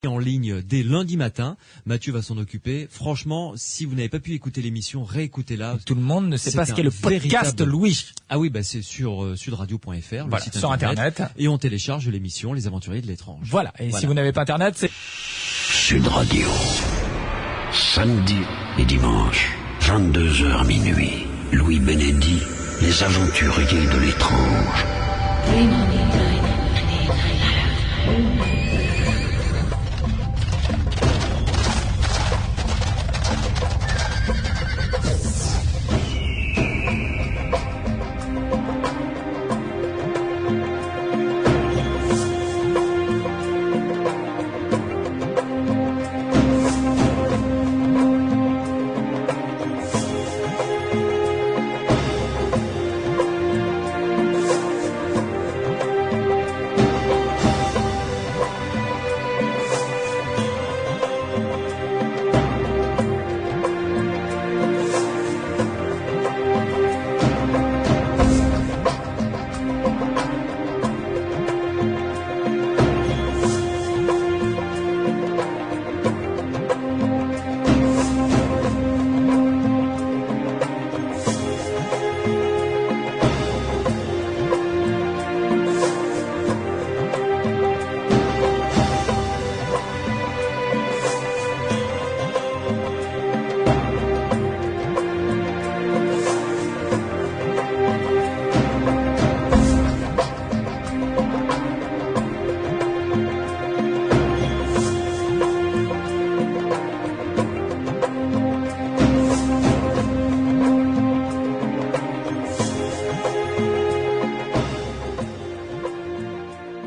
En ligne dès lundi matin. Mathieu va s'en occuper. Franchement, si vous n'avez pas pu écouter l'émission, réécoutez-la. Tout le monde ne sait pas ce qu'est le podcast, Louis. Ah oui, c'est sur sudradio.fr, voilà, le site sur Internet. Et on télécharge l'émission Les Aventuriers de l'étrange. Voilà. Et si vous n'avez pas Internet, c'est Sud Radio. Samedi et dimanche, 22h minuit. Louis Benendi, Les Aventuriers de l'étrange.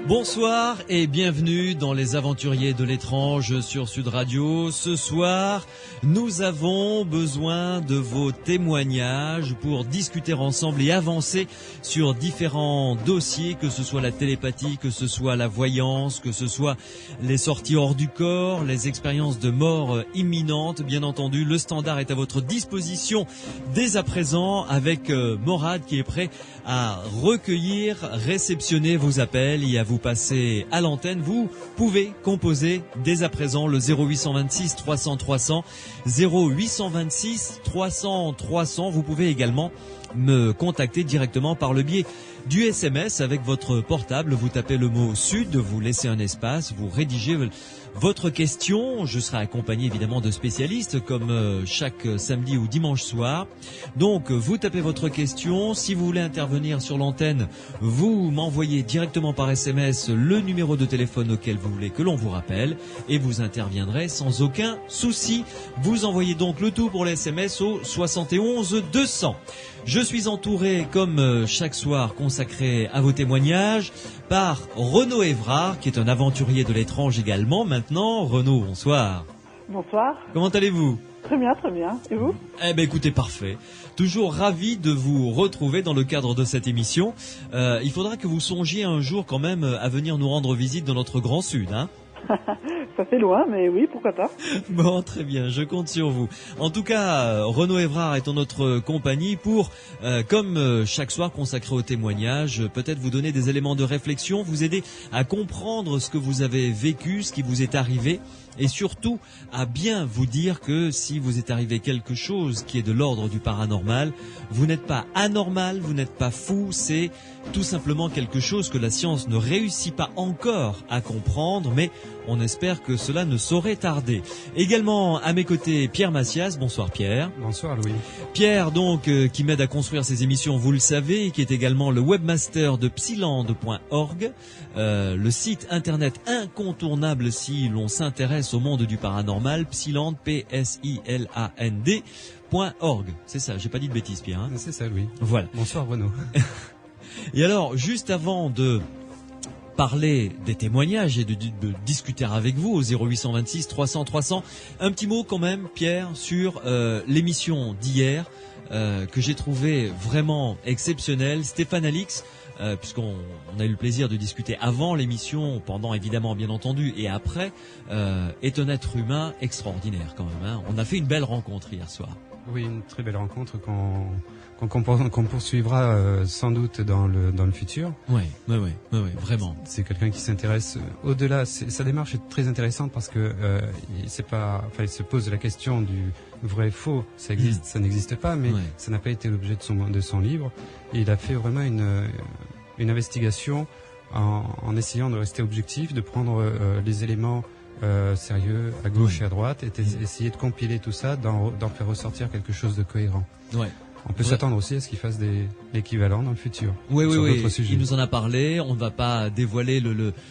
Bonsoir et bienvenue dans Les Aventuriers de l'étrange sur Sud Radio. Ce soir, nous avons besoin de vos témoignages pour discuter ensemble et avancer sur différents dossiers, que ce soit la télépathie, que ce soit la voyance, que ce soit les sorties hors du corps, les expériences de mort imminente. Bien entendu, le standard est à votre disposition dès à présent avec Morad qui est prêt à recueillir, réceptionner vos appels et à vous passer à l'antenne. Vous pouvez composer dès à présent le 0826 300 300, 0826 300 300. Vous pouvez également me contacter directement par le biais du SMS avec votre portable. Vous tapez le mot Sud, vous laissez un espace, vous rédigez votre question. Je serai accompagné évidemment de spécialistes comme chaque samedi ou dimanche soir. Donc vous tapez votre question. Si vous voulez intervenir sur l'antenne, vous m'envoyez directement par SMS le numéro de téléphone auquel vous voulez que l'on vous rappelle et vous interviendrez sans aucun souci. Vous envoyez donc le tout pour les SMS au 71 200. Je suis entouré, comme chaque soir, consacré à vos témoignages, par Renaud Évrard, qui est un aventurier de l'étrange également. Maintenant, Renaud, bonsoir. Bonsoir. Comment allez-vous ? Très bien, très bien. Et vous ? Eh ben, écoutez, parfait. Toujours ravi de vous retrouver dans le cadre de cette émission. Il faudra que vous songiez un jour quand même à venir nous rendre visite dans notre Grand Sud, hein ? Ça fait loin, mais oui, pourquoi pas. Bon, très bien, je compte sur vous. En tout cas, Renaud Évrard est en notre compagnie pour, comme chaque soir consacré au témoignage, peut-être vous donner des éléments de réflexion, vous aider à comprendre ce que vous avez vécu, ce qui vous est arrivé, et surtout à bien vous dire que si vous est arrivé quelque chose qui est de l'ordre du paranormal, vous n'êtes pas anormal, vous n'êtes pas fou, c'est tout simplement quelque chose que la science ne réussit pas encore à comprendre, mais on espère que cela ne saurait tarder. Également à mes côtés, Pierre Massias. Bonsoir Pierre. Bonsoir Louis. Pierre donc qui m'aide à construire ces émissions, vous le savez, qui est également le webmaster de psyland.org, le site internet incontournable si l'on s'intéresse au monde du paranormal, Psyland, PSILAND.org. C'est ça, j'ai pas dit de bêtises Pierre. Hein. C'est ça Louis. Voilà. Bonsoir Renaud. Et alors, juste avant de parler des témoignages et de discuter avec vous au 0826 300 300, un petit mot quand même, Pierre, sur l'émission d'hier que j'ai trouvé vraiment exceptionnelle. Stéphane Alix, puisqu'on a eu le plaisir de discuter avant l'émission, pendant évidemment bien entendu et après, est un être humain extraordinaire quand même. Hein. On a fait une belle rencontre hier soir. Oui, une très belle rencontre qu'on poursuivra sans doute dans le futur. Oui, vraiment. C'est quelqu'un qui s'intéresse au-delà. Sa démarche est très intéressante parce que il se pose la question du vrai faux. Ça existe, ça n'existe pas, mais ça n'a pas été l'objet de son livre. Et il a fait vraiment une investigation en essayant de rester objectif, de prendre les éléments sérieux à gauche et à droite, et essayer de compiler tout ça, d'en faire ressortir quelque chose de cohérent. Ouais. On peut s'attendre aussi à ce qu'il fasse l'équivalent dans le futur. Oui. Sujets. Il nous en a parlé. On ne va pas dévoiler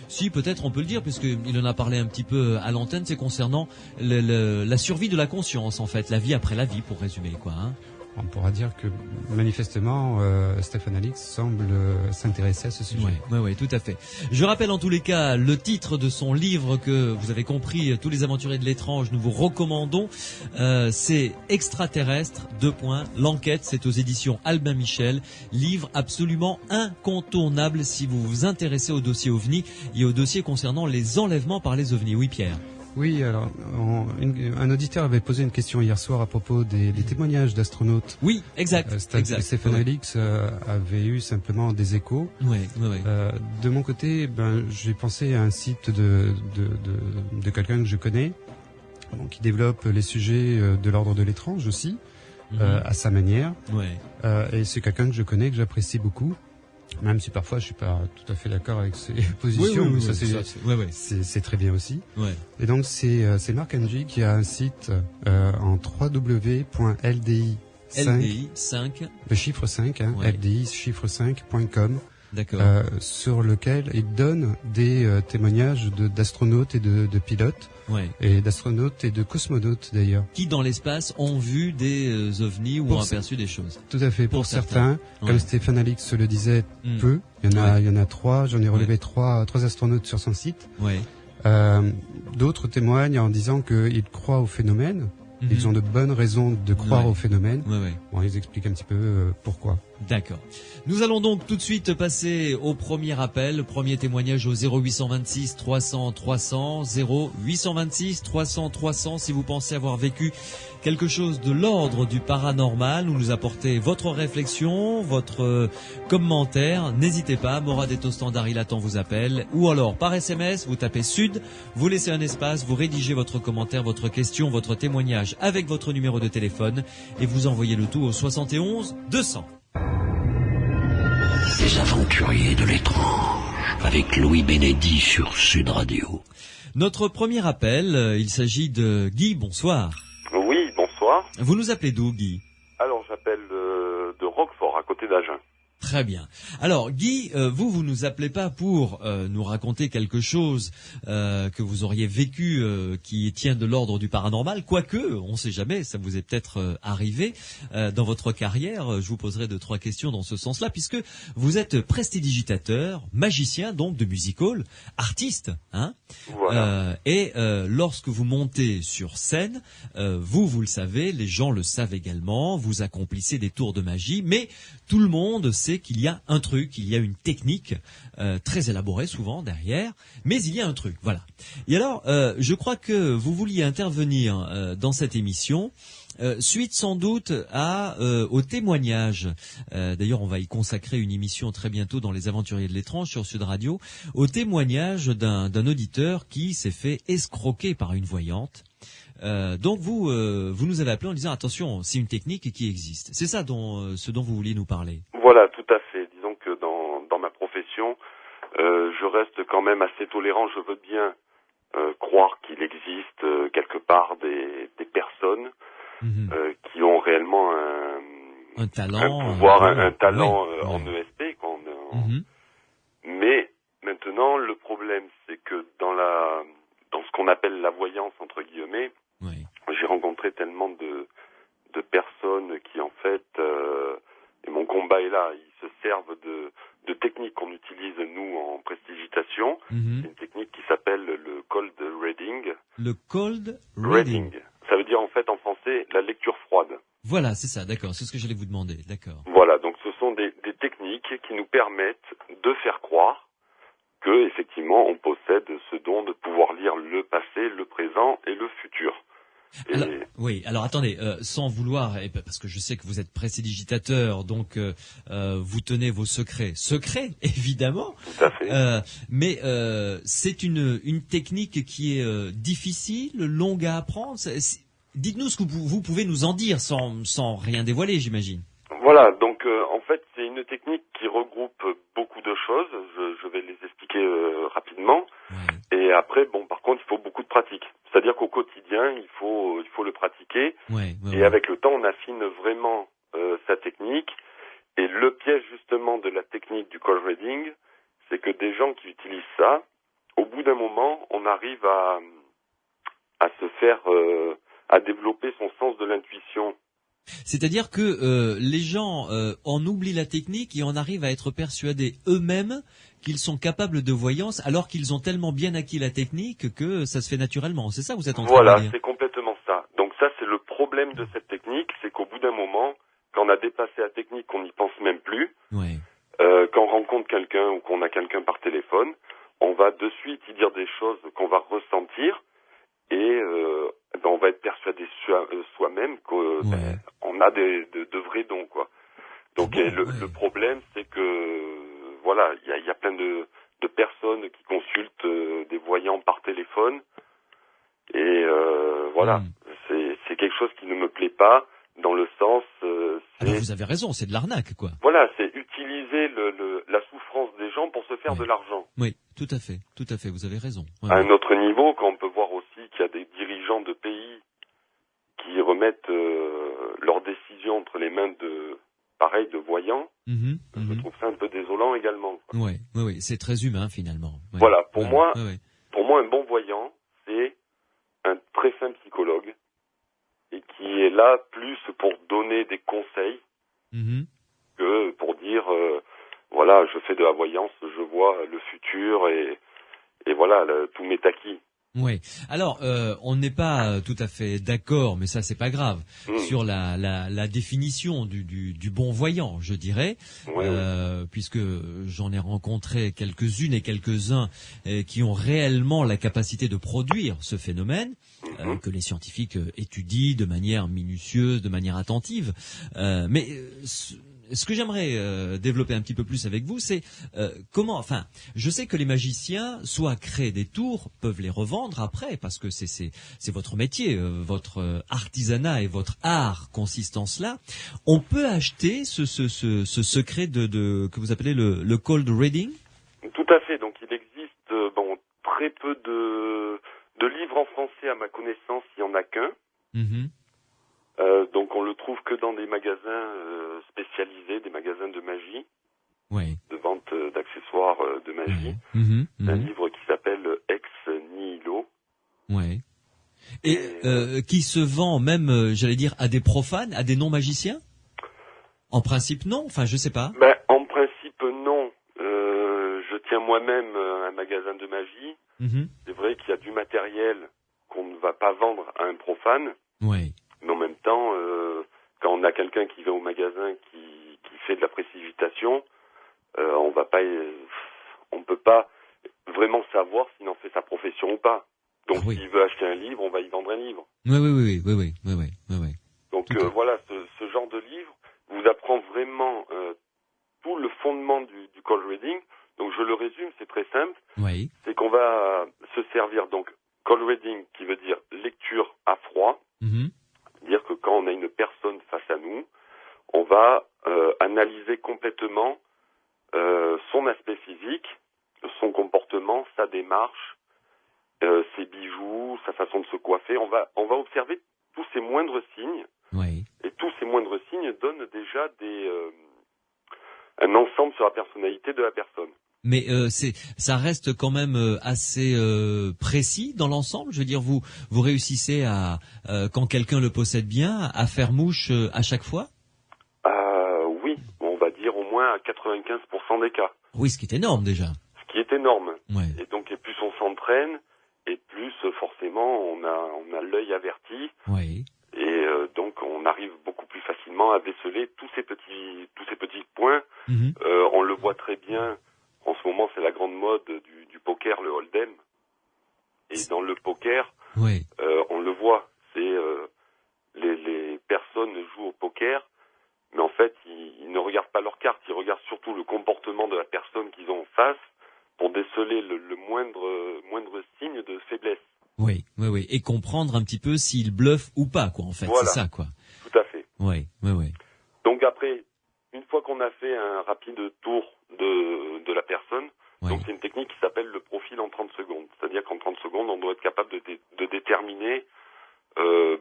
Si, peut-être on peut le dire, puisqu'il en a parlé un petit peu à l'antenne. C'est concernant la survie de la conscience, en fait, la vie après la vie, pour résumer, quoi. Hein. On pourra dire que manifestement, Stéphane Alix semble s'intéresser à ce sujet. Oui, tout à fait. Je rappelle en tous les cas le titre de son livre que vous avez compris, tous les aventuriers de l'étrange, nous vous recommandons. C'est Extraterrestre, l'enquête, c'est aux éditions Albin Michel. Livre absolument incontournable si vous vous intéressez au dossier OVNI et au dossier concernant les enlèvements par les OVNI. Oui, Pierre. Oui, alors un auditeur avait posé une question hier soir à propos des témoignages d'astronautes. Oui, exact. Stéphane Alix avait eu simplement des échos. Oui. De mon côté, j'ai pensé à un site de quelqu'un que je connais, qui développe les sujets de l'ordre de l'étrange aussi, à sa manière. Et c'est quelqu'un que je connais, que j'apprécie beaucoup. Même si parfois je suis pas tout à fait d'accord avec ses positions, mais c'est très bien aussi. Et donc c'est Marc Angie qui a un site en www.ldi5, le chiffre 5, LDI chiffre 5.com. D'accord. Sur lequel il donne des témoignages d'astronautes et de pilotes, et d'astronautes et de cosmonautes d'ailleurs. Qui dans l'espace ont vu des ovnis ou ont aperçu des choses. Tout à fait. Pour certains, comme Stéphane Alix le disait, peu. Il y en a 3. J'en ai relevé 3 astronautes sur son site. D'autres témoignent en disant qu'ils croient au phénomène. Ils ont de bonnes raisons de croire au phénomène. Bon, ils expliquent un petit peu pourquoi. D'accord. Nous allons donc tout de suite passer au premier appel, premier témoignage au 0826 300 300, 0826 300 300. Si vous pensez avoir vécu quelque chose de l'ordre du paranormal, ou nous apportez votre réflexion, votre commentaire, n'hésitez pas. Morad est au standard, il attend vos appels. Ou alors par SMS, vous tapez Sud, vous laissez un espace, vous rédigez votre commentaire, votre question, votre témoignage avec votre numéro de téléphone et vous envoyez le tout au 71 200. Les aventuriers de l'étrange, avec Louis Benedy sur Sud Radio. Notre premier appel, il s'agit de Guy, bonsoir. Oui, bonsoir. Vous nous appelez d'où, Guy? Alors, j'appelle de Roquefort, à côté d'Agen. Très bien. Alors Guy, vous nous appelez pas pour nous raconter quelque chose que vous auriez vécu qui tient de l'ordre du paranormal, quoique, on ne sait jamais, ça vous est peut-être arrivé dans votre carrière. Je vous poserai 2-3 questions dans ce sens-là, puisque vous êtes prestidigitateur, magicien donc de music hall, artiste, hein. Voilà. Et lorsque vous montez sur scène, vous le savez, les gens le savent également, vous accomplissez des tours de magie, mais tout le monde sait qu'il y a un truc, il y a une technique très élaborée souvent derrière, mais il y a un truc, voilà. Et alors, je crois que vous vouliez intervenir dans cette émission, suite sans doute au témoignage. D'ailleurs, on va y consacrer une émission très bientôt dans Les Aventuriers de l'étrange sur Sud Radio, au témoignage d'un auditeur qui s'est fait escroquer par une voyante. Donc vous nous avez appelé en disant attention, c'est une technique qui existe. C'est ça ce dont vous vouliez nous parler. Voilà, tout à fait. Disons que dans ma profession, je reste quand même assez tolérant. Je veux bien croire qu'il existe quelque part des personnes qui ont réellement un talent, un pouvoir, un talent en ESP. Mais maintenant, le problème, c'est que dans ce qu'on appelle la voyance entre guillemets, j'ai rencontré tellement de personnes qui en fait, et mon combat est là, ils se servent de techniques qu'on utilise nous en prestidigitation. C'est une technique qui s'appelle le cold reading. Le cold reading. Ça veut dire en fait en français la lecture froide. Voilà, c'est ça, d'accord, c'est ce que j'allais vous demander, d'accord. Voilà, donc ce sont des techniques qui nous permettent de faire croire que effectivement on possède ce don de pouvoir lire le passé, le présent et le futur. Alors attendez, sans vouloir, parce que je sais que vous êtes prestidigitateur, donc vous tenez vos secrets, évidemment. Tout à fait. Mais c'est une technique qui est difficile, longue à apprendre. Dites-nous ce que vous pouvez nous en dire sans rien dévoiler, j'imagine. Voilà, donc en fait c'est une technique qui regroupe beaucoup de choses. Je vais les expliquer rapidement. Ouais. Et après, par contre, il faut beaucoup de pratique. C'est-à-dire qu'au quotidien, il faut le pratiquer. Et avec le temps, on affine vraiment sa technique. Et le piège justement de la technique du cold reading, c'est que des gens qui utilisent ça, au bout d'un moment, on arrive à se faire, à développer son sens de l'intuition. C'est-à-dire que les gens en oublient la technique et en arrivent à être persuadés eux-mêmes qu'ils sont capables de voyance alors qu'ils ont tellement bien acquis la technique que ça se fait naturellement. C'est ça que vous êtes en train de dire? Voilà, c'est complètement ça. Donc ça, c'est le problème de cette technique, c'est qu'au bout d'un moment, quand on a dépassé la technique, on n'y pense même plus. Ouais. Quand on rencontre quelqu'un ou qu'on a quelqu'un par téléphone, on va de suite y dire des choses qu'on va ressentir et on va être persuadé soi-même qu'on a de vrais dons, quoi. Donc le problème, c'est que voilà, il y a plein de personnes qui consultent des voyants par téléphone et voilà, c'est quelque chose qui ne me plaît pas dans le sens. Vous avez raison, c'est de l'arnaque, quoi. Voilà, c'est utiliser la souffrance des gens pour se faire de l'argent. Oui, tout à fait, vous avez raison. Ouais, à un autre niveau, quand on peut voir aussi qu'il y a des dirigeants de pays qui remettent leurs décisions entre les mains de voyants, je trouve ça un peu désolant également. Oui, c'est très humain finalement. Ouais. Voilà, pour moi, un bon voyant, c'est un très fin psychologue et qui est là plus pour donner des conseils que pour dire voilà, je fais de la voyance, je vois le futur et voilà, tout m'est acquis. Oui. Alors, on n'est pas tout à fait d'accord, mais ça c'est pas grave, sur la définition du bon voyant, je dirais, puisque j'en ai rencontré quelques-unes et quelques-uns qui ont réellement la capacité de produire ce phénomène, que les scientifiques étudient de manière minutieuse, de manière attentive, mais ce que j'aimerais développer un petit peu plus avec vous, c'est comment. Enfin, je sais que les magiciens soit créent des tours, peuvent les revendre après, parce que c'est votre métier, votre artisanat et votre art consiste en cela. On peut acheter ce secret que vous appelez le cold reading. Tout à fait. Donc il existe très peu de livres en français à ma connaissance. Il y en a qu'un. Donc on le trouve que dans des magasins spécialisés, des magasins de magie, de vente d'accessoires de magie. Un livre qui s'appelle Ex Nihilo. Et qui se vend même, j'allais dire, à des profanes, à des non-magiciens? En principe non, enfin je sais pas. En principe non. Je tiens moi-même un magasin de magie. C'est vrai qu'il y a du matériel qu'on ne va pas vendre à un profane. Mais en même temps, quand on a quelqu'un qui va au magasin qui fait de la prestidigitation, on peut pas vraiment savoir s'il en fait sa profession ou pas. Donc s'il veut acheter un livre, on va y vendre un livre. Oui. Donc voilà, ce genre de livre vous apprend vraiment tout le fondement du cold reading. Donc je le résume, c'est très simple. C'est qu'on va se servir donc cold reading qui veut dire lecture à froid. Dire que quand on a une personne face à nous, on va analyser complètement son aspect physique, son comportement, sa démarche, ses bijoux, sa façon de se coiffer. On va observer tous ces moindres signes. Et tous ces moindres signes donnent déjà un ensemble sur la personnalité de la personne. Mais ça reste quand même assez précis dans l'ensemble. Je veux dire, vous réussissez à quand quelqu'un le possède bien, à faire mouche à chaque fois. Oui, on va dire au moins à 95% des cas. Oui, ce qui est énorme déjà. Ce qui est énorme. Et donc, et plus on s'entraîne, et plus forcément on a l'œil averti. Et donc on arrive beaucoup plus facilement à déceler tous ces petits points. On le voit très bien. En ce moment, c'est la grande mode du poker, le hold'em. Et dans le poker, on le voit. C'est Et comprendre un petit peu s'il bluffe ou pas, quoi, en fait. Voilà. C'est ça, quoi. Tout à fait. Ouais. Donc après, une fois qu'on a fait un rapide tour de la personne, donc c'est une technique qui s'appelle le profil en 30 secondes. C'est-à-dire qu'en 30 secondes, on doit être capable de déterminer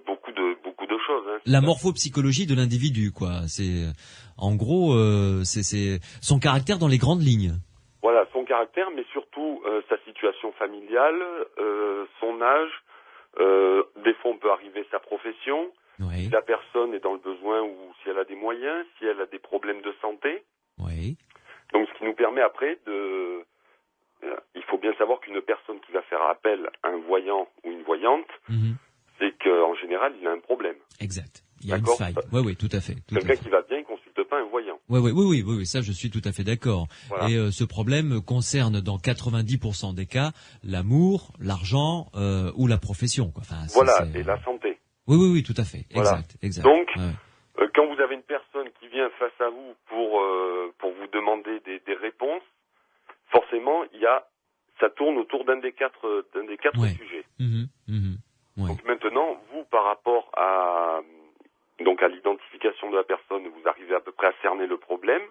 beaucoup de choses. Hein. La morphopsychologie de l'individu, quoi. C'est en gros, c'est son caractère dans les grandes lignes. Voilà, son caractère, mais surtout sa situation familiale, son âge. Des fois, on peut arriver sa profession. Oui. Si la personne est dans le besoin ou si elle a des moyens, si elle a des problèmes de santé. Oui. Donc, ce qui nous permet après il faut bien savoir qu'une personne qui va faire appel à un voyant ou une voyante, c'est qu'en général, il a un problème. Exact. Il y a une faille. Oui, tout à fait. Quelqu'un qui va bien, il consulte pas un voyant. Oui, ça, je suis tout à fait d'accord. Voilà. Et ce problème concerne dans 90% des cas l'amour, l'argent ou la profession, quoi. Enfin, voilà, et la santé. Oui, tout à fait. Voilà. Exact. Donc, quand vous avez une personne qui vient face à vous pour vous demander des réponses, forcément, ça tourne autour d'un des quatre sujets. Donc maintenant, vous, par rapport à l'identification de la personne, vous arrivez à peu près à cerner le problème.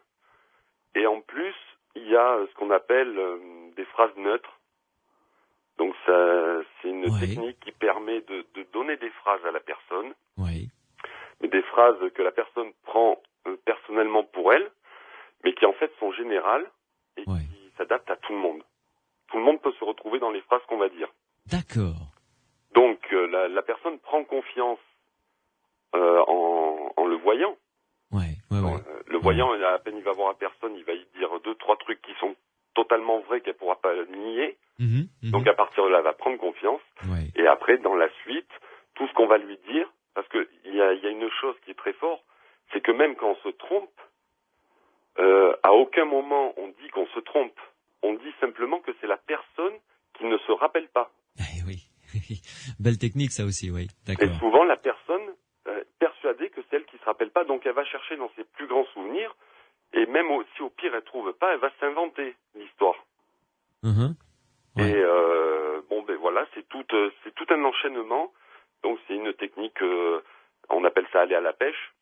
Et en plus, il y a ce qu'on appelle des phrases neutres. Donc c'est une technique qui permet de donner des phrases à la personne. Oui. Mais des phrases que la personne prend personnellement pour elle, mais qui en fait sont générales et qui s'adaptent à tout le monde. Tout le monde peut se retrouver dans les phrases qu'on va dire. D'accord. Donc la personne prend confiance en le voyant. Le voyant, à peine il va voir la personne, il va y dire 2-3 trucs qui sont totalement vrais qu'elle pourra pas nier. Donc à partir de là, elle va prendre confiance. Et après, dans la suite, tout ce qu'on va lui dire, parce que il y a une chose qui est très forte, c'est que même quand on se trompe, à aucun moment on dit qu'on se trompe. On dit simplement que c'est la personne qui ne se rappelle pas. Oui. Belle technique, ça aussi, oui. D'accord. Et souvent, la personne persuadée que c'est elle qui se rappelle pas, donc elle va chercher dans ses plus grands souvenirs, et même si au pire elle trouve pas, elle va s'inventer l'histoire. Et voilà, c'est tout un enchaînement. Donc c'est une technique, on appelle ça aller à la pêche.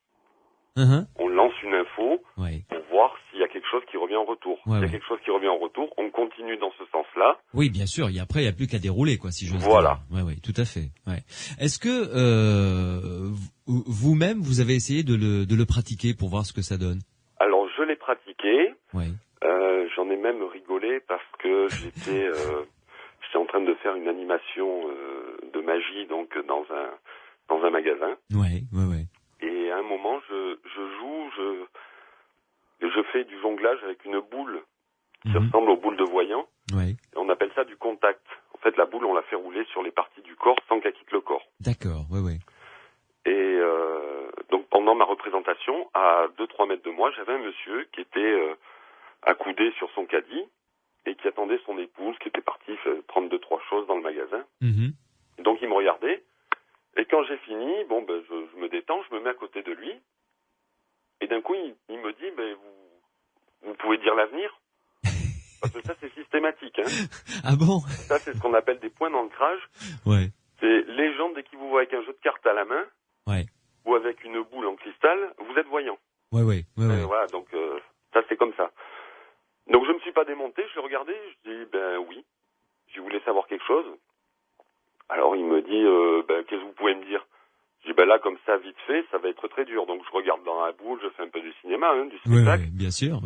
On lance une info pour voir s'il y a quelque chose qui revient en retour. S'il y a quelque chose qui revient en retour, on continue dans ce sens-là. Oui, bien sûr. Et après, il n'y a plus qu'à dérouler, quoi, si j'ose dire. Voilà. Oui, tout à fait. Est-ce que vous-même, vous avez essayé de le pratiquer pour voir ce que ça donne? Alors, je l'ai pratiqué. J'en ai même rigolé parce que j'étais en train de faire une animation de magie, donc dans un magasin. Et à un moment, je fais du jonglage avec une boule qui ressemble aux boules de voyant. Et on appelle ça du contact. En fait, la boule, on la fait rouler sur les parties du corps sans qu'elle quitte le corps. D'accord, Et donc, pendant ma représentation, à 2-3 mètres de moi, j'avais un monsieur qui était accoudé sur son caddie et qui attendait son épouse, qui était partie prendre 2-3 choses dans le magasin. Donc, il me regardait. Et quand j'ai fini, je me détends, je me mets à côté de lui. Et d'un coup, il me dit, vous pouvez dire l'avenir? Parce que ça, c'est systématique. Ah bon? Ça, c'est ce qu'on appelle des points d'ancrage. C'est les gens, dès qu'ils vous voient avec un jeu de cartes à la main, ou avec une boule en cristal, vous êtes voyant. Voilà, donc ça, c'est comme ça. Donc, je me suis pas démonté, je l'ai regardé, je dis, oui. Je voulais savoir quelque chose. Alors, il me dit, qu'est-ce que vous pouvez me dire? Je dis, là, comme ça, vite fait, ça va être très dur. Donc, je regarde dans la boule, je fais un peu du cinéma, du spectacle. Bien sûr,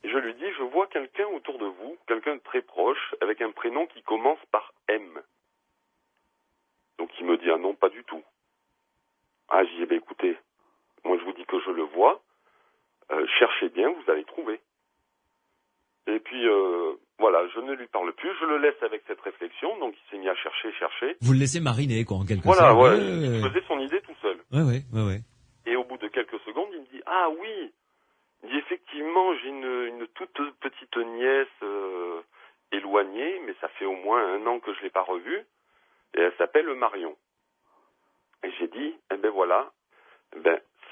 Et je lui dis, je vois quelqu'un autour de vous, quelqu'un de très proche, avec un prénom qui commence par M. Donc, il me dit, ah non, pas du tout. Ah, je dis, écoutez, moi, je vous dis que je le vois. Cherchez bien, vous allez trouver. Et puis, voilà, je ne lui parle plus, je le laisse avec cette réflexion, donc il s'est mis à chercher. Vous le laissez mariner, quoi, en quelque sorte. Voilà, il faisait son idée tout seul. Ouais. Et au bout de quelques secondes, il me dit, ah oui, il dit, effectivement, j'ai une toute petite nièce éloignée, mais ça fait au moins 1 an que je l'ai pas revue, et elle s'appelle Marion. Et j'ai dit, voilà,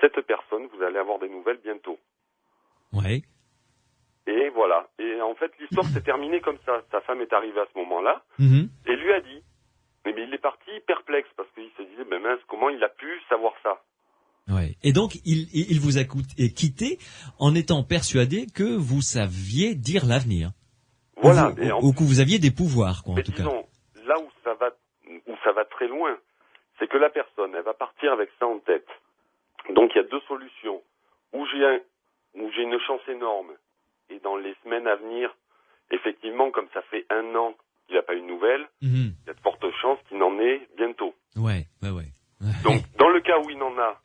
cette personne, vous allez avoir des nouvelles bientôt. Et voilà. Et en fait, l'histoire s'est terminée comme ça. Sa femme est arrivée à ce moment-là et lui a dit. Mais il est parti perplexe parce qu'il se disait, ben mince, comment il a pu savoir ça? Ouais. Et donc, il vous a quitté en étant persuadé que vous saviez dire l'avenir. Voilà. Ou que vous aviez des pouvoirs, quoi, en tout disons, cas. là où ça va très loin, c'est que la personne, elle va partir avec ça en tête. Donc il y a deux solutions. Où j'ai une chance énorme, et dans les semaines à venir, effectivement, comme ça fait 1 an qu'il n'a pas eu de nouvelles, il y a de fortes chances qu'il n'en ait bientôt. Ouais. Donc, dans le cas où il en a,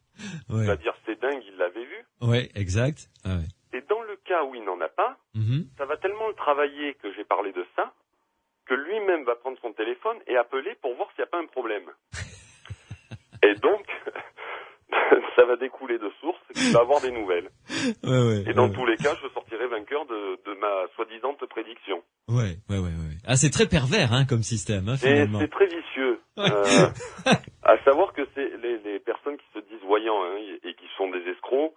c'est-à-dire c'est dingue, il l'avait vu. Ouais, exact. Ah ouais. Et dans le cas où il n'en a pas, ça va tellement le travailler que j'ai parlé de ça, que lui-même va prendre son téléphone et appeler pour voir s'il n'y a pas un problème. Et donc, ça va découler de source qu'il va avoir des nouvelles. Et dans tous les cas, je sortirai vainqueur de ma soi-disant prédiction. Ouais. Ah, c'est très pervers, hein, comme système, finalement. Et c'est très vicieux. À savoir que c'est les personnes qui se disent voyants, et qui sont des escrocs,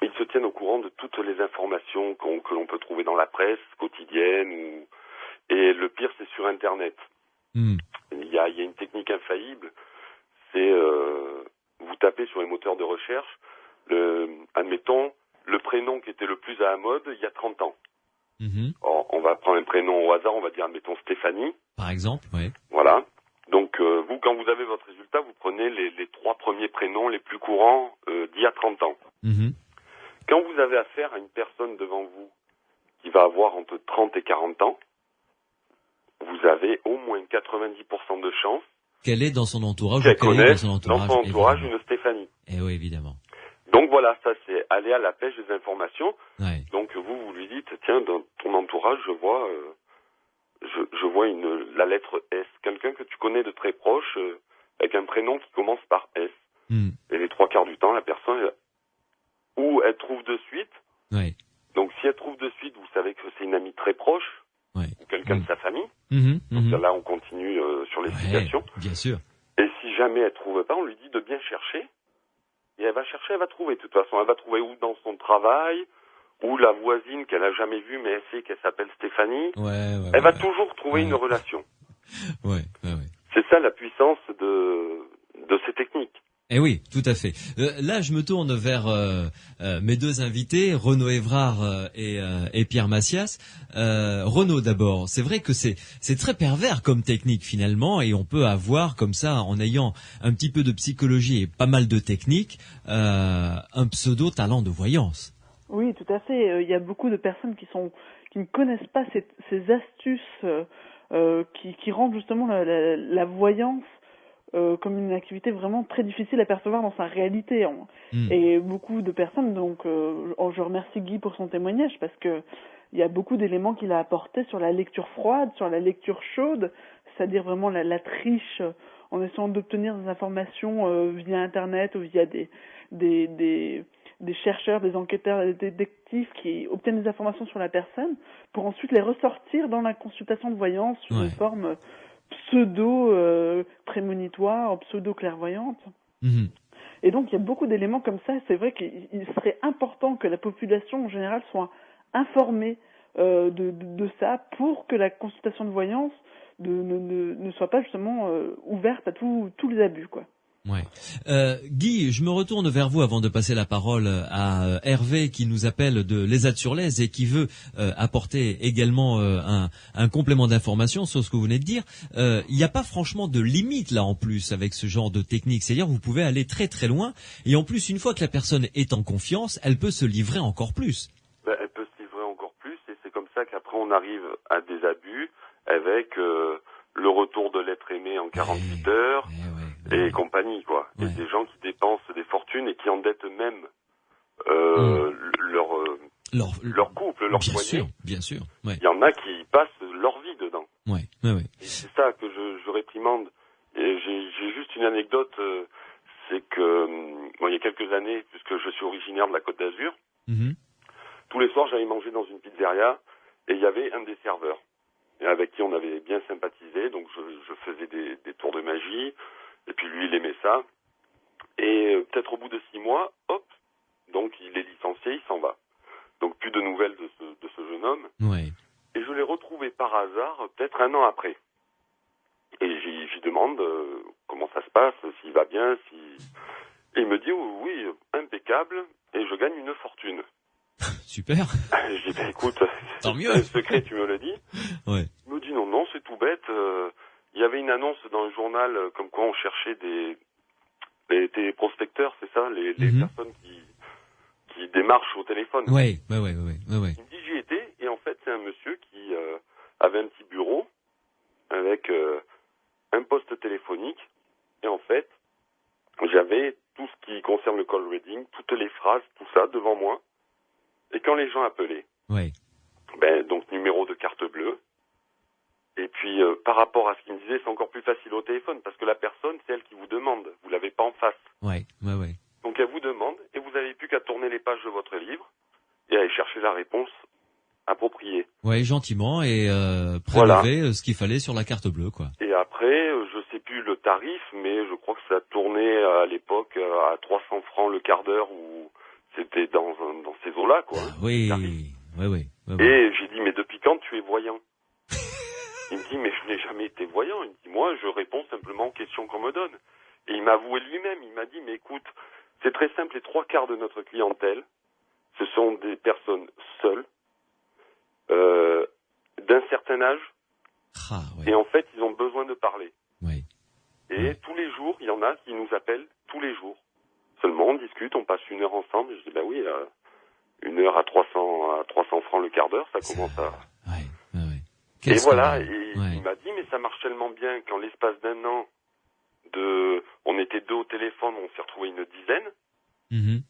ils se tiennent au courant de toutes les informations que l'on peut trouver dans la presse quotidienne. Et le pire, c'est sur Internet. Il y a une technique infaillible, c'est vous tapez sur les moteurs de recherche, admettons, le prénom qui était le plus à la mode il y a 30 ans. Or, on va prendre un prénom au hasard, on va dire, admettons, Stéphanie. Par exemple, oui. Voilà. Donc, vous, quand vous avez votre résultat, vous prenez les 3 premiers prénoms les plus courants d'il y a 30 ans. Quand vous avez affaire à une personne devant vous qui va avoir entre 30 et 40 ans, vous avez au moins 90% de chances qu'elle est dans son entourage, qu'elle connaisse dans son entourage une Stéphanie. Et oui, évidemment. Donc voilà, ça c'est aller à la pêche des informations. Ouais. Donc vous lui dites, tiens, dans ton entourage, je vois la lettre S, quelqu'un que tu connais de très proche, avec un prénom qui commence par S. Et les 3 quarts du temps, la personne, ou elle trouve de suite. Ouais. Donc si elle trouve de suite, vous savez que c'est une amie très proche, ou quelqu'un de sa famille. Donc là, on continue sur l'explication. Bien sûr. Et si jamais elle trouve pas, on lui dit de bien chercher. Et elle va chercher, elle va trouver. De toute façon, elle va trouver ou dans son travail, ou la voisine qu'elle a jamais vue, mais elle sait qu'elle s'appelle Stéphanie. Elle va toujours trouver une relation. Ouais. C'est ça la puissance de ces techniques. Eh oui, tout à fait. Là, je me tourne vers mes 2 invités, Renaud Évrard et Pierre Massias. Renaud, d'abord, c'est vrai que c'est très pervers comme technique finalement, et on peut avoir comme ça, en ayant un petit peu de psychologie et pas mal de techniques, un pseudo talent de voyance. Oui, tout à fait. Il y a beaucoup de personnes qui ne connaissent pas ces astuces qui rendent justement la voyance comme une activité vraiment très difficile à percevoir dans sa réalité. Et beaucoup de personnes, donc je remercie Guy pour son témoignage, parce que il y a beaucoup d'éléments qu'il a apportés sur la lecture froide, sur la lecture chaude, c'est-à-dire vraiment la triche en essayant d'obtenir des informations via Internet ou via des chercheurs, des enquêteurs, des détectives qui obtiennent des informations sur la personne pour ensuite les ressortir dans la consultation de voyance sous une forme pseudo-prémonitoire, pseudo-clairvoyante. Et donc, il y a beaucoup d'éléments comme ça. C'est vrai qu'il serait important que la population, en général, soit informée de ça pour que la consultation de voyance ne soit pas justement ouverte à tous les abus, quoi. Ouais. Guy, je me retourne vers vous avant de passer la parole à Hervé qui nous appelle de l'ESAT-sur-Lez et qui veut apporter également un complément d'information sur ce que vous venez de dire. Il n'y a pas franchement de limite là en plus avec ce genre de technique. C'est-à-dire que vous pouvez aller très très loin et en plus une fois que la personne est en confiance, elle peut se livrer encore plus. Elle peut se livrer encore plus et c'est comme ça qu'après on arrive à des abus avec le retour de l'être aimé en 48 heures et compagnie, quoi. Et des gens qui dépensent des fortunes et qui endettent même leur couple, leur foyer. Bien sûr. Il y en a qui passent leur vie dedans. Et c'est ça que je réprimande. Et j'ai juste une anecdote, c'est que il y a quelques années, puisque je suis originaire de la Côte d'Azur, tous les soirs j'allais manger dans une pizzeria et il y avait un des serveurs avec qui on avait bien sympathisé, donc je faisais des tours de magie, et puis lui il aimait ça, et peut-être au bout de 6 mois, hop, donc il est licencié, il s'en va. Donc plus de nouvelles de ce jeune homme, et je l'ai retrouvé par hasard, peut-être 1 an après. Et lui demande comment ça se passe, s'il va bien, Et il me dit oui, impeccable, et je gagne une fortune. Super. Je dis écoute, tant mieux. C'est un secret, tu me le dis. Ouais. Il me dit non, c'est tout bête. Il y avait une annonce dans le journal comme quoi on cherchait des prospecteurs, c'est ça, les personnes qui démarchent au téléphone. Ouais. Il me dit j'y étais, et en fait c'est un monsieur qui avait un petit bureau avec un poste téléphonique, et en fait j'avais tout ce qui concerne le call reading, toutes les phrases, tout ça devant moi, et quand les gens appelaient, donc numéro de carte bleue, et puis par rapport à ce qu'il me disait, c'est encore plus facile au téléphone, parce que la personne, c'est elle qui vous demande, vous l'avez pas en face. Ouais. Donc elle vous demande, et vous n'avez plus qu'à tourner les pages de votre livre, et aller chercher la réponse appropriée. Ouais, gentiment, et prélever ce qu'il fallait sur la carte bleue, quoi. Et après, je sais plus le tarif, mais je crois que ça tournait à l'époque à 300 francs le quart d'heure, ou c'était dans ces eaux-là, quoi. Oui. Et j'ai dit, mais depuis quand tu es voyant? Il me dit, mais je n'ai jamais été voyant. Il me dit, moi, je réponds simplement aux questions qu'on me donne. Et il m'a avoué lui-même, il m'a dit, mais écoute, c'est très simple, les 3/4 de notre clientèle, ce sont des personnes seules, d'un certain âge, et en fait, ils ont besoin de parler. Et tous les jours, il y en a qui nous appellent tous les jours. Seulement, on discute, on passe 1 heure ensemble, et je dis, bah oui, 1 heure à 300 francs le quart d'heure, ça commence à... Et voilà, il m'a dit, mais ça marche tellement bien qu'en l'espace d'un an, on était 2 au téléphone, on s'est retrouvé une dizaine.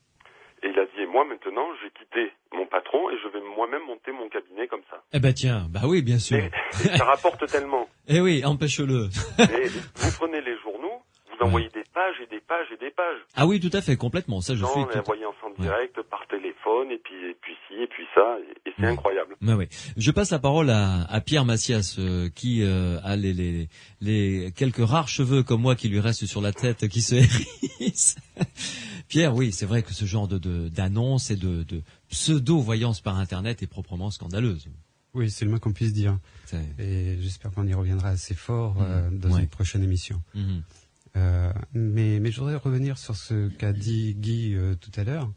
Et il a dit, et moi maintenant, j'ai quitté mon patron et je vais moi-même monter mon cabinet comme ça. Eh ben tiens, bah oui, bien sûr. Et ça rapporte tellement. Eh oui, empêche-le. Et vous prenez les journaux, vous envoyez des pages et des pages et des pages. Ah oui, tout à fait, complètement. Ça, je suis. On envoyé en direct, par téléphone, et puis ci, et puis ça, et c'est incroyable. Je passe la parole à Pierre Macias, qui a les quelques rares cheveux comme moi qui lui restent sur la tête, qui se hérissent. Pierre, oui, c'est vrai que ce genre d'annonce et de pseudo-voyance par Internet est proprement scandaleuse. Oui, c'est le moins qu'on puisse dire. Et j'espère qu'on y reviendra assez fort dans une prochaine émission. Mais je voudrais revenir sur ce qu'a dit Guy tout à l'heure,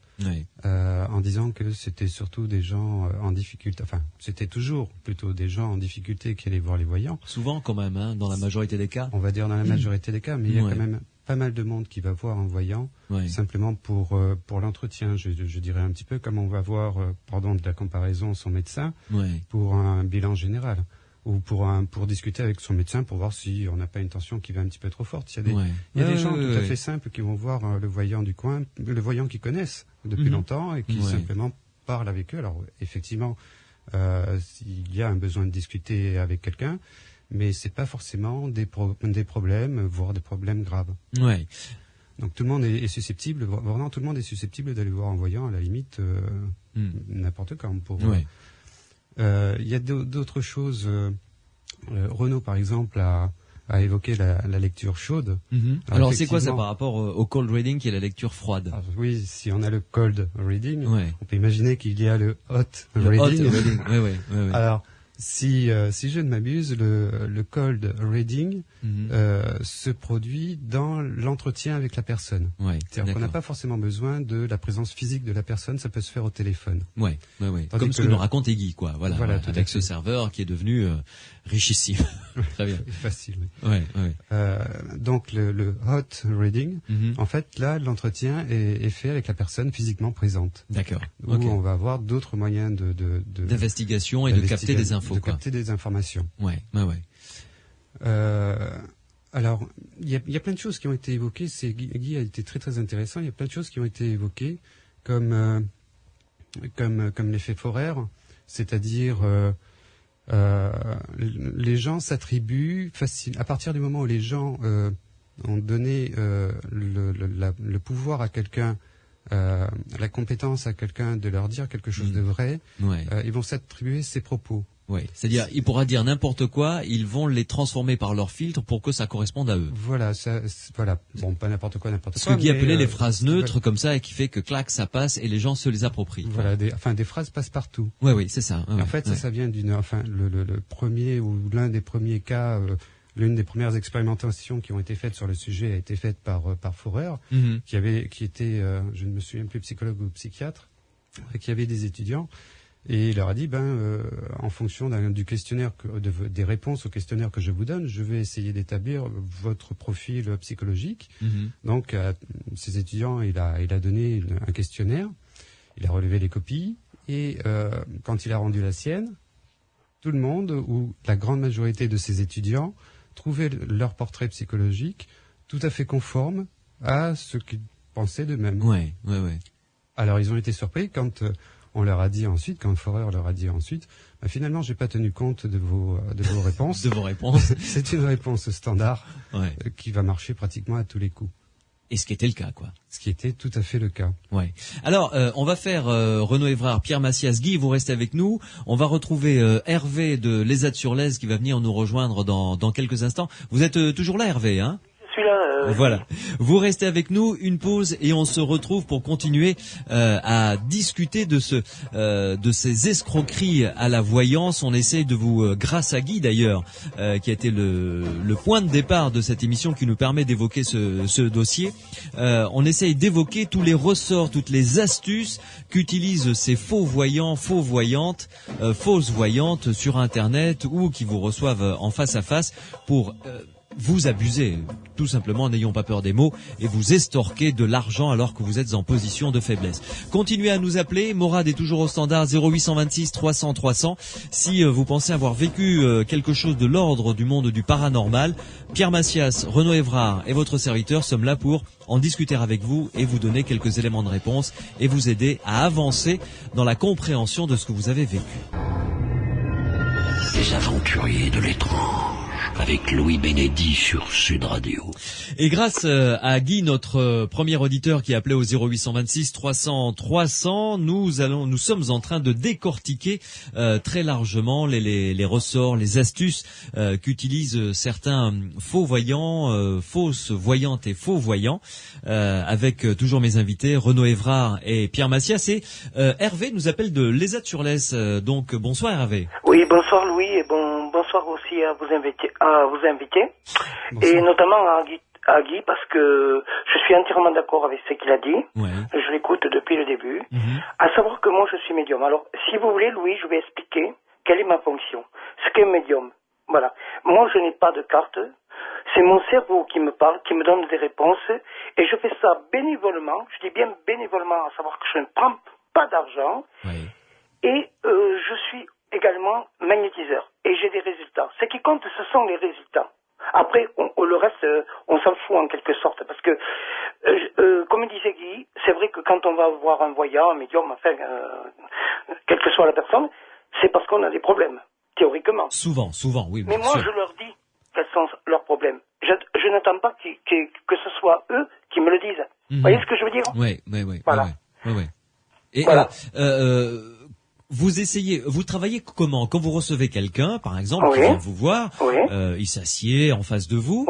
en disant que c'était surtout des gens en difficulté, enfin c'était toujours plutôt des gens en difficulté qui allaient voir les voyants. Souvent quand même, dans la majorité des cas. On va dire dans la majorité des cas, mais il y a quand même pas mal de monde qui va voir un voyant simplement pour l'entretien. Je dirais un petit peu comme on va voir, pardon de la comparaison, son médecin pour un bilan général. Ou pour discuter avec son médecin pour voir si on n'a pas une tension qui va un petit peu trop forte. Il y a des gens tout à fait simples qui vont voir le voyant du coin, le voyant qu'ils connaissent depuis longtemps et qui simplement parlent avec eux. Alors effectivement, il y a un besoin de discuter avec quelqu'un, mais c'est pas forcément des problèmes, voire des problèmes graves. Donc tout le monde est susceptible, vraiment tout le monde est susceptible d'aller voir un voyant, à la limite n'importe quand pour. Il y a d'autres choses. Renaud, par exemple, a évoqué la lecture chaude. Alors c'est quoi ça par rapport au cold reading qui est la lecture froide? Alors, oui, si on a le cold reading, on peut imaginer qu'il y a le hot reading. Alors, si je ne m'abuse, le cold reading se produit dans l'entretien avec la personne. C'est-à-dire qu'on n'a pas forcément besoin de la présence physique de la personne, ça peut se faire au téléphone. Comme ce que nous raconte Guy, quoi. Voilà avec ce serveur qui est devenu richissime. Très bien. Facile. Donc le hot reading, en fait, là, l'entretien est fait avec la personne physiquement présente. D'accord. Où on va avoir d'autres moyens d'investigation et de capter des infos. Capter des informations. Alors, il y a plein de choses qui ont été évoquées. Guy a été très très intéressant. Il y a plein de choses qui ont été évoquées, comme l'effet Forer, c'est-à-dire les gens s'attribuent à partir du moment où les gens ont donné le pouvoir à quelqu'un, la compétence à quelqu'un de leur dire quelque chose de vrai, ils vont s'attribuer ses propos. C'est-à-dire, il pourra dire n'importe quoi, ils vont les transformer par leur filtre pour que ça corresponde à eux. Voilà. Bon, pas n'importe quoi. Ce que Guy appelait les phrases neutres, comme ça, et qui fait que clac, ça passe et les gens se les approprient. Voilà, des phrases passe partout. Oui, c'est ça. En fait, ça vient le premier ou l'un des premiers cas l'une des premières expérimentations qui ont été faites sur le sujet a été faite par Forer, qui était, je ne me souviens plus, psychologue ou psychiatre, qui avait des étudiants. Et il leur a dit, en fonction du questionnaire, des réponses au questionnaire que je vous donne, je vais essayer d'établir votre profil psychologique. Donc, à ces étudiants, il a donné un questionnaire, il a relevé les copies, et quand il a rendu la sienne, tout le monde, ou la grande majorité de ces étudiants, trouvaient leur portrait psychologique tout à fait conforme à ce qu'ils pensaient d'eux-mêmes. Ouais. Alors, ils ont été surpris quand... on leur a dit ensuite, quand Forer leur a dit ensuite, finalement, j'ai pas tenu compte de vos réponses. De vos réponses. C'est une réponse standard qui va marcher pratiquement à tous les coups. Et ce qui était le cas, quoi. Ce qui était tout à fait le cas. Ouais. Alors, on va faire Renaud Evrard, Pierre Massias, Guy, vous restez avec nous. On va retrouver Hervé de l'ESAT-sur-Lez qui va venir nous rejoindre dans quelques instants. Vous êtes toujours là, Hervé, hein? Voilà. Vous restez avec nous, une pause et on se retrouve pour continuer à discuter de ces escroqueries à la voyance. On essaie de vous, grâce à Guy d'ailleurs, qui a été le point de départ de cette émission qui nous permet d'évoquer ce dossier. On essaye d'évoquer tous les ressorts, toutes les astuces qu'utilisent ces faux voyants, fausses voyantes sur Internet ou qui vous reçoivent en face à face pour vous abusez, tout simplement, n'ayons pas peur des mots, et vous estorquez de l'argent alors que vous êtes en position de faiblesse. Continuez à nous appeler, Morad est toujours au standard 0826 300 300. Si vous pensez avoir vécu quelque chose de l'ordre du monde du paranormal, Pierre Massias, Renaud Evrard et votre serviteur sommes là pour en discuter avec vous et vous donner quelques éléments de réponse et vous aider à avancer dans la compréhension de ce que vous avez vécu. Les aventuriers de l'étrange. Avec Louis Bénédy sur Sud Radio. Et grâce à Guy, notre premier auditeur qui appelait au 0826 300 300, nous sommes en train de décortiquer très largement les ressorts, les astuces qu'utilisent certains faux voyants, fausses voyantes et faux voyants, avec toujours mes invités Renaud Evrard et Pierre Massias. Et Hervé nous appelle de l'ESAT-sur-Lez. Donc bonsoir Hervé. Oui, bonsoir Louis et bonsoir aussi à vos invités. Et notamment à Guy parce que je suis entièrement d'accord avec ce qu'il a dit. Je l'écoute depuis le début. À savoir que moi je suis médium. Alors si vous voulez Louis, je vais expliquer quelle est ma fonction, ce qu'est médium. Voilà. Moi je n'ai pas de carte, c'est mon cerveau qui me parle, qui me donne des réponses et je fais ça bénévolement, je dis bien bénévolement, à savoir que je ne prends pas d'argent et je suis également magnétiseur et j'ai des résultats. Ce qui compte, ce sont les résultats. Après, le reste, on s'en fout en quelque sorte parce que, comme disait Guy, c'est vrai que quand on va voir un voyant, un médium, enfin, quelle que soit la personne, c'est parce qu'on a des problèmes, théoriquement. Souvent, oui. Mais moi, je leur dis quels sont leurs problèmes. Je n'attends pas que ce soit eux qui me le disent. Vous voyez ce que je veux dire? Oui. Voilà. Ouais. Et voilà. Vous travaillez comment? Quand vous recevez quelqu'un, par exemple, qui vient vous voir, il s'assied en face de vous,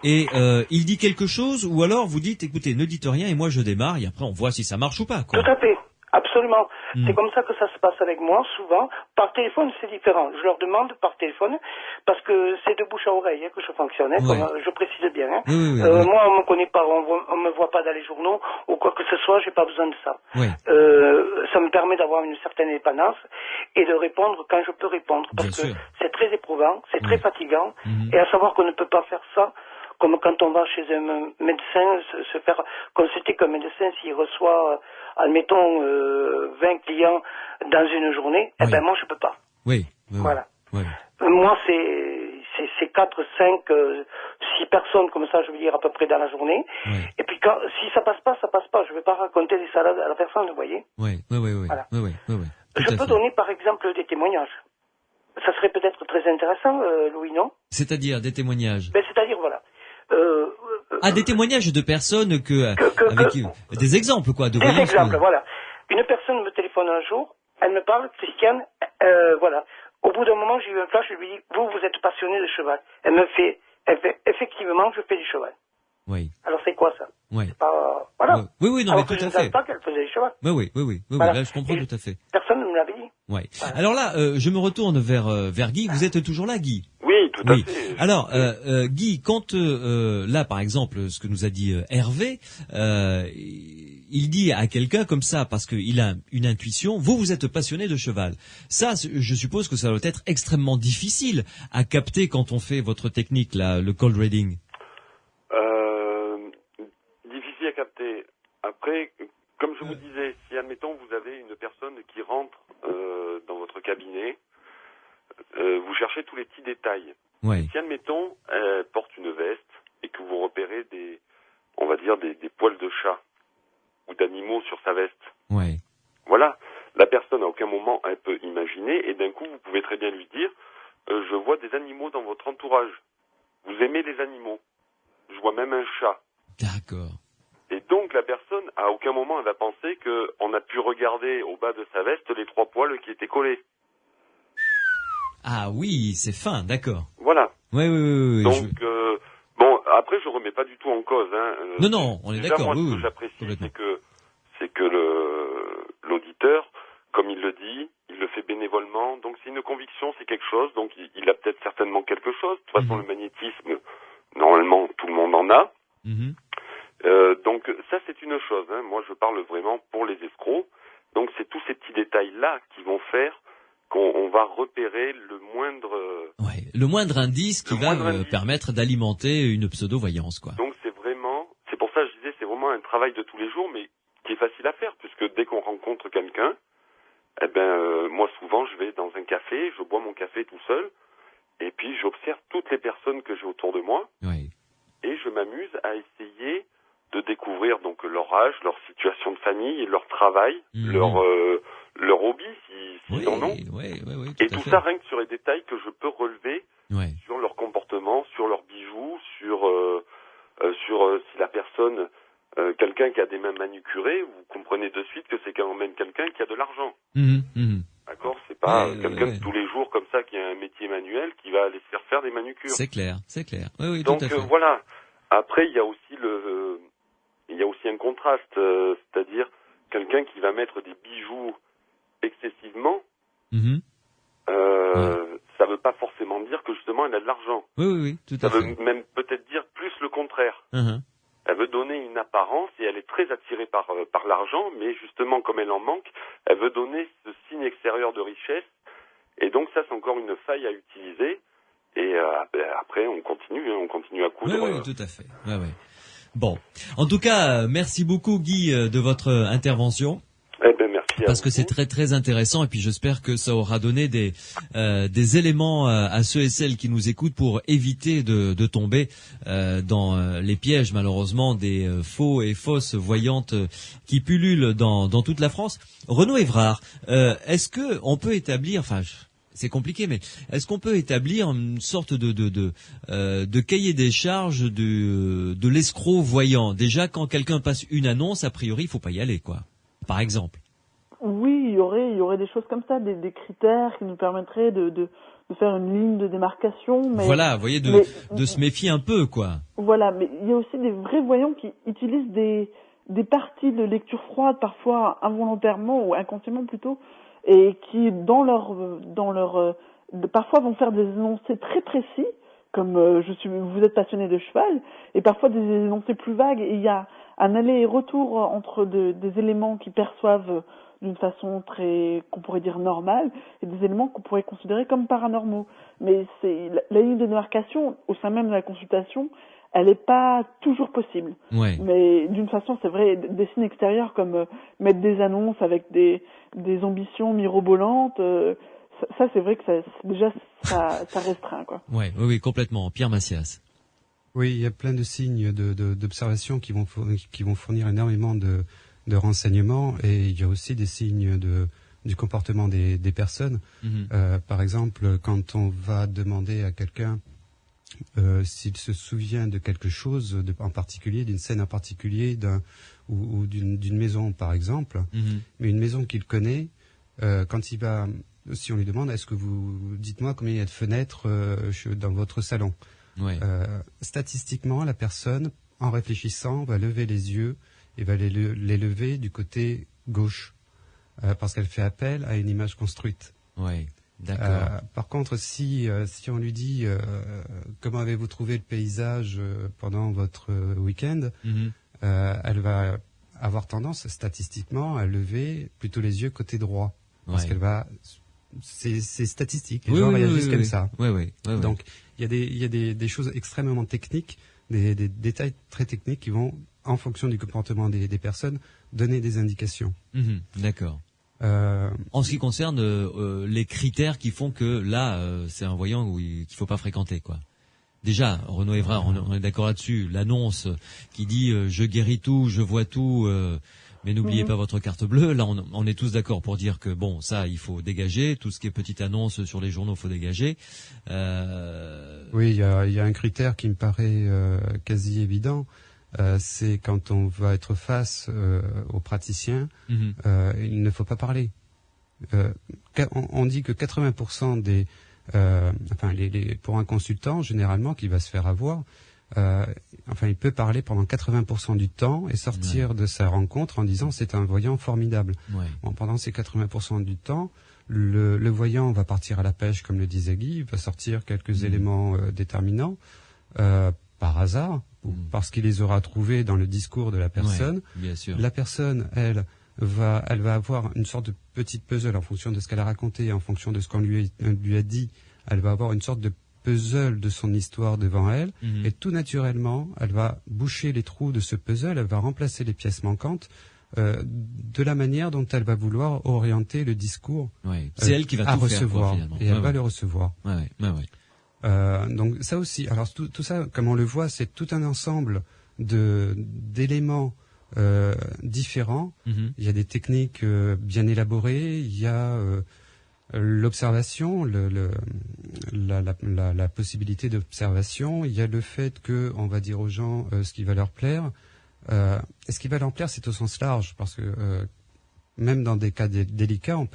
et il dit quelque chose, ou alors vous dites, écoutez, ne dites rien, et moi je démarre, et après on voit si ça marche ou pas, quoi. Tout à fait. Absolument. C'est comme ça que ça se passe avec moi, souvent. Par téléphone, c'est différent. Je leur demande par téléphone, parce que c'est de bouche à oreille que je fonctionne, comme je précise bien. Moi, on me connaît pas, on me voit pas dans les journaux, ou quoi que ce soit, j'ai pas besoin de ça. Ça me permet d'avoir une certaine dépendance, et de répondre quand je peux répondre, parce que c'est très éprouvant, c'est très fatigant, et à savoir qu'on ne peut pas faire ça comme quand on va chez un médecin, se faire consulter comme médecin s'il reçoit, admettons, 20 clients dans une journée, ben moi je peux pas. Voilà. Moi c'est 4, 5, 6 personnes comme ça, je veux dire à peu près dans la journée. Et puis si ça passe pas, ça passe pas. Je vais pas raconter des salades à la personne, vous voyez. Voilà. Je peux donner par exemple des témoignages. Ça serait peut-être très intéressant, Louis, non? C'est-à-dire des témoignages. C'est-à-dire voilà. Des témoignages de personnes des exemples quoi, de des voyances. Des exemples, voilà. Une personne me téléphone un jour, elle me parle, Christiane, voilà. Au bout d'un moment, j'ai eu un flash, je lui dis, vous êtes passionné de cheval. Elle fait, effectivement, je fais du cheval. Alors c'est quoi ça? C'est pas, voilà. Oui, non, mais tout à fait. Je ne savais pas qu'elle faisait du cheval. Oui, voilà. Là, je comprends tout à fait. Personne ne me l'avait dit. Voilà. Alors là, je me retourne vers Guy. Vous êtes toujours là, Guy? Oui, tout à fait. Alors, Guy, quand là, par exemple, ce que nous a dit Hervé, il dit à quelqu'un comme ça, parce qu'il a une intuition, vous êtes passionné de cheval. Ça, je suppose que ça doit être extrêmement difficile à capter quand on fait votre technique, là, le cold reading. Difficile à capter. Après, comme je vous disais, si admettons vous avez une personne qui rentre dans votre cabinet, vous cherchez tous les petits détails. Ouais. Si admettons elle porte une veste et que vous repérez des poils de chat ou d'animaux sur sa veste. Ouais. Voilà. La personne à aucun moment elle peut imaginer et d'un coup vous pouvez très bien lui dire je vois des animaux dans votre entourage. Vous aimez les animaux. Je vois même un chat. D'accord. Et donc la personne, à aucun moment, elle va penser qu'on a pu regarder au bas de sa veste les 3 poils qui étaient collés. Ah oui, c'est fin, d'accord. Voilà. Oui. Donc, bon, après, je remets pas du tout en cause. Non, on est d'accord. Moi, ce que j'apprécie, c'est que l'auditeur, comme il le dit, il le fait bénévolement. Donc, c'est une conviction, c'est quelque chose. Donc, il a peut-être certainement quelque chose. De toute façon, le magnétisme, normalement, tout le monde en a. Donc ça c'est une chose, moi je parle vraiment pour les escrocs, donc c'est tous ces petits détails-là qui vont faire qu'on va repérer le moindre indice qui va permettre d'alimenter une pseudo-voyance, quoi. Donc c'est pour ça que je disais, c'est vraiment un travail de tous les jours, mais qui est facile à faire, puisque dès qu'on rencontre quelqu'un, moi souvent je vais dans un café, je bois mon café tout seul, et puis j'observe toutes les personnes que j'ai autour de moi, et je m'amuse à essayer de découvrir donc leur âge, leur situation de famille, leur travail, leur hobby s'ils en ont. Et tout ça rien que sur les détails que je peux relever sur leur comportement, sur leurs bijoux, sur si la personne, quelqu'un qui a des mains manucurées, vous comprenez de suite que c'est quand même quelqu'un qui a de l'argent. D'accord, c'est pas quelqu'un de tous les jours comme ça qui a un métier manuel qui va aller se faire des manucures. C'est clair. Oui, donc tout à fait. Voilà. Après il y a aussi un contraste, c'est-à-dire quelqu'un qui va mettre des bijoux excessivement, ça veut pas forcément dire que justement elle a de l'argent. Oui, tout à fait. Ça veut même peut-être dire plus le contraire. Elle veut donner une apparence et elle est très attirée par l'argent, mais justement comme elle en manque, elle veut donner ce signe extérieur de richesse. Et donc ça c'est encore une faille à utiliser. Et après on continue à coudre. Oui, tout à fait. Ouais. Bon, en tout cas, merci beaucoup Guy de votre intervention. Merci. Parce que c'est très très intéressant et puis j'espère que ça aura donné des éléments à ceux et celles qui nous écoutent pour éviter de tomber dans les pièges malheureusement des faux et fausses voyantes qui pullulent dans toute la France. Renaud Évrard, est-ce que on peut établir, c'est compliqué, mais est-ce qu'on peut établir une sorte de cahier des charges de l'escroc voyant? Déjà, quand quelqu'un passe une annonce, a priori, il faut pas y aller, quoi. Par exemple. Oui, il y aurait des choses comme ça, des critères qui nous permettraient de faire une ligne de démarcation. Mais, voilà, vous voyez, de se méfier un peu, quoi. Voilà, mais il y a aussi des vrais voyants qui utilisent des parties de lecture froide, parfois involontairement ou inconsciemment plutôt, et qui parfois vont faire des énoncés très précis, comme vous êtes passionné de cheval, et parfois des énoncés plus vagues, et il y a un aller et retour entre des éléments qui perçoivent d'une façon qu'on pourrait dire normale, et des éléments qu'on pourrait considérer comme paranormaux. Mais la ligne de démarcation, au sein même de la consultation, elle n'est pas toujours possible. Mais d'une façon, c'est vrai, des signes extérieurs comme mettre des annonces avec des ambitions mirobolantes, ça c'est vrai que ça restreint, quoi. Oui, complètement. Pierre Massias. Oui, il y a plein de signes d'observation qui vont fournir énormément de renseignements, et il y a aussi des signes du comportement des personnes. Par exemple, quand on va demander à quelqu'un s'il se souvient de quelque chose en particulier, d'une scène en particulier, ou d'une maison par exemple, mais une maison qu'il connaît, si on lui demande dites-moi combien il y a de fenêtres dans votre salon. Statistiquement, la personne, en réfléchissant, va lever les yeux et va les lever du côté gauche, parce qu'elle fait appel à une image construite. D'accord. Par contre, si on lui dit comment avez-vous trouvé le paysage pendant votre week-end, elle va avoir tendance statistiquement à lever plutôt les yeux côté droit, parce qu'elle va, c'est statistique, les gens réagissent comme ça. Donc il y a des choses extrêmement techniques, des détails très techniques qui vont, en fonction du comportement des personnes, donner des indications. D'accord. En ce qui concerne les critères qui font que là, c'est un voyant qu'il faut pas fréquenter, quoi. Déjà, Renaud Evrard, on est d'accord là-dessus. L'annonce qui dit je guéris tout, je vois tout, mais n'oubliez pas votre carte bleue. Là, on est tous d'accord pour dire que bon, ça, il faut dégager. Tout ce qui est petite annonce sur les journaux, faut dégager. Oui, il y a un critère qui me paraît quasi évident. C'est quand on va être face aux praticiens, il ne faut pas parler. On dit que 80% des pour un consultant, généralement, qui va se faire avoir, il peut parler pendant 80% du temps et sortir de sa rencontre en disant c'est un voyant formidable. Bon, pendant ces 80% du temps, le voyant va partir à la pêche, comme le disait Guy, il va sortir quelques éléments déterminants par hasard, ou parce qu'il les aura trouvés dans le discours de la personne. Bien sûr. La personne, elle va avoir une sorte de petite puzzle en fonction de ce qu'elle a raconté, en fonction de ce qu'on lui a dit. Elle va avoir une sorte de puzzle de son histoire devant elle, et tout naturellement, elle va boucher les trous de ce puzzle, elle va remplacer les pièces manquantes de la manière dont elle va vouloir orienter le discours. C'est elle qui va tout recevoir, faire, quoi, et elle va le recevoir. Donc ça aussi, alors tout ça, comme on le voit, c'est tout un ensemble d'éléments différents. Il y a des techniques bien élaborées, il y a l'observation, la possibilité d'observation, il y a le fait que on va dire aux gens ce qui va leur plaire. Et ce qui va leur plaire, c'est au sens large, parce que même dans des cas délicats, un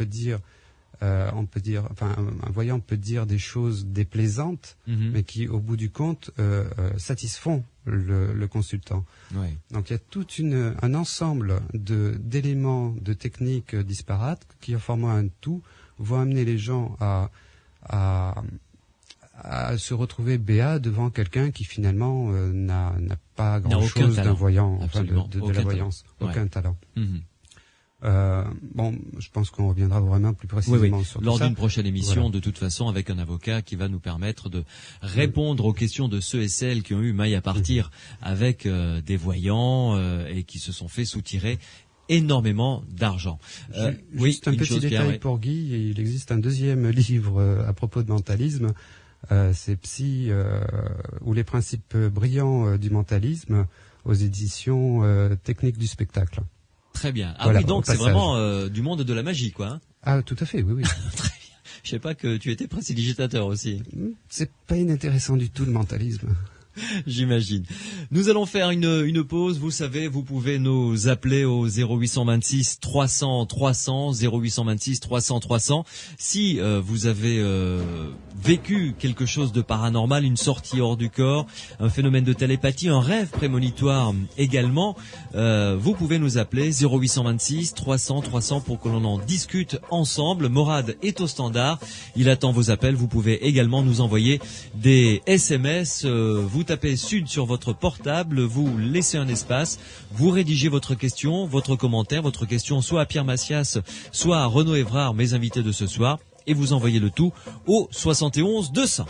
voyant peut dire des choses déplaisantes, mais qui, au bout du compte, satisfont le consultant. Donc il y a tout un ensemble d'éléments, de techniques disparates qui, en formant un tout, vont amener les gens à se retrouver béat devant quelqu'un qui finalement n'a pas grand-chose d'un voyant, de la voyance, aucun talent. Je pense qu'on reviendra vraiment plus précisément sur tout ça. Lors d'une prochaine émission, de toute façon, avec un avocat qui va nous permettre de répondre aux questions de ceux et celles qui ont eu maille à partir avec des voyants et qui se sont fait soutirer énormément d'argent. Juste un petit détail pour Guy, il existe un deuxième livre à propos de mentalisme, c'est Psy ou les principes brillants du mentalisme aux éditions Techniques du spectacle. Très bien. Oui, donc c'est vraiment du monde de la magie, quoi. Hein. Ah, tout à fait, oui. Très bien. Je sais pas que tu étais prestidigitateur aussi. C'est pas inintéressant du tout, le mentalisme. J'imagine. Nous allons faire une pause. Vous savez, vous pouvez nous appeler au 0826 300 300, 0826 300 300. Si vous avez vécu quelque chose de paranormal, une sortie hors du corps, un phénomène de télépathie, un rêve prémonitoire également, vous pouvez nous appeler 0826 300 300 pour que l'on en discute ensemble. Morad est au standard. Il attend vos appels. Vous pouvez également nous envoyer des SMS. Vous tapez Sud sur votre portable, vous laissez un espace, vous rédigez votre question, votre commentaire, votre question soit à Pierre Massias, soit à Renaud Evrard, mes invités de ce soir, et vous envoyez le tout au 71 200.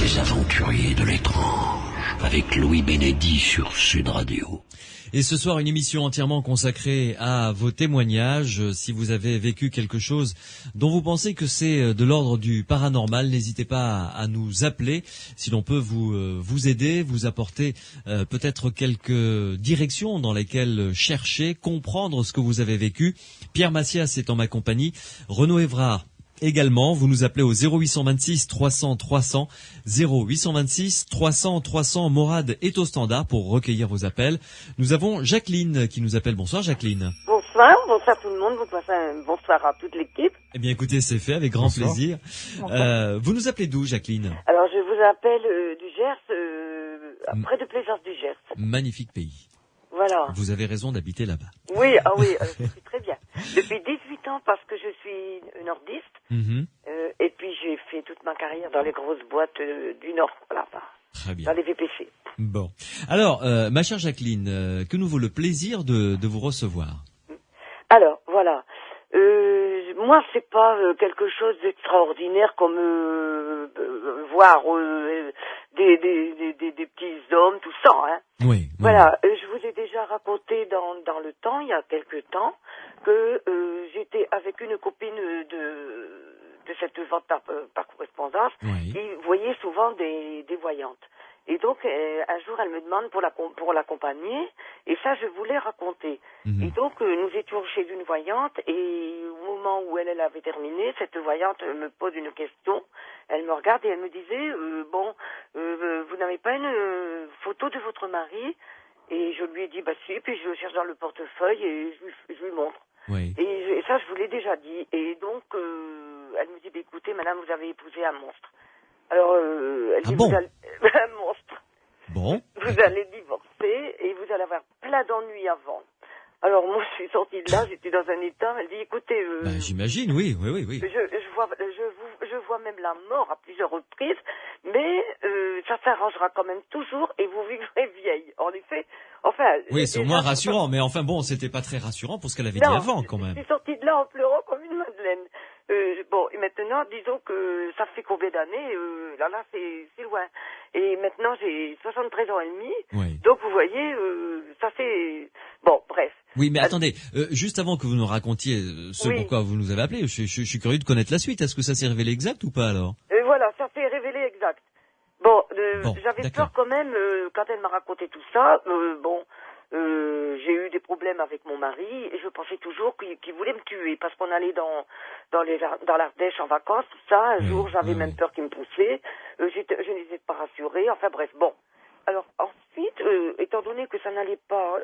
Les aventuriers de l'étrange, avec Louis Bénédy sur Sud Radio. Et ce soir, une émission entièrement consacrée à vos témoignages. Si vous avez vécu quelque chose dont vous pensez que c'est de l'ordre du paranormal, n'hésitez pas à nous appeler. Si l'on peut vous aider, vous apporter peut-être quelques directions dans lesquelles chercher, comprendre ce que vous avez vécu. Pierre Massias est en ma compagnie. Renaud Evrard également, vous nous appelez au 0826 300 300, 0826 300 300. Morad est au standard pour recueillir vos appels. Nous avons Jacqueline qui nous appelle. Bonsoir Jacqueline. Bonsoir tout le monde, bonsoir à toute l'équipe. Eh bien écoutez, c'est fait avec grand plaisir. Vous nous appelez d'où Jacqueline? Alors je vous appelle du Gers, près de Plaisance du Gers. Magnifique pays. Voilà. Vous avez raison d'habiter là-bas. Oui, je suis très bien. depuis 18 ans parce que je suis nordiste. Et puis j'ai fait toute ma carrière dans les grosses boîtes du Nord, là-bas. Très bien. Dans les VPC. Bon. Alors, ma chère Jacqueline, que nous vaut le plaisir de vous recevoir? Alors, voilà. Moi, c'est pas quelque chose d'extraordinaire comme voir des petits hommes, tout ça, hein. Oui. Voilà, je vous ai déjà raconté dans le temps, il y a quelque temps, que j'étais avec une copine de cette vente par correspondance qui voyait souvent des voyantes. Et donc, un jour, elle me demande pour l'accompagner, et ça, je voulais raconter. Et donc, nous étions chez une voyante, et au moment où elle avait terminé, cette voyante me pose une question. Elle me regarde et elle me disait, vous n'avez pas une photo de votre mari? Et je lui ai dit, bah si, puis je cherche dans le portefeuille et je lui montre. Oui. Et ça, je vous l'ai déjà dit. Et donc, elle me dit, bah, écoutez, madame, vous avez épousé un monstre. Alors, elle dit, bon? un monstre. Bon. Vous allez divorcer et vous allez avoir plein d'ennuis avant. Alors, moi, je suis sortie de là, j'étais dans un état. Elle dit, écoutez... j'imagine, oui. Je vois même la mort à plusieurs reprises, mais ça s'arrangera quand même toujours et vous vivrez vieille. En effet, enfin... Oui, c'est au moins rassurant, mais enfin bon, c'était pas très rassurant pour ce qu'elle avait dit avant, quand même. Je suis sortie de là en pleurant comme une madeleine. Bon, et maintenant, disons que ça fait combien d'années là, c'est loin. Et maintenant, j'ai 73 ans et demi. Oui. Donc, vous voyez, ça fait... Bon, bref. Oui, mais attendez, juste avant que vous nous racontiez pourquoi vous nous avez appelé, je suis curieux de connaître la suite. Est-ce que ça s'est révélé exact ou pas, alors? Voilà, ça s'est révélé exact. Bon, j'avais peur quand même, quand elle m'a raconté tout ça, j'ai eu des problèmes avec mon mari et je pensais toujours qu'il voulait me tuer parce qu'on allait dans l'Ardèche en vacances, tout ça. Un jour, j'avais même peur qu'il me poussait. Je n'étais pas rassurée. Enfin bref, bon. Alors ensuite, étant donné que ça n'allait pas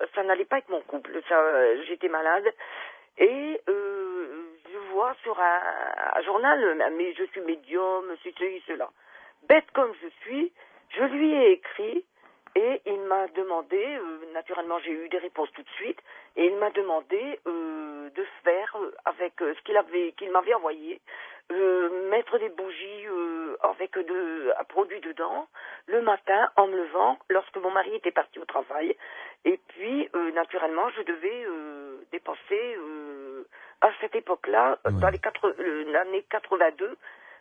avec mon couple, j'étais malade et je vois sur un journal, mais je suis médium, ceci, cela. Bête comme je suis, je lui ai écrit. Et il m'a demandé, naturellement j'ai eu des réponses tout de suite, et il m'a demandé de faire avec qu'il m'avait envoyé, mettre des bougies avec un produit dedans, le matin en me levant, lorsque mon mari était parti au travail. Et puis, naturellement, je devais dépenser, à cette époque-là, dans l'année 82,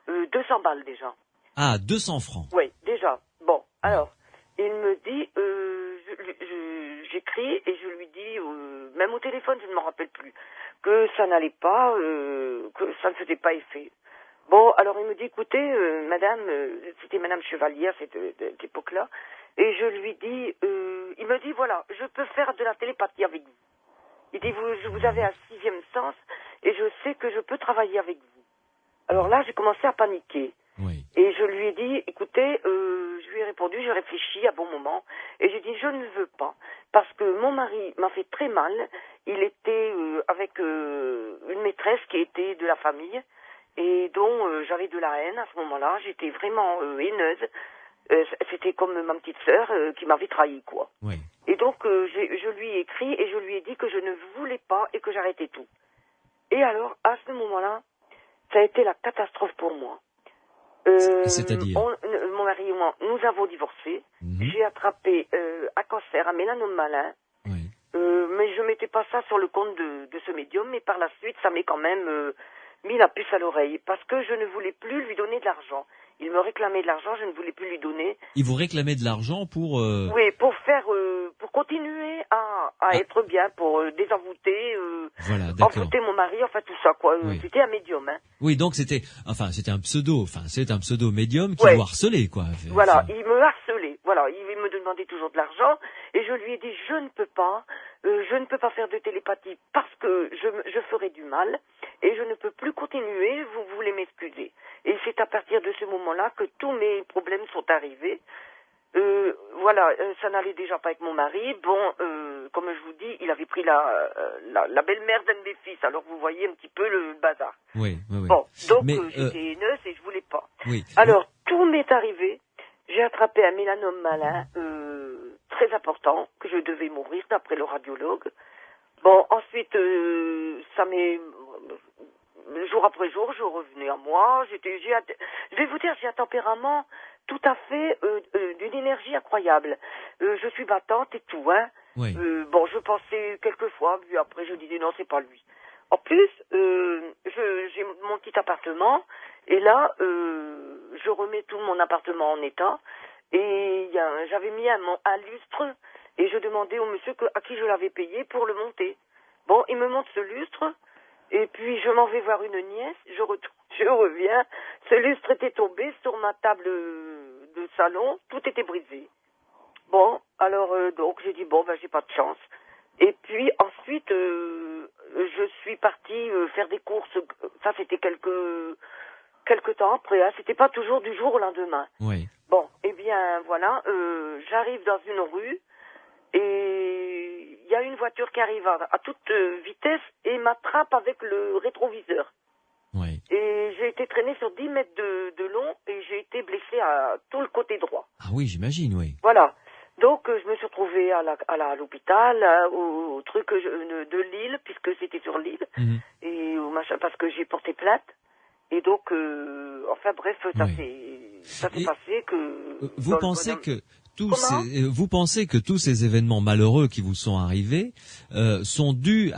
200 balles déjà. Ah, 200 francs. Oui, déjà. Bon, alors... Il me dit, j'écris et je lui dis, même au téléphone, je ne m'en rappelle plus, que ça n'allait pas, que ça ne faisait pas effet. Bon, alors il me dit, écoutez, madame, c'était madame Chevalier à cette époque-là, et je lui dis, il me dit, voilà, je peux faire de la télépathie avec vous. Il dit, vous avez un 6e sens, et je sais que je peux travailler avec vous. Alors là, j'ai commencé à paniquer. Oui. Et je lui ai dit, écoutez, je lui ai répondu, j'ai réfléchi à bon moment, et j'ai dit, je ne veux pas, parce que mon mari m'a fait très mal, il était avec une maîtresse qui était de la famille, et dont j'avais de la haine à ce moment-là, j'étais vraiment haineuse, c'était comme ma petite sœur qui m'avait trahi, quoi. Oui. Et donc, je lui ai écrit, et je lui ai dit que je ne voulais pas, et que j'arrêtais tout. Et alors, à ce moment-là, ça a été la catastrophe pour moi. C'est-à-dire mon mari et moi, nous avons divorcé. J'ai attrapé un cancer, un mélanome malin. Oui. Mais je mettais pas ça sur le compte de ce médium. Mais par la suite, ça m'est quand même mis la puce à l'oreille. Parce que je ne voulais plus lui donner de l'argent. Il me réclamait de l'argent, je ne voulais plus lui donner. Il vous réclamait de l'argent pour... Oui, pour continuer à être bien, pour désenvoûter, envoûter mon mari, enfin tout ça, quoi. Oui. C'était un médium, hein. Oui, donc c'est un pseudo médium qui vous harcelait, quoi. Voilà, il me harcelait. Voilà, il me demandait toujours de l'argent, et je lui ai dit, je ne peux pas faire de télépathie parce que je ferai du mal, et je ne peux plus continuer, vous voulez m'excuser. Et c'est à partir de ce moment-là que tous mes problèmes sont arrivés. Voilà, ça n'allait déjà pas avec mon mari. Bon, comme je vous dis, il avait pris la belle-mère d'un de mes fils. Alors vous voyez un petit peu le bazar. Oui. Bon, donc j'étais haineuse et je voulais pas. Oui. Alors tout m'est arrivé. J'ai attrapé un mélanome malin très important que je devais mourir d'après le radiologue. Bon, ensuite, ça m'est... Jour après jour, je revenais à moi. Je vais vous dire, j'ai un tempérament tout à fait d'une énergie incroyable. Je suis battante et tout, hein. Oui. Bon, je pensais quelquefois, puis après je disais non, c'est pas lui. En plus, j'ai mon petit appartement, et là, je remets tout mon appartement en état, et j'avais mis un lustre, et je demandais au monsieur à qui je l'avais payé pour le monter. Bon, il me monte ce lustre, et puis je m'en vais voir une nièce, je reviens, ce lustre était tombé sur ma table de salon, tout était brisé. Bon, alors donc j'ai dit bon, ben j'ai pas de chance. Et puis ensuite, je suis partie faire des courses. Ça, c'était quelques temps après. Hein. C'était pas toujours du jour au lendemain. Oui. Bon, eh bien voilà, j'arrive dans une rue et il y a une voiture qui arrive à toute vitesse et m'attrape avec le rétroviseur. Oui. Et j'ai été traînée sur 10 mètres de long et j'ai été blessée à tout le côté droit. Ah oui, j'imagine, oui. Voilà. Donc, je me suis retrouvée à l'hôpital, au truc de Lille, puisque c'était sur Lille, et au machin, parce que j'ai porté plainte. Et donc, enfin bref, ça s'est passé que... Vous pensez que tous ces événements malheureux qui vous sont arrivés sont dus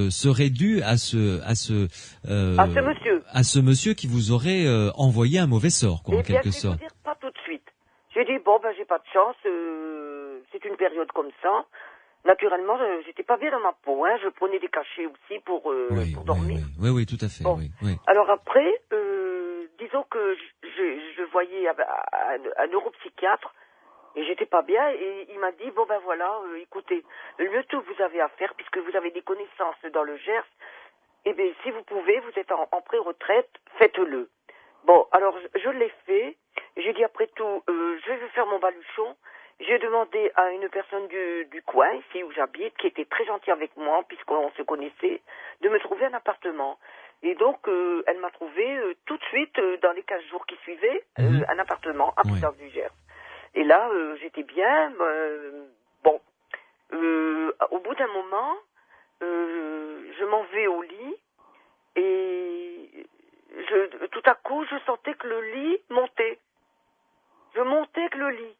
seraient dus à ce monsieur qui vous aurait envoyé un mauvais sort, quoi, en quelque sorte. Je vais vous dire, pas tout de suite. J'ai dit bon ben j'ai pas de chance, c'est une période comme ça. Naturellement, j'étais pas bien dans ma peau, hein. Je prenais des cachets aussi pour dormir. Oui, tout à fait. Bon. Oui. Alors après, disons que je voyais un neuropsychiatre et j'étais pas bien et il m'a dit bon ben voilà, écoutez, le mieux tout que vous avez à faire puisque vous avez des connaissances dans le Gers, eh bien si vous pouvez, vous êtes en pré-retraite, faites-le. Bon, alors je l'ai fait. J'ai dit après tout, je vais faire mon baluchon. J'ai demandé à une personne du coin, ici où j'habite, qui était très gentille avec moi, puisqu'on se connaissait, de me trouver un appartement. Et donc, elle m'a trouvé tout de suite, dans les 15 jours qui suivaient, un appartement à Puissance du Gers. Et là, j'étais bien. Bon, au bout d'un moment, je m'en vais au lit et tout à coup, je sentais que le lit montait. Je montais avec le lit.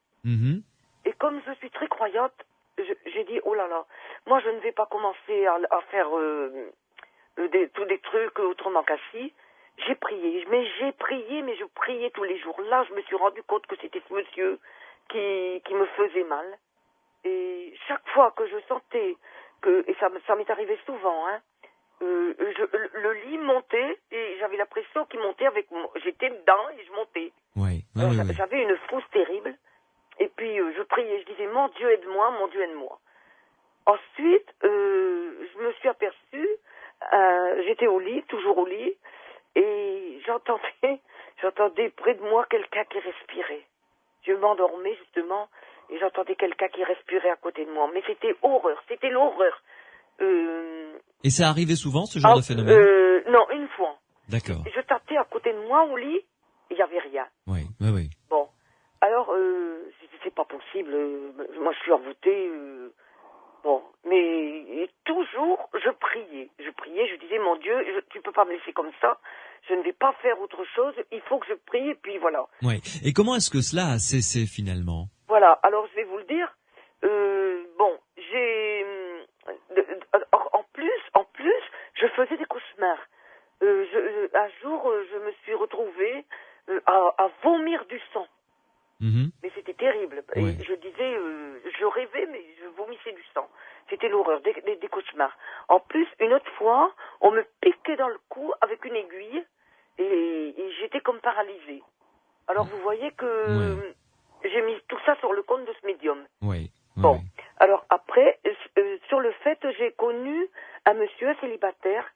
Et comme je suis très croyante, j'ai dit, oh là là, moi je ne vais pas commencer à faire tous des trucs autrement qu'assis. J'ai prié, mais je priais tous les jours. Là, je me suis rendu compte que c'était ce monsieur qui me faisait mal. Et chaque fois que je sentais et ça m'est arrivé souvent, hein, le lit montait et j'avais la pression qui montait avec moi. J'étais dedans et je montais. Oui. J'avais une frousse terrible. Et puis je priais, je disais mon Dieu aide-moi, mon Dieu aide-moi. Ensuite, je me suis aperçue, j'étais au lit, toujours au lit, et j'entendais près de moi quelqu'un qui respirait. Je m'endormais justement et j'entendais quelqu'un qui respirait à côté de moi. Mais c'était l'horreur. Et ça arrivait souvent, ce genre de phénomène? Non, une fois. D'accord. Je tâtais à côté de moi au lit, et il n'y avait rien. Oui. Bon, alors, c'est pas possible, moi je suis envoûtée, bon, mais toujours, je priais, je disais, mon Dieu, tu peux pas me laisser comme ça, je ne vais pas faire autre chose, il faut que je prie, et puis voilà. Oui, et comment est-ce que cela a cessé finalement? Voilà, alors je vais vous le dire, bon, en plus, je faisais des cauchemars. Un jour, je me suis retrouvée à vomir du sang. Mais c'était terrible. Oui. Et je disais, je rêvais, mais je vomissais du sang. C'était l'horreur, des cauchemars. En plus, une autre fois, on me piquait dans le cou avec une aiguille et j'étais comme paralysée. Alors vous voyez que j'ai mis tout ça sur le compte de ce médium. Oui. Bon, alors après, sur le fait, j'ai connu un monsieur célibataire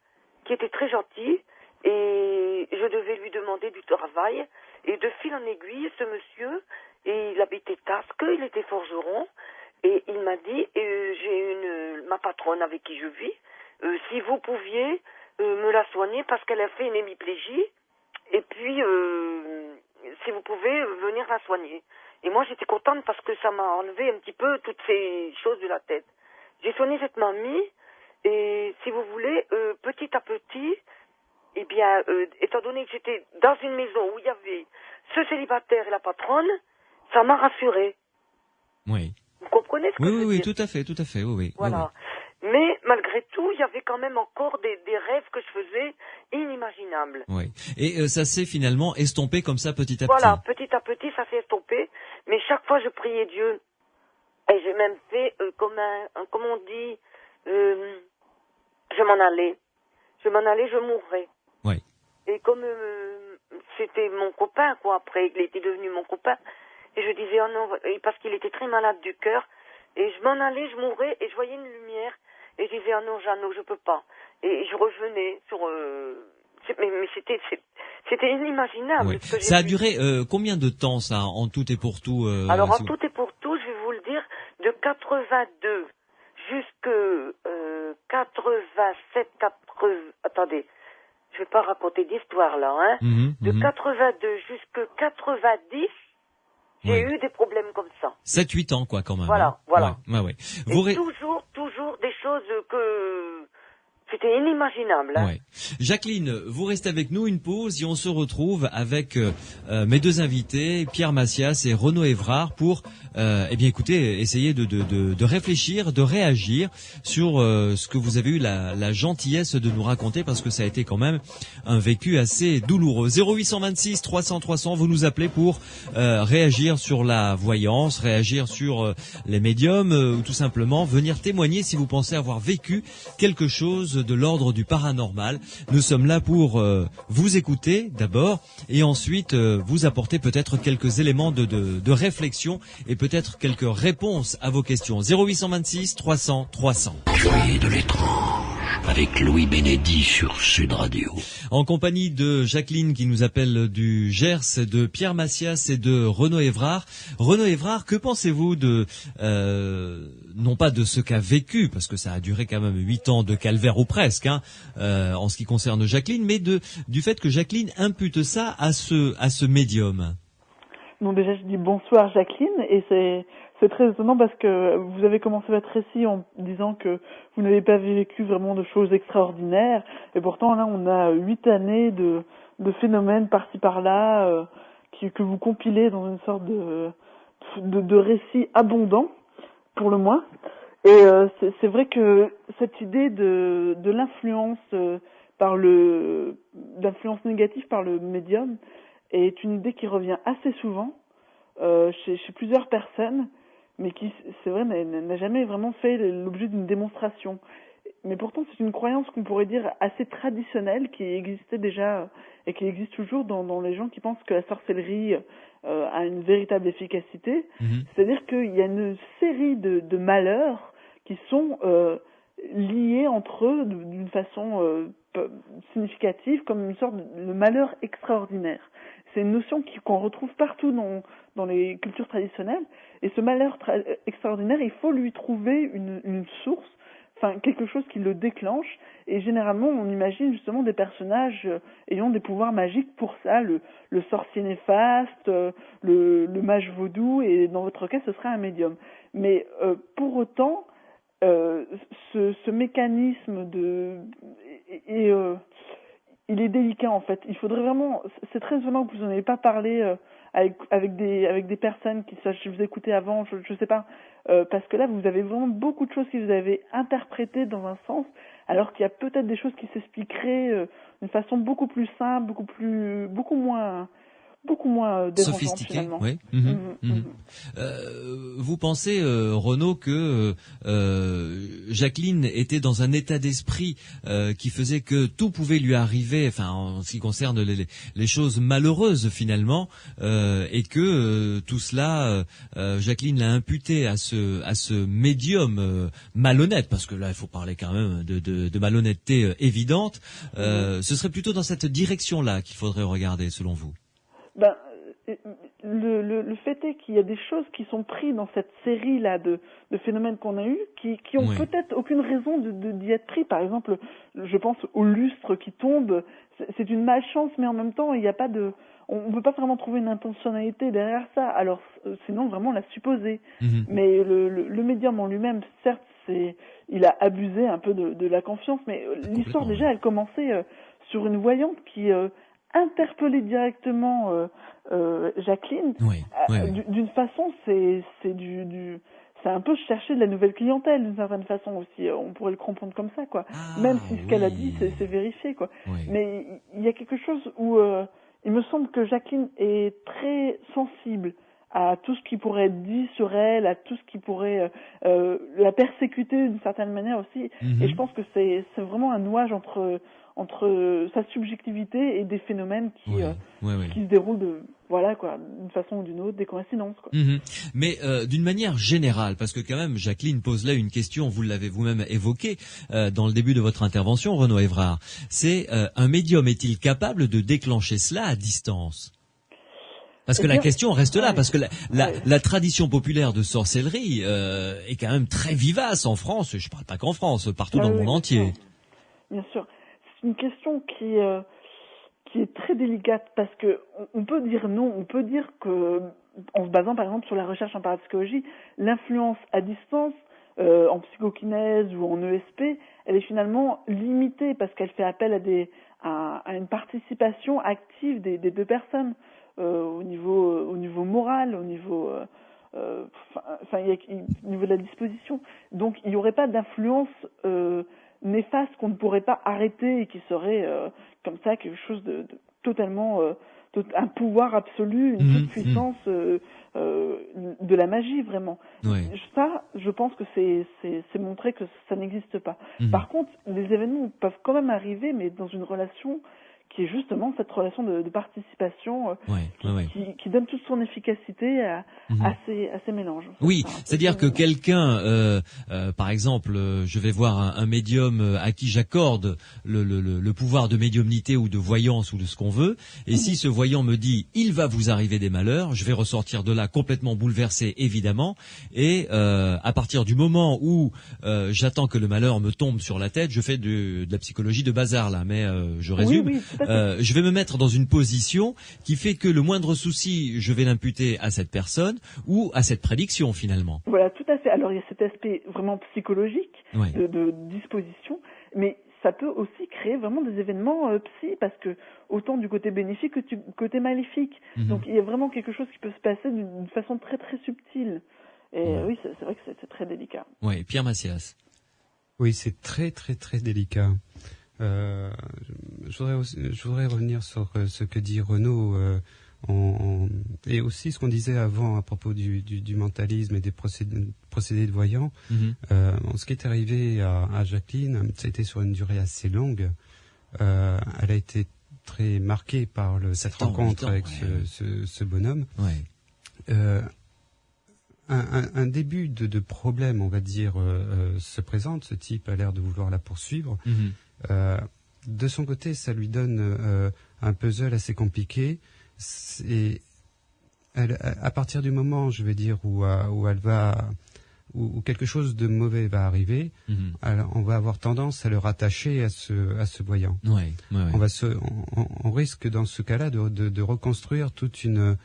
qui était très gentil et je devais lui demander du travail. Et de fil en aiguille, ce monsieur, il habitait Tasque, il était forgeron, et il m'a dit, j'ai ma patronne avec qui je vis, si vous pouviez me la soigner parce qu'elle a fait une hémiplégie, et puis si vous pouvez venir la soigner. Et moi j'étais contente parce que ça m'a enlevé un petit peu toutes ces choses de la tête. J'ai soigné cette mamie, Et si vous voulez, petit à petit, eh bien, étant donné que j'étais dans une maison où il y avait ce célibataire et la patronne, ça m'a rassurée. Oui. Vous comprenez ce que je veux dire? Oui, tout à fait, oui. Voilà. Oui. Mais malgré tout, il y avait quand même encore des rêves que je faisais inimaginables. Oui. Et ça s'est finalement estompé comme ça petit à petit. Voilà, petit à petit, ça s'est estompé. Mais chaque fois, je priais Dieu. Et j'ai même fait, comme on dit, je m'en allais, je mourrais. Oui. Et comme c'était mon copain, quoi, après, il était devenu mon copain, et je disais, oh non, parce qu'il était très malade du cœur, et je m'en allais, je mourrais, et je voyais une lumière, et je disais, oh non, Jeannot, je peux pas. Et je revenais sur... mais c'était inimaginable. Oui. Ça a duré combien de temps, ça, en tout et pour tout Alors, en tout et pour tout, je vais vous le dire, de 82 jusqu'à 87, 80... Attendez, je vais pas raconter d'histoire, là, hein. De 82 jusqu'à 90, j'ai eu des problèmes comme ça. 7-8 ans, quoi, quand même. Voilà, hein. voilà. Ouais. Et toujours des choses que... C'était inimaginable. Hein. Ouais. Jacqueline, vous restez avec nous une pause et on se retrouve avec mes deux invités, Pierre Massias et Renaud Évrard, pour écoutez, essayer de réfléchir, de réagir sur ce que vous avez eu la gentillesse de nous raconter, parce que ça a été quand même un vécu assez douloureux. 0826 300 300, vous nous appelez pour réagir sur la voyance, réagir sur les médiums, ou tout simplement venir témoigner si vous pensez avoir vécu quelque chose de l'ordre du paranormal. Nous sommes là pour vous écouter d'abord et ensuite vous apporter peut-être quelques éléments de réflexion et peut-être quelques réponses à vos questions. 0826 300 300. Curieux de l'étrange, avec Louis Bénédy sur Sud Radio. En compagnie de Jacqueline qui nous appelle du Gers, de Pierre Massias et de Renaud Évrard. Renaud Évrard, que pensez-vous de non pas de ce qu'a vécu, parce que ça a duré quand même 8 ans de calvaire ou presque, en ce qui concerne Jacqueline, mais du fait que Jacqueline impute ça à ce médium. Bon, déjà, je dis bonsoir Jacqueline, et c'est très étonnant parce que vous avez commencé votre récit en disant que vous n'avez pas vécu vraiment de choses extraordinaires, et pourtant là, on a 8 années de phénomènes par-ci par-là que vous compilez dans une sorte de récit abondant, pour le moins. Et c'est vrai que cette idée de l'influence l'influence négative par le médium est une idée qui revient assez souvent chez plusieurs personnes, mais qui, c'est vrai, n'a jamais vraiment fait l'objet d'une démonstration. Mais pourtant, c'est une croyance qu'on pourrait dire assez traditionnelle, qui existait déjà et qui existe toujours dans les gens qui pensent que la sorcellerie a une véritable efficacité. C'est-à-dire qu'il y a une série de malheurs qui sont liés entre eux d'une façon significative, comme une sorte de malheur extraordinaire. C'est une notion qu'on retrouve partout dans les cultures traditionnelles. Et ce malheur extraordinaire, il faut lui trouver une source, enfin quelque chose qui le déclenche. Et généralement, on imagine justement des personnages ayant des pouvoirs magiques pour ça, le sorcier néfaste, le mage vaudou, et dans votre cas, ce serait un médium. Mais pour autant, ce mécanisme il est délicat en fait. Il faudrait vraiment. C'est très étonnant que vous n'en ayez pas parlé avec des personnes qui je vous écoutais avant. Je sais pas, parce que là vous avez vraiment beaucoup de choses que vous avez interprétées dans un sens, alors qu'il y a peut-être des choses qui s'expliqueraient d'une façon beaucoup plus simple, beaucoup moins sophistiqué, oui. Vous pensez, Renaud, que Jacqueline était dans un état d'esprit qui faisait que tout pouvait lui arriver, enfin en ce qui concerne les choses malheureuses finalement, et que tout cela, Jacqueline l'a imputé à ce médium malhonnête, parce que là il faut parler quand même de malhonnêteté évidente. Ce serait plutôt dans cette direction-là qu'il faudrait regarder, selon vous. Ben, le fait est qu'il y a des choses qui sont prises dans cette série-là de phénomènes qu'on a eus, qui ont peut-être aucune raison d'y être pris. Par exemple, je pense au lustre qui tombe, c'est une malchance, mais en même temps, il n'y a pas on peut pas vraiment trouver une intentionnalité derrière ça. Alors, sinon, vraiment la supposer. Mais le médium en lui-même, certes, il a abusé un peu de la confiance. Mais l'histoire déjà, elle commençait sur une voyante qui interpellait directement Jacqueline. D'une façon, c'est un peu chercher de la nouvelle clientèle d'une certaine façon aussi. On pourrait le comprendre comme ça, quoi. Même si ce qu'elle a dit, c'est vérifié, quoi. Mais il y a quelque chose où il me semble que Jacqueline est très sensible à tout ce qui pourrait être dit sur elle, à tout ce qui pourrait la persécuter d'une certaine manière aussi. Et je pense que c'est vraiment un nouage entre sa subjectivité et des phénomènes qui se déroulent d'une façon ou d'une autre, des coïncidences, quoi. Mais d'une manière générale, parce que quand même Jacqueline pose là une question, vous l'avez vous-même évoquée dans le début de votre intervention, Renaud Évrard, c'est un médium est-il capable de déclencher cela à distance ? Parce que la question reste là, parce que la tradition populaire de sorcellerie est quand même très vivace en France, je parle pas qu'en France, partout dans le monde entier. Bien sûr. C'est une question qui est très délicate, parce que on peut dire non, on peut dire que, en se basant par exemple sur la recherche en parapsychologie, l'influence à distance, en psychokinèse ou en ESP, elle est finalement limitée parce qu'elle fait appel à une participation active des deux personnes. Au niveau moral, au niveau de la disposition. Donc il n'y aurait pas d'influence néfaste qu'on ne pourrait pas arrêter et qui serait comme ça quelque chose de totalement un pouvoir absolu, une toute puissance de la magie vraiment. Ça, je pense que c'est montrer que ça n'existe pas. Par contre, les événements peuvent quand même arriver, mais dans une relation qui est justement cette relation de participation qui donne toute son efficacité à ces mélanges. Oui, c'est-à-dire que quelqu'un, par exemple, je vais voir un médium à qui j'accorde le pouvoir de médiumnité ou de voyance ou de ce qu'on veut, et si ce voyant me dit « il va vous arriver des malheurs », je vais ressortir de là complètement bouleversé, évidemment, et à partir du moment où j'attends que le malheur me tombe sur la tête, je fais de la psychologie de bazar là, mais je résume. Je vais me mettre dans une position qui fait que le moindre souci, je vais l'imputer à cette personne ou à cette prédiction finalement. Voilà, tout à fait. Alors il y a cet aspect vraiment psychologique de disposition, mais ça peut aussi créer vraiment des événements psy, parce que autant du côté bénéfique que du côté maléfique. Donc il y a vraiment quelque chose qui peut se passer d'une façon très très subtile. Et oui, c'est vrai que c'est très délicat. Oui, Pierre Macias. Oui, c'est très très très délicat. Je voudrais revenir sur ce que dit Renaud et aussi ce qu'on disait avant à propos du mentalisme et des procédés de voyants. Ce qui est arrivé à Jacqueline, ça a été sur une durée assez longue. Elle a été très marquée par cette rencontre avec ce bonhomme. Un début de problème, on va dire, se présente. Ce type a l'air de vouloir la poursuivre. De son côté, ça lui donne un puzzle assez compliqué. Et à partir du moment, je vais dire, où quelque chose de mauvais va arriver, alors on va avoir tendance à le rattacher à ce voyant. On risque dans ce cas-là de reconstruire toute une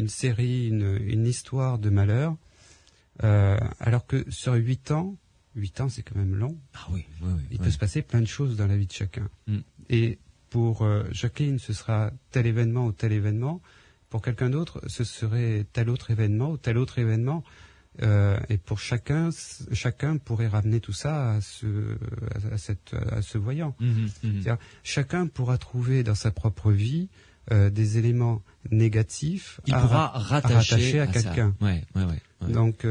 série, une histoire de malheur, alors que sur 8 ans, c'est quand même long. Il peut se passer plein de choses dans la vie de chacun. Et pour Jacqueline, ce sera tel événement ou tel événement. Pour quelqu'un d'autre, ce serait tel autre événement ou tel autre événement. Et pour chacun pourrait ramener tout ça à ce voyant. C'est-à-dire, chacun pourra trouver dans sa propre vie des éléments négatifs qu'il pourra rattacher à quelqu'un. Donc,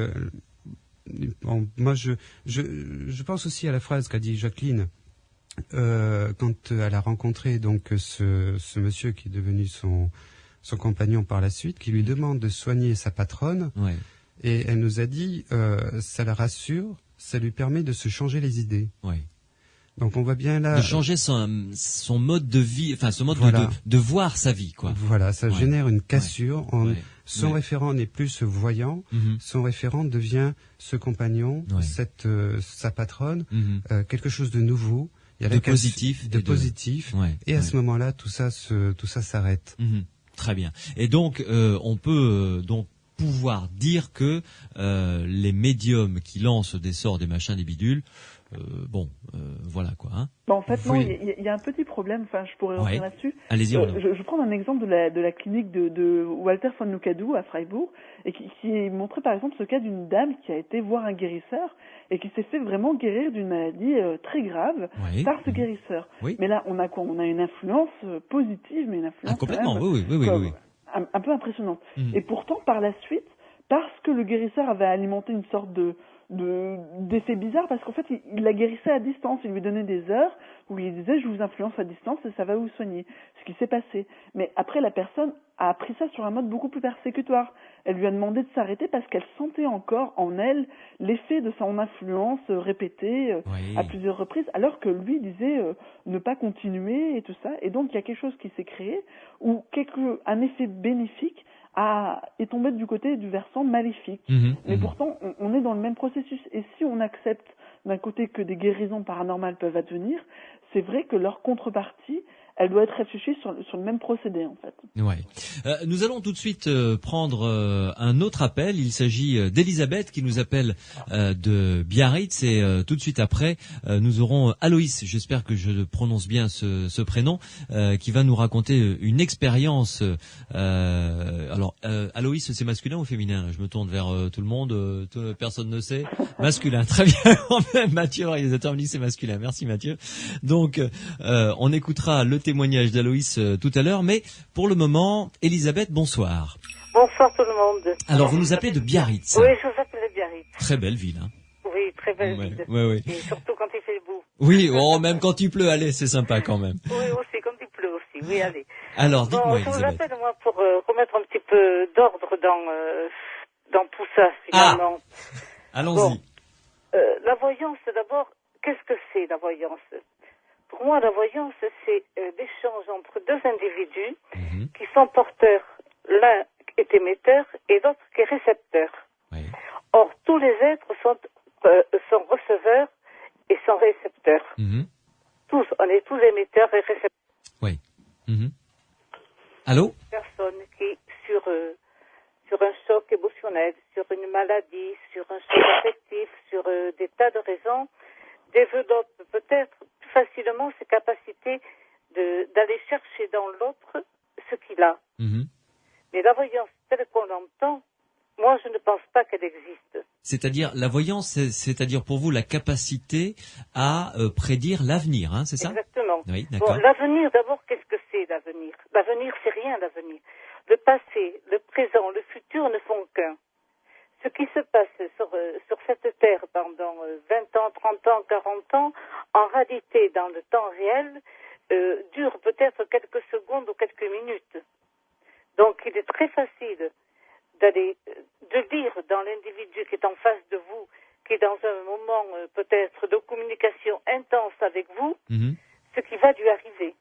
moi, je pense aussi à la phrase qu'a dit Jacqueline quand elle a rencontré donc ce monsieur qui est devenu son compagnon par la suite, qui lui demande de soigner sa patronne. Et elle nous a dit, ça la rassure, ça lui permet de se changer les idées. Donc on voit bien là... De changer son mode de vie, enfin son mode de voir sa vie, quoi. Voilà, ça génère une cassure. Son référent n'est plus ce voyant, son référent devient ce compagnon, sa patronne, quelque chose de nouveau. Il y a de positif. Et à ce moment-là, tout ça s'arrête. Très bien. Et donc, on peut pouvoir dire que les médiums qui lancent des sorts, des machins, des bidules, voilà quoi. Hein. En fait, non, il y a un petit problème. Enfin, je pourrais revenir là-dessus. Allez-y. Je prends un exemple de la clinique de Walter von Lucadou à Freiburg, et qui montrait par exemple ce cas d'une dame qui a été voir un guérisseur et qui s'est fait vraiment guérir d'une maladie très grave par ce guérisseur. Oui. Mais là, on a quoi ? On a une influence positive, mais une influence complètement. Oui. Un peu impressionnante. Et pourtant, par la suite, parce que le guérisseur avait alimenté une sorte d'effet bizarre, parce qu'en fait il la guérissait à distance, il lui donnait des heures où il disait je vous influence à distance et ça va vous soigner, ce qui s'est passé. Mais après la personne a appris ça sur un mode beaucoup plus persécutoire. Elle lui a demandé de s'arrêter parce qu'elle sentait encore en elle l'effet de son influence répétée à plusieurs reprises, alors que lui disait ne pas continuer et tout ça. Et donc il y a quelque chose qui s'est créé où un effet bénéfique est tombé du côté du versant maléfique. Mais pourtant, on est dans le même processus. Et si on accepte d'un côté que des guérisons paranormales peuvent advenir, c'est vrai que leur contrepartie, elle doit être réfléchie sur le même procédé, en fait. Ouais. Nous allons tout de suite prendre un autre appel. Il s'agit d'Elisabeth qui nous appelle de Biarritz, et tout de suite après, nous aurons Aloïs, j'espère que je prononce bien ce prénom, qui va nous raconter une expérience. Alors, Aloïs, c'est masculin ou féminin ? Je me tourne vers tout le monde, personne ne sait. Masculin, très bien. Mathieu, réalisateur, me dit c'est masculin. Merci Mathieu. Donc, on écoutera le témoignage d'Aloïs tout à l'heure, mais pour le moment, Elisabeth, bonsoir. Bonsoir tout le monde. Alors, vous nous appelez de Biarritz. Oui, je vous appelle de Biarritz. Très belle ville, hein. Oui, très belle ville. Oui. Et surtout quand il fait beau. Oui, même quand il pleut, allez, c'est sympa quand même. Oui, aussi, quand il pleut aussi, oui, allez. Alors, dites-moi, Elisabeth. Je vous appelle, moi, pour remettre un petit peu d'ordre dans tout ça, finalement. Allons-y. La voyance, d'abord, qu'est-ce que c'est, la voyance ? Pour moi, la voyance, c'est l'échange entre deux individus qui sont porteurs. L'un est émetteur et l'autre qui est récepteur. Oui. Or, tous les êtres sont receveurs et sont récepteurs. On est tous émetteurs et récepteurs. Oui. Allô ? Personne qui, sur un choc émotionnel, sur une maladie, sur un choc affectif, sur des tas de raisons, développe peut-être facilement ses capacités d'aller chercher dans l'autre ce qu'il a. Mais la voyance telle qu'on l'entend, moi je ne pense pas qu'elle existe. C'est-à-dire, la voyance, c'est-à-dire pour vous la capacité à prédire l'avenir, hein, c'est ça ? Exactement. Oui, d'accord. Bon, l'avenir, d'abord, qu'est-ce que c'est l'avenir ? L'avenir, c'est rien, l'avenir. Le passé, le présent, le futur ne font qu'un. Ce qui se passe sur cette terre pendant 20 ans, 30 ans, 40 ans, en réalité, dans le temps réel, dure peut-être quelques secondes ou quelques minutes. Donc, il est très facile de lire dans l'individu qui est en face de vous, qui est dans un moment peut-être de communication intense avec vous, ce qui va lui arriver.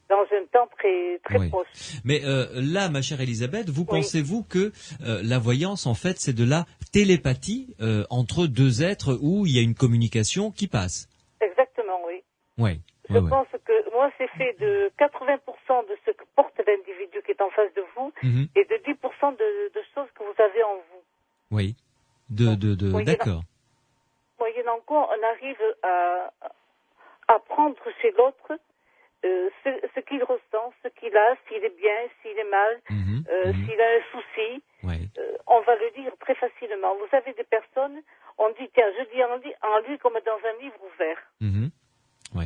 Dans un temps très proche. Mais là, ma chère Elisabeth, pensez-vous que la voyance, en fait, c'est de la télépathie entre deux êtres où il y a une communication qui passe ? Exactement, oui. Oui. Je pense que moi, c'est fait de 80% de ce que porte l'individu qui est en face de vous et de 10% de choses que vous avez en vous. Oui. D'accord. Moyennant quoi, on arrive à prendre chez l'autre ce qu'il ressent, ce qu'il a, s'il est bien, s'il est mal, s'il a un souci, on va le dire très facilement. Vous avez des personnes, on dit, tiens, je dis en lui comme dans un livre ouvert.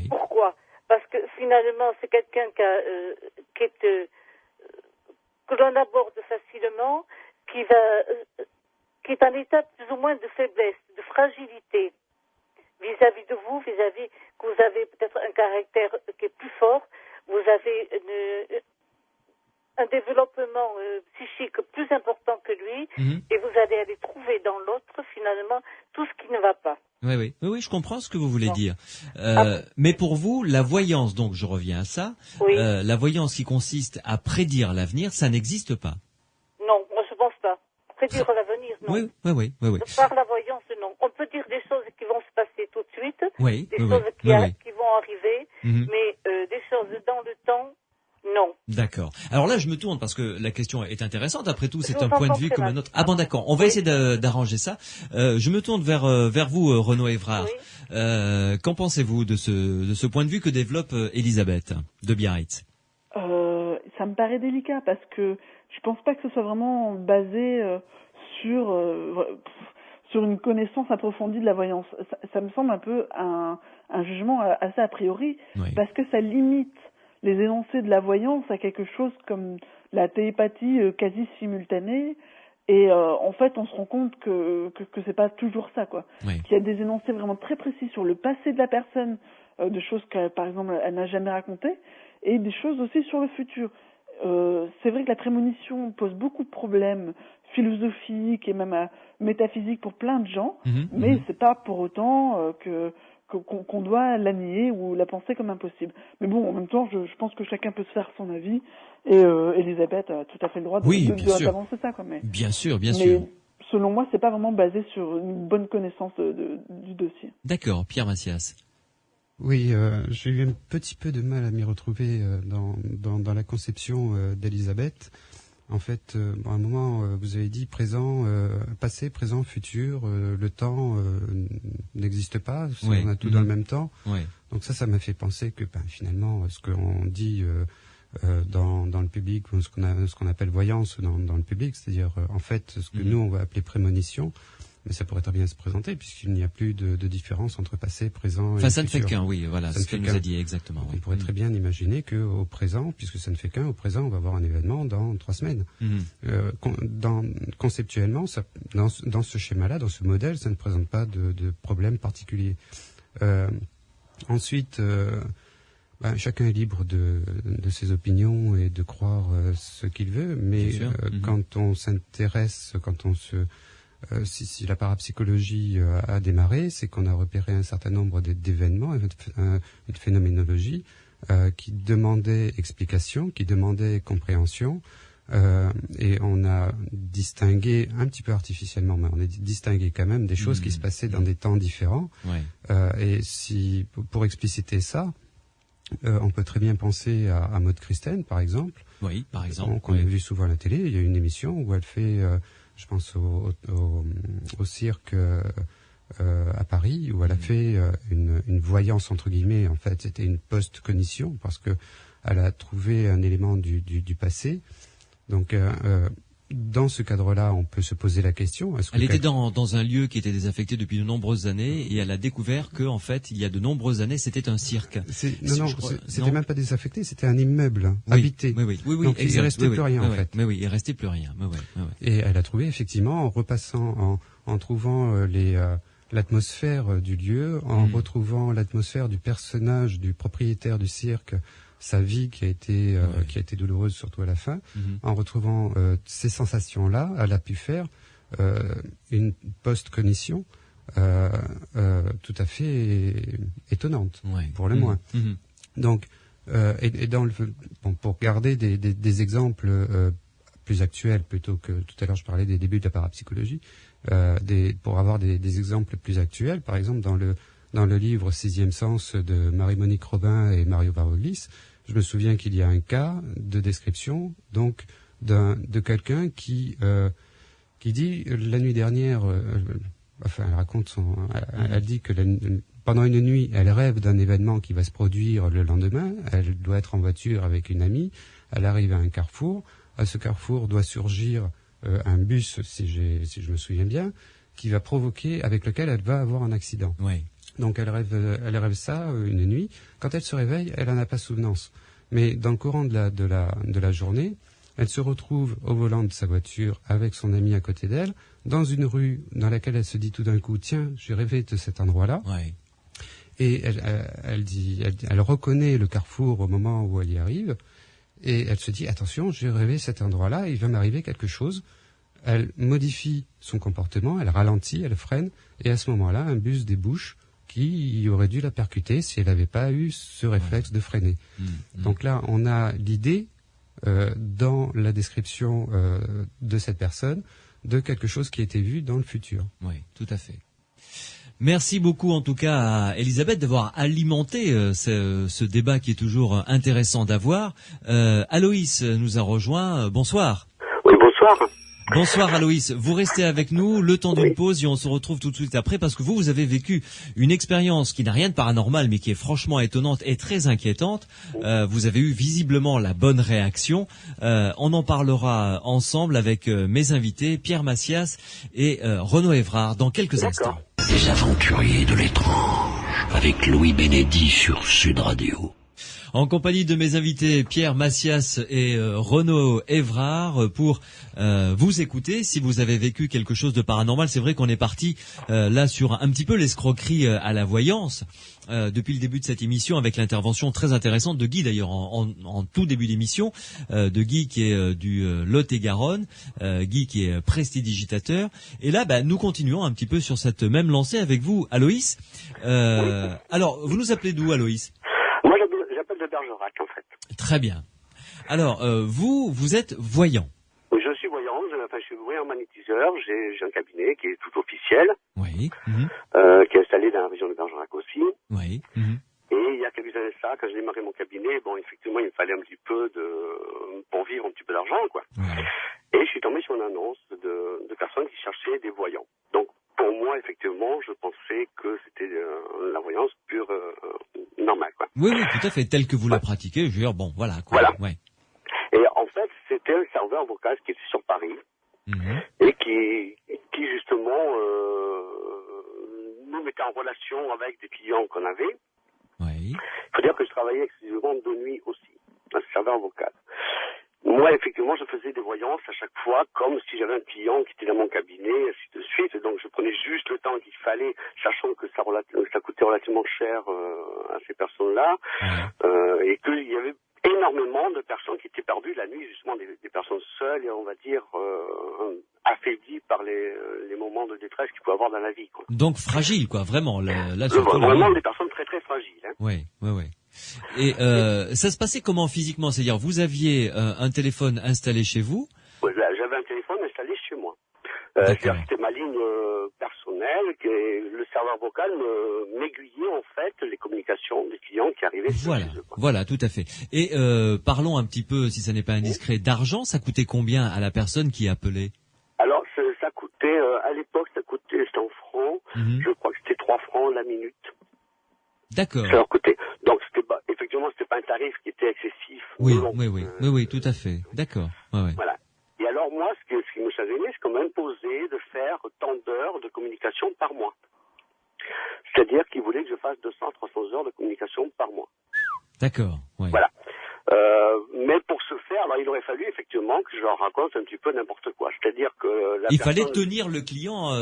Pourquoi ? Parce que finalement, c'est quelqu'un que l'on aborde facilement, qui est en état plus ou moins de faiblesse, de fragilité. Vis-à-vis de vous, que vous avez peut-être un caractère qui est plus fort, vous avez un développement psychique plus important que lui, et vous allez aller trouver dans l'autre, finalement, tout ce qui ne va pas. Oui, je comprends ce que vous voulez dire. Mais pour vous, la voyance, donc je reviens à ça, la voyance qui consiste à prédire l'avenir, ça n'existe pas. Non, moi je pense pas. Prédire l'avenir, non. Oui. Par la voyance, non. On peut dire des choses qui vont se passer tout de suite, des choses qui vont arriver, mais des choses dans le temps, non. D'accord. Alors là, je me tourne parce que la question est intéressante. Après tout, c'est un point de vue comme un autre. Ah bon, d'accord. On va essayer d'arranger ça. Je me tourne vers vous, Renaud Évrard. Oui. Qu'en pensez-vous de ce point de vue que développe Elisabeth de Biarritz? Ça me paraît délicat parce que je pense pas que ce soit vraiment basé sur une connaissance approfondie de la voyance. Ça me semble un peu un jugement assez a priori, oui. Parce que ça limite les énoncés de la voyance à quelque chose comme la télépathie quasi simultanée. Et en fait, on se rend compte que c'est pas toujours ça, quoi. Oui. Qu'il y a des énoncés vraiment très précis sur le passé de la personne, de choses qu'elle, par exemple, elle n'a jamais racontées, et des choses aussi sur le futur. C'est vrai que la prémonition pose beaucoup de problèmes philosophiques et même métaphysiques pour plein de gens, mais c'est pas pour autant qu'on doit la nier ou la penser comme impossible. Mais bon, en même temps, je pense que chacun peut se faire son avis, et Elisabeth a tout à fait le droit d'avancer ça, quoi. Mais, bien sûr. Selon moi, c'est pas vraiment basé sur une bonne connaissance du dossier. D'accord, Pierre Massias. Oui, j'ai eu un petit peu de mal à m'y retrouver dans la conception d'Elisabeth. En fait, à un moment, vous avez dit présent, passé, présent, futur. Le temps n'existe pas. Oui. On a tout dans le même temps. Oui. Donc ça m'a fait penser que finalement, ce qu'on dit dans le public, ou ce qu'on appelle voyance dans le public, c'est-à-dire en fait ce que nous on va appeler prémonition. Mais ça pourrait très bien se présenter puisqu'il n'y a plus de différence entre passé, présent et futur. Ça ne fait qu'un, oui, voilà, c'est ce qu'elle nous a dit exactement. On pourrait très bien imaginer qu'au présent, puisque ça ne fait qu'un, au présent, on va avoir un événement dans 3 semaines. Conceptuellement, dans ce schéma-là, dans ce modèle, ça ne présente pas de problème particulier. Ensuite, chacun est libre de ses opinions et de croire ce qu'il veut, mais quand on s'intéresse, si la parapsychologie a démarré, c'est qu'on a repéré un certain nombre d'événements, une phénoménologie qui demandait explication, qui demandait compréhension, et on a distingué un petit peu artificiellement, mais on a distingué quand même des choses qui se passaient dans des temps différents. Et pour expliciter ça, on peut très bien penser à Maud Christen, par exemple. Oui, par exemple. Qu'on a vu souvent à la télé. Il y a une émission où elle fait je pense au cirque à Paris, où elle a fait une voyance entre guillemets. En fait, c'était une post-cognition parce que elle a trouvé un élément du passé. Donc, dans ce cadre-là, on peut se poser la question. Elle était dans un lieu qui était désaffecté depuis de nombreuses années et elle a découvert que, en fait, il y a de nombreuses années, c'était un cirque. C'était même pas désaffecté, c'était un immeuble habité. Oui, donc il ne restait plus rien, en fait. Mais oui, il restait plus rien. Et elle a trouvé, effectivement, en repassant, en trouvant l'atmosphère du lieu, en retrouvant l'atmosphère du personnage, du propriétaire du cirque, sa vie qui a été douloureuse surtout à la fin, en retrouvant ces sensations-là, elle a pu faire une post-cognition tout à fait étonnante, pour le moins. Donc, pour garder des exemples plus actuels, plutôt que tout à l'heure je parlais des débuts de la parapsychologie, pour avoir des exemples plus actuels, par exemple dans le livre Sixième Sens de Marie-Monique Robin et Mario Varoglis, je me souviens qu'il y a un cas de description donc de quelqu'un qui dit la nuit dernière, elle raconte elle dit que pendant une nuit, elle rêve d'un événement qui va se produire le lendemain. Elle doit être en voiture avec une amie. Elle arrive à un carrefour. À ce carrefour doit surgir un bus, si je me souviens bien, qui va provoquer, avec lequel elle va avoir un accident. Oui. Donc elle rêve ça une nuit. Quand elle se réveille, elle n'en a pas souvenance. Mais dans le courant de la journée, elle se retrouve au volant de sa voiture avec son ami à côté d'elle, dans une rue dans laquelle elle se dit tout d'un coup, tiens, j'ai rêvé de cet endroit-là. Ouais. Et elle reconnaît le carrefour au moment où elle y arrive, et elle se dit, attention, j'ai rêvé cet endroit-là, il va m'arriver quelque chose. Elle modifie son comportement, elle ralentit, elle freine, et à ce moment-là, un bus débouche qui aurait dû la percuter si elle n'avait pas eu ce réflexe de freiner. Donc là, on a l'idée, dans la description de cette personne, de quelque chose qui a été vu dans le futur. Oui, tout à fait. Merci beaucoup en tout cas à Elisabeth d'avoir alimenté ce débat qui est toujours intéressant d'avoir. Aloïs nous a rejoint. Bonsoir. Oui, bonsoir. Bonsoir Aloïs, vous restez avec nous le temps d'une pause et on se retrouve tout de suite après parce que vous avez vécu une expérience qui n'a rien de paranormal mais qui est franchement étonnante et très inquiétante. Vous avez eu visiblement la bonne réaction. On en parlera ensemble avec mes invités Pierre Massias et Renaud Évrard dans quelques instants. Les aventuriers de l'étrange avec Louis Bénédy sur Sud Radio. En compagnie de mes invités Pierre Massias et Renaud Évrard pour vous écouter si vous avez vécu quelque chose de paranormal. C'est vrai qu'on est parti là sur un petit peu l'escroquerie à la voyance depuis le début de cette émission avec l'intervention très intéressante de Guy d'ailleurs en tout début d'émission, de Guy qui est du Lot-et-Garonne, Guy qui est prestidigitateur. Et là nous continuons un petit peu sur cette même lancée avec vous Aloïs. Alors vous nous appelez d'où Aloïs? De Bergerac, en fait. Très bien. Alors, vous êtes voyant. Oui, je suis voyant. Je suis voyant magnétiseur. J'ai un cabinet qui est tout officiel. Oui. Qui est installé dans la région de Bergerac aussi. Oui. Et il y a quelques années de ça, quand j'ai démarré mon cabinet, effectivement, il me fallait un petit peu pour vivre un petit peu d'argent, quoi. Ouais. Et je suis tombé sur une annonce de personnes qui cherchaient des voyants. Donc, pour moi, effectivement, je pensais que c'était la voyance pure, normale, quoi. Oui, tout à fait, tel que vous la pratiquez, je veux dire, bon, voilà, quoi. Voilà. Ouais. Et en fait, c'était un serveur vocal qui était sur Paris, et qui justement, nous mettait en relation avec des clients qu'on avait. Oui. Il faut dire que je travaillais exclusivement de nuit aussi, un serveur vocal. Moi, effectivement, je faisais des voyances à chaque fois, comme si j'avais un client qui était dans mon cabinet, ainsi de suite. Donc, je prenais juste le temps qu'il fallait, sachant que ça coûtait relativement cher à ces personnes-là, et qu'il y avait énormément de personnes qui étaient perdues la nuit, justement des personnes seules et on va dire affaiblies par les moments de détresse qu'il peut avoir dans la vie, quoi. Donc fragile, quoi, vraiment. Vraiment des personnes très très fragiles. Hein. Oui. Et ça se passait comment physiquement? C'est-à-dire, vous aviez un téléphone installé chez vous? Oui, j'avais un téléphone installé chez moi. C'était ma ligne personnelle, le serveur vocal m'aiguillait en fait les communications des clients qui arrivaient chez eux. Voilà, tout à fait. Et parlons un petit peu, si ça n'est pas indiscret, d'argent. Ça coûtait combien à la personne qui appelait? Alors, ça coûtait, à l'époque, c'était en francs. Je crois que c'était 3 francs la minute. D'accord. Ça leur coûtait. Donc, effectivement, c'était pas un tarif qui était excessif. Oui, tout à fait. D'accord. Ouais. Voilà. Et alors, moi, ce qui me gênait, c'est qu'on m'a imposé de faire tant d'heures de communication par mois. C'est-à-dire qu'ils voulaient que je fasse 200-300 heures de communication par mois. D'accord. Ouais. Voilà. Mais pour ce faire, alors il aurait fallu effectivement que je leur raconte un petit peu n'importe quoi. C'est-à-dire que il fallait tenir le client,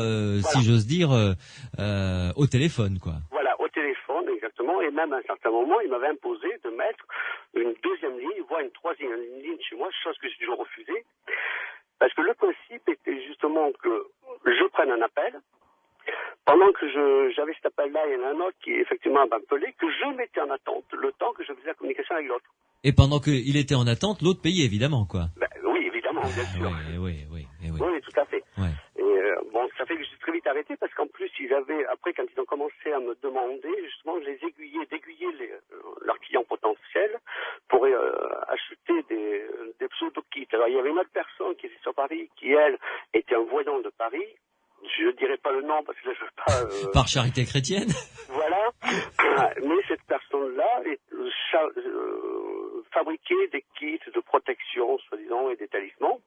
si j'ose dire, au téléphone, quoi. Voilà, au téléphone, exactement. Et même à un certain moment, il m'avait imposé de mettre une deuxième ligne, voire une troisième ligne chez moi, chose que j'ai toujours refusée. Parce que le principe était justement que je prenne un appel. Pendant que j'avais cet appel-là, il y en a un autre qui effectivement m'appelait, que je mettais en attente le temps que je faisais la communication avec l'autre. Et pendant qu'il était en attente, l'autre payait évidemment, quoi. Oui, évidemment, bien sûr. Oui, tout à fait. Ouais. Et ça fait que je suis très vite arrêté parce qu'en plus, après, quand ils ont commencé à me demander, justement, je les d'aiguiller leurs clients potentiels pour acheter des pseudo-kits. Alors, il y avait une autre personne qui était sur Paris, qui, elle, était un voyant de Paris. Je ne dirai pas le nom parce que je ne veux pas... Par charité chrétienne. Voilà. Mais cette personne-là fabriquait des kits de protection, soi-disant, et des talismans.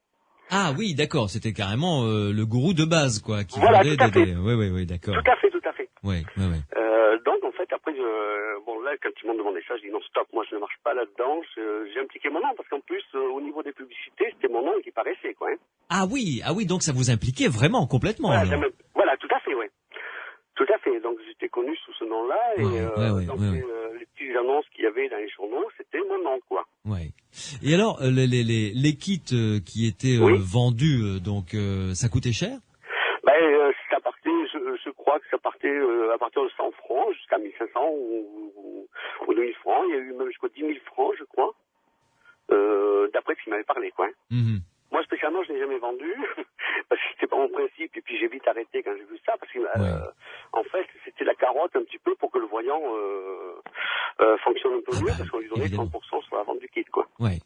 Ah oui, d'accord. C'était carrément le gourou de base, quoi. Qui voilà, vendait tout à fait. Oui, d'accord. Tout à fait. Oui. Donc, en fait, après, là, quand ils m'ont demandé ça, je dis non, stop, moi, je ne marche pas là-dedans. J'ai impliqué mon nom parce qu'en plus, au niveau des publicités, c'était mon nom qui paraissait, quoi. Hein. Ah oui, donc ça vous impliquait vraiment complètement. Voilà, tout à fait, oui. Tout à fait. Donc, j'étais connu sous ce nom-là et les petites annonces qu'il y avait dans les journaux, c'était mon nom, quoi. Ouais. Et alors, les kits qui étaient vendus, donc, ça coûtait cher? Ça partait, je crois que ça partait à partir de 100 francs jusqu'à 1500 ou 2000 francs. Il y a eu même jusqu'à 10 000 francs, je crois, d'après ce qu'il m'avait parlé, quoi. Moi, spécialement, je n'ai jamais vendu, parce que c'était pas mon principe, et puis j'ai vite arrêté quand j'ai vu ça, parce que, en fait, carotte un petit peu pour que le voyant fonctionne un peu mieux, parce qu'on lui donnait 30% sur la vente du kit, quoi. Oui,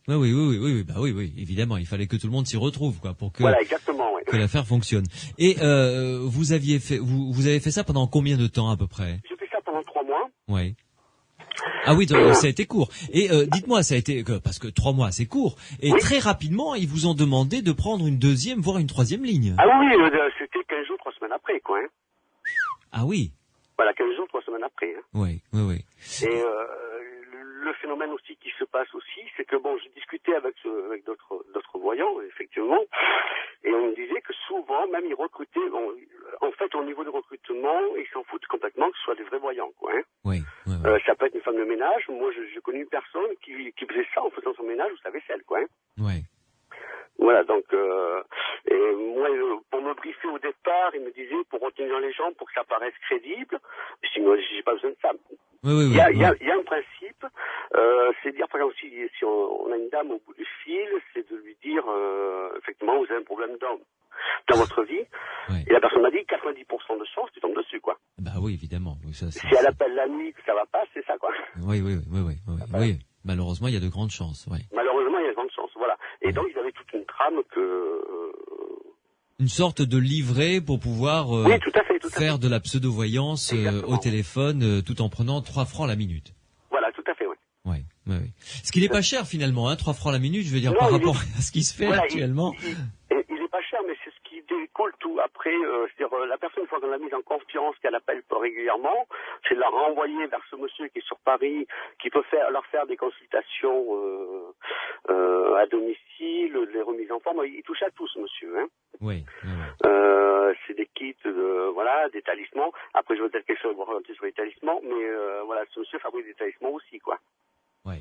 évidemment, il fallait que tout le monde s'y retrouve, quoi, pour que voilà, exactement, ouais. que l'affaire fonctionne. Et vous avez fait ça pendant combien de temps à peu près? J'ai fait ça pendant 3 mois. Oui. Ah oui, ça a été court. Et dites-moi, ça a été parce que 3 mois c'est court. Et très rapidement, ils vous ont demandé de prendre une deuxième, voire une troisième ligne. Ah oui, c'était 15 jours, 3 semaines après, quoi. Hein. Ah oui. Voilà, 15 jours, 3 semaines après. Hein. Oui. Et le phénomène aussi qui se passe aussi, c'est que bon, je discutais avec d'autres voyants, effectivement, et on me disait que souvent, même ils recrutaient, en fait, au niveau du recrutement, ils s'en foutent complètement que ce soit des vrais voyants, quoi. Hein. Oui. Ça peut être une femme de ménage. Moi, j'ai connu une personne qui faisait ça en faisant son ménage ou sa vaisselle, quoi. Hein. Oui. Voilà, donc, et moi, pour me briefer au départ, il me disait, pour retenir les gens, pour que ça paraisse crédible, sinon, j'ai pas besoin de ça. Il y a un principe, c'est de dire, par exemple, si on a une dame au bout du fil, c'est de lui dire, effectivement, vous avez un problème d'homme dans votre vie, et la personne m'a dit, 90% de chance, tu tombes dessus, quoi. Bah oui, évidemment. Ça, si elle appelle la nuit, que ça va pas, c'est ça, quoi. Oui. Oui, malheureusement, il y a de grandes chances, oui. Malheureusement, il y a de grandes chances, voilà. Et donc, ils avaient toute une trame une sorte de livret pour pouvoir tout à fait. faire de la pseudo-voyance au téléphone tout en prenant 3 francs la minute. Voilà, tout à fait, oui. Oui. Ce qui n'est pas cher finalement, hein, 3 francs la minute, je veux dire, par rapport à ce qui se fait actuellement. Il est pas cher, mais c'est ce qui découle tout. Après, c'est-à-dire, la personne, une fois qu'on l'a mise en confiance, qu'elle appelle régulièrement, c'est de la renvoyer vers ce monsieur qui est sur Paris, qui peut leur faire des consultations à domicile, des remises en forme. Il touche à tout, ce monsieur. Hein. Oui. C'est des kits, des talismans. Après, je vais peut-être quelque chose sur les talismans, mais voilà, ce monsieur fabrique des talismans aussi, quoi. Oui.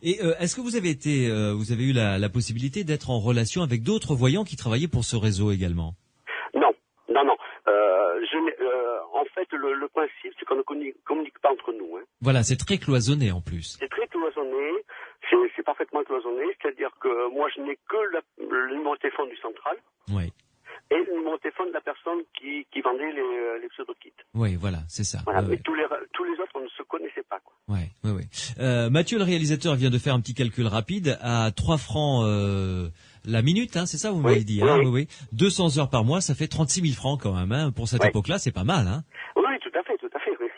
Et est-ce que vous avez eu la possibilité d'être en relation avec d'autres voyants qui travaillaient pour ce réseau également? Non. En fait, le principe, c'est qu'on ne communique pas entre nous. Hein. Voilà, c'est très cloisonné en plus. C'est très cloisonné, c'est parfaitement cloisonné, c'est-à-dire que moi, je n'ai que le numéro de téléphone du central. Oui. Et le numéro de téléphone de la personne qui vendait les pseudo-kits. Oui, voilà, c'est ça. Voilà, mais tous les autres, on ne se connaissait pas, quoi. Oui. Mathieu, le réalisateur, vient de faire un petit calcul rapide à 3 francs la minute, hein, c'est ça, vous m'avez dit, hein, oui. 200 heures par mois, ça fait 36 000 francs quand même, hein. Pour cette époque-là, c'est pas mal, hein. Oui, tout à fait, oui.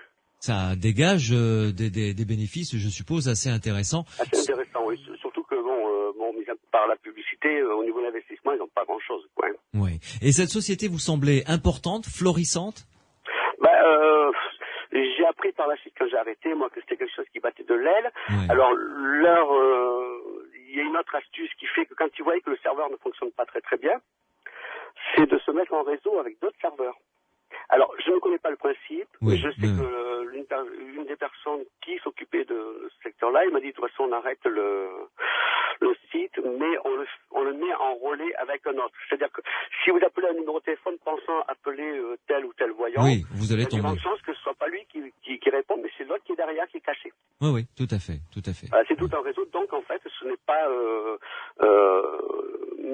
Ça dégage des bénéfices, je suppose, assez intéressants. Assez intéressant, oui. Surtout que, mis à part la publicité, au niveau de l'investissement, ils n'ont pas grand-chose, quoi. Oui. Et cette société vous semblait importante, florissante? J'ai appris par la suite, quand j'ai arrêté, moi, que c'était quelque chose qui battait de l'aile. Oui. Alors, il y a une autre astuce qui fait que quand ils voyaient que le serveur ne fonctionne pas très très bien, c'est de se mettre en réseau avec d'autres serveurs. Alors, je ne connais pas le principe, mais je sais que l'une des personnes qui s'occupait de ce secteur-là, il m'a dit, de toute façon, on arrête le site, mais on le met en relais avec un autre. C'est-à-dire que si vous appelez un numéro de téléphone pensant appeler tel ou tel voyant, vous allez tomber. Il y a de chance que ce soit pas lui qui répond, mais c'est l'autre qui est derrière, qui est caché. Oui, tout à fait. C'est tout un réseau, donc en fait, ce n'est pas...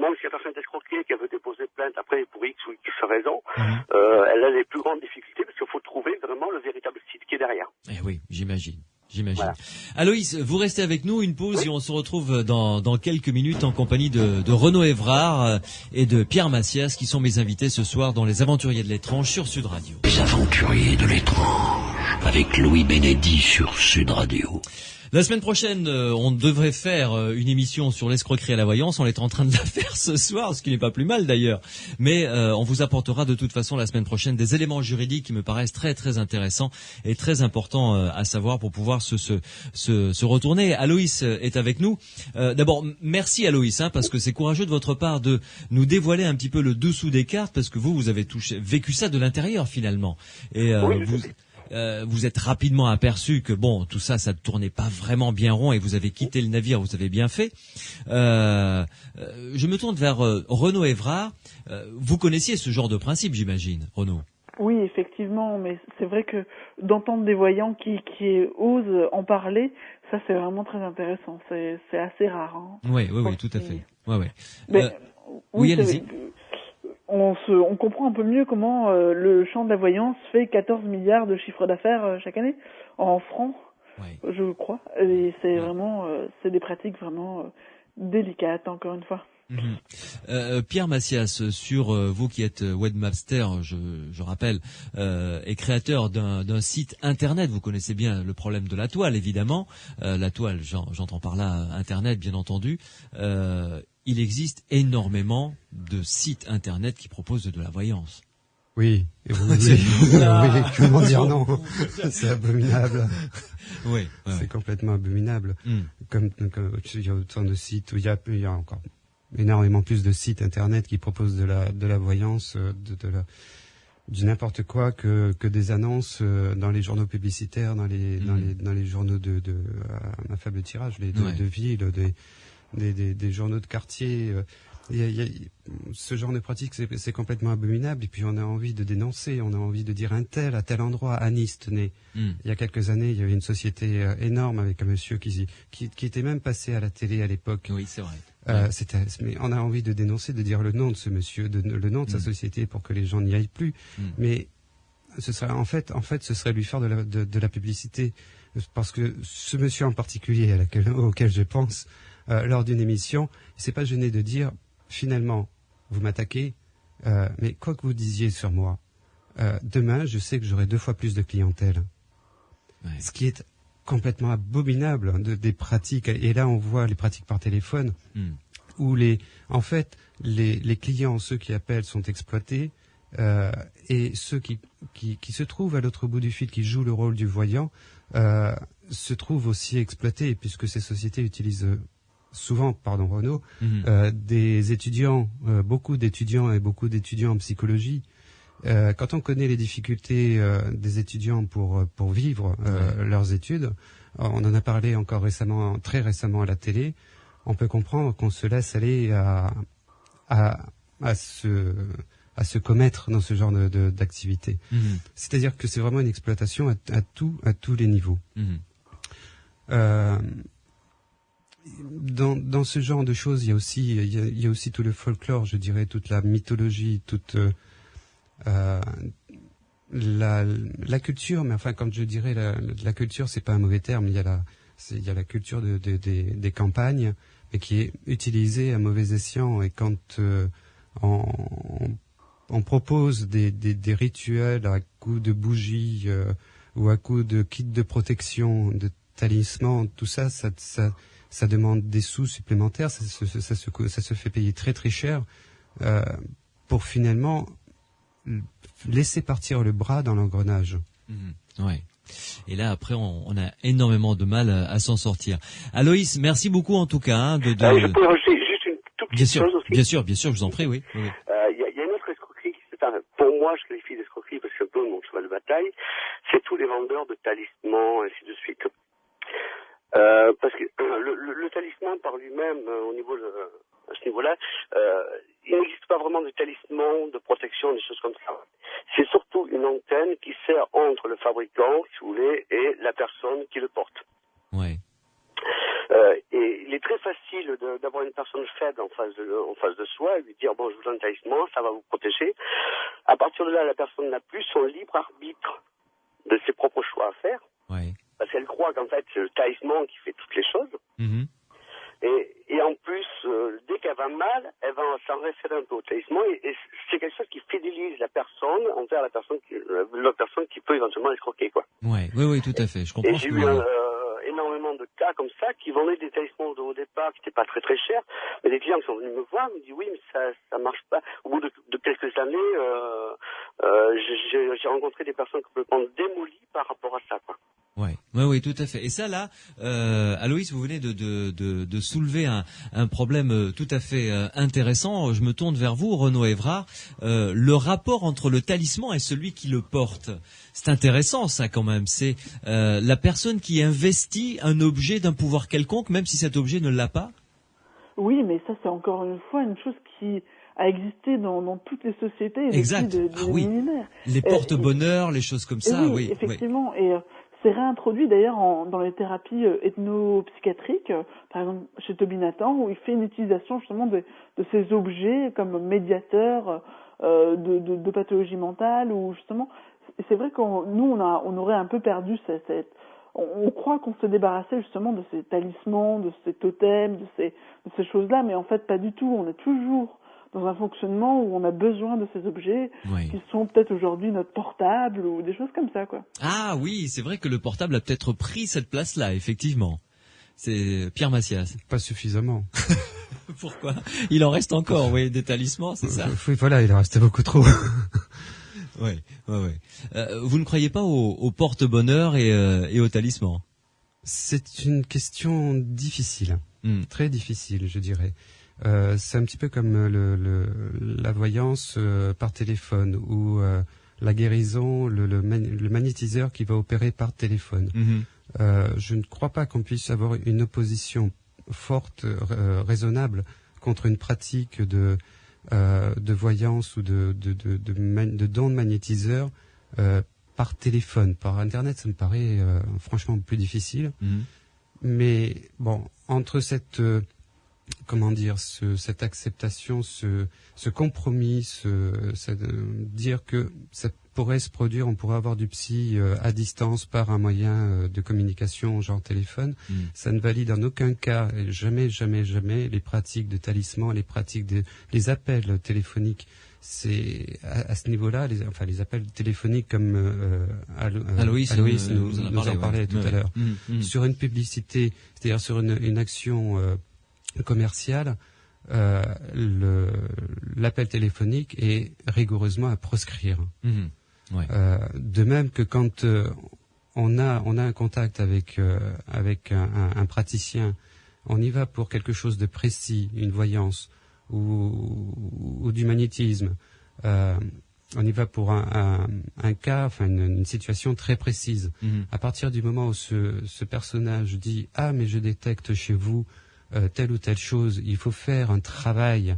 même si la personne est escroquée, qu'elle veut déposer plainte après pour X ou X raison, elle a les plus grandes difficultés parce qu'il faut trouver vraiment le véritable site qui est derrière. Eh oui, j'imagine. Voilà. Aloïs, vous restez avec nous, une pause, et on se retrouve dans quelques minutes en compagnie de Renaud Évrard et de Pierre Massias, qui sont mes invités ce soir dans Les Aventuriers de l'étrange sur Sud Radio. Les Aventuriers de l'étrange avec Louis Bénédy sur Sud Radio. La semaine prochaine, on devrait faire une émission sur l'escroquerie à la voyance. On est en train de la faire ce soir, ce qui n'est pas plus mal d'ailleurs. Mais on vous apportera de toute façon la semaine prochaine des éléments juridiques qui me paraissent très très intéressants et très importants à savoir pour pouvoir se retourner. Aloïs est avec nous. D'abord, merci Aloïs, parce que c'est courageux de votre part de nous dévoiler un petit peu le dessous des cartes, parce que vous avez vécu ça de l'intérieur finalement. Et vous êtes rapidement aperçu que tout ça ne tournait pas vraiment bien rond et vous avez quitté le navire, vous avez bien fait. Je me tourne vers Renaud Évrard. Vous connaissiez ce genre de principe, j'imagine, Renaud? Oui, effectivement, mais c'est vrai que d'entendre des voyants qui osent en parler, ça c'est vraiment très intéressant. C'est assez rare. Hein. Oui, tout à fait. Mais, oui, allez-y. on comprend un peu mieux comment le champ de la voyance fait 14 milliards de chiffre d'affaires chaque année en francs, je crois. Et c'est vraiment, c'est des pratiques vraiment délicates, encore une fois. Pierre Macias, sur vous qui êtes webmaster, je rappelle, et créateur d'un site internet, vous connaissez bien le problème de la toile, évidemment. La toile, j'entends par là Internet, bien entendu. Il existe énormément de sites internet qui proposent de la voyance. Oui, et oui, comment dire non? C'est abominable. Oui, c'est complètement abominable. Comme il y a autant de sites où il y a encore énormément plus de sites internet qui proposent de la voyance, du n'importe quoi que des annonces dans les journaux publicitaires, dans les journaux à faible tirage, de ville, des journaux de quartier. Ce genre de pratique, c'est complètement abominable. Et puis on a envie de dénoncer, on a envie de dire un tel à tel endroit. À Nice, tenez. Il y a quelques années, il y avait une société énorme avec un monsieur qui était même passé à la télé à l'époque. Oui, c'est vrai. Mais on a envie de dénoncer, de dire le nom de ce monsieur, le nom de sa société pour que les gens n'y aillent plus. Mais ce serait en fait, ce serait lui faire de la publicité, parce que ce monsieur en particulier auquel je pense lors d'une émission, il s'est pas gêné de dire finalement vous m'attaquez, mais quoi que vous disiez sur moi, demain je sais que j'aurai 2 fois plus de clientèle. Ce qui est complètement abominable des pratiques, et là on voit les pratiques par téléphone où les clients, ceux qui appellent, sont exploités, et ceux qui se trouvent à l'autre bout du fil, qui jouent le rôle du voyant, se trouvent aussi exploités, puisque ces sociétés utilisent souvent, pardon Renaud, des étudiants, beaucoup d'étudiants en psychologie. Quand on connaît les difficultés des étudiants pour vivre leurs études, on en a parlé encore très récemment à la télé, on peut comprendre qu'on se laisse aller à se commettre dans ce genre d'activité. C'est-à-dire que c'est vraiment une exploitation à tous les niveaux. Dans ce genre de choses, il y a aussi tout le folklore, je dirais, toute la mythologie, toute la culture, mais enfin, quand je dirais la culture, c'est pas un mauvais terme. Il y a la culture des campagnes, mais qui est utilisée à mauvais escient. Et quand on propose des rituels à coups de bougies ou à coups de kits de protection, de talismans, tout ça, ça demande des sous supplémentaires. Ça se fait payer très très cher pour finalement laisser partir le bras dans l'engrenage. Ouais. Et là, après, on a énormément de mal à s'en sortir. Aloïs, merci beaucoup en tout cas. Je peux rajouter juste une toute petite chose aussi. Bien sûr, je vous en prie, oui. Il y a une autre escroquerie, pour moi, je qualifie d'escroquerie parce que c'est un peu mon cheval de bataille, c'est tous les vendeurs de talismans, ainsi de suite. Parce que le talisman par lui-même, à ce niveau-là, il n'existe pas vraiment de talisman, de protection, des choses comme ça. C'est surtout une antenne qui sert entre le fabricant, si vous voulez, et la personne qui le porte. Ouais. Et il est très facile d'avoir une personne faible en face de soi et lui dire bon, je vous donne un talisman, ça va vous protéger. À partir de là, la personne n'a plus son libre arbitre de ses propres choix à faire. Ouais. Parce qu'elle croit qu'en fait c'est le talisman qui fait toutes les choses. Et en plus, dès qu'elle va mal, elle va s'en référer un peu au talisman et c'est quelque chose qui fidélise la personne envers l'autre personne qui peut éventuellement escroquer, quoi. Oui, tout à fait. Je comprends. Et j'ai eu énormément de cas comme ça qui vendaient des talismans au départ qui n'étaient pas très très chers, mais des clients qui sont venus me voir me disent oui, mais ça marche pas. Au bout de quelques années, j'ai rencontré des personnes complètement démolies par rapport à ça, quoi. Oui, tout à fait. Et ça, là, Aloïs, vous venez de soulever un problème tout à fait intéressant. Je me tourne vers vous, Renaud Évrard. Le rapport entre le talisman et celui qui le porte, c'est intéressant, ça, quand même. C'est la personne qui investit un objet d'un pouvoir quelconque, même si cet objet ne l'a pas. Oui, mais ça, c'est encore une fois une chose qui a existé dans toutes les sociétés. Exact. Millénaires. Les porte-bonheur, les choses comme ça. Oui, effectivement. Et c'est réintroduit d'ailleurs dans les thérapies ethnopsychiatriques, par exemple chez Toby Nathan, où il fait une utilisation justement de ces objets comme médiateurs de pathologie mentale, ou justement, c'est vrai nous on aurait un peu perdu on croit qu'on se débarrassait justement de ces talismans, de ces totems, de ces choses-là, mais en fait pas du tout. On est toujours dans un fonctionnement où on a besoin de ces objets qui sont peut-être aujourd'hui notre portable ou des choses comme ça, quoi. Ah oui, c'est vrai que le portable a peut-être pris cette place-là, effectivement. C'est Pierre Massias. Pas suffisamment. Pourquoi? Il en reste encore, des talismans, c'est ça? Oui, voilà, il en restait beaucoup trop. Ouais. Vous ne croyez pas au porte-bonheur et au talisman? C'est une question difficile, très difficile, je dirais. C'est un petit peu comme la voyance par téléphone ou la guérison, le magnétiseur qui va opérer par téléphone. Je ne crois pas qu'on puisse avoir une opposition forte, raisonnable contre une pratique de voyance ou de don de magnétiseur par téléphone. Par Internet, ça me paraît franchement plus difficile. Mais bon, entre cette acceptation, ce compromis, dire que ça pourrait se produire, on pourrait avoir du psy à distance par un moyen de communication genre téléphone, ça ne valide en aucun cas, jamais les pratiques de talisman, les pratiques les appels téléphoniques. C'est à ce niveau-là, les appels téléphoniques comme Aloïs nous en parlait tout à l'heure, sur une publicité, c'est-à-dire sur une action commerciale, l'appel téléphonique est rigoureusement à proscrire. De même que quand on a un contact avec un praticien, on y va pour quelque chose de précis, une voyance ou du magnétisme. On y va pour un cas, une situation très précise. À partir du moment où ce personnage dit « Ah, mais je détecte chez vous telle ou telle chose, il faut faire un travail,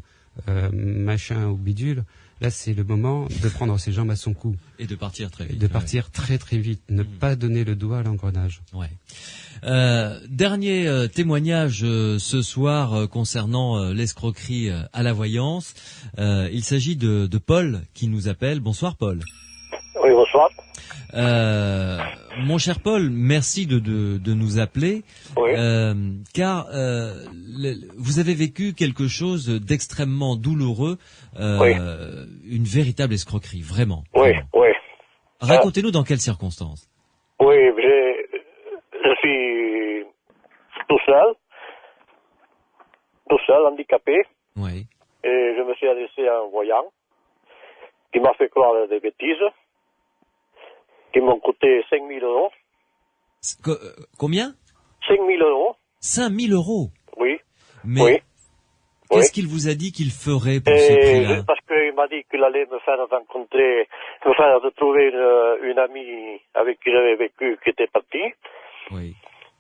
machin ou bidule », là, c'est le moment de prendre ses jambes à son cou. Et de partir très vite. De partir très très vite. Ne pas donner le doigt à l'engrenage. Dernier témoignage ce soir concernant l'escroquerie à la voyance. Il s'agit de Paul qui nous appelle. Bonsoir Paul. Oui, bonsoir. Mon cher Paul, merci de nous appeler, car vous avez vécu quelque chose d'extrêmement douloureux, une véritable escroquerie, vraiment. Oui. Racontez-nous dans quelles circonstances. Oui, je suis tout seul, handicapé. Oui. Et je me suis adressé à un voyant qui m'a fait croire des bêtises, qui m'ont coûté 5 000 euros. Combien? 5 000 euros. 5 000 euros? Oui. Mais qu'est-ce qu'il vous a dit qu'il ferait pour ce prix-là? Parce qu'il m'a dit qu'il allait me faire trouver une amie avec qui j'avais vécu, qui était partie. Oui.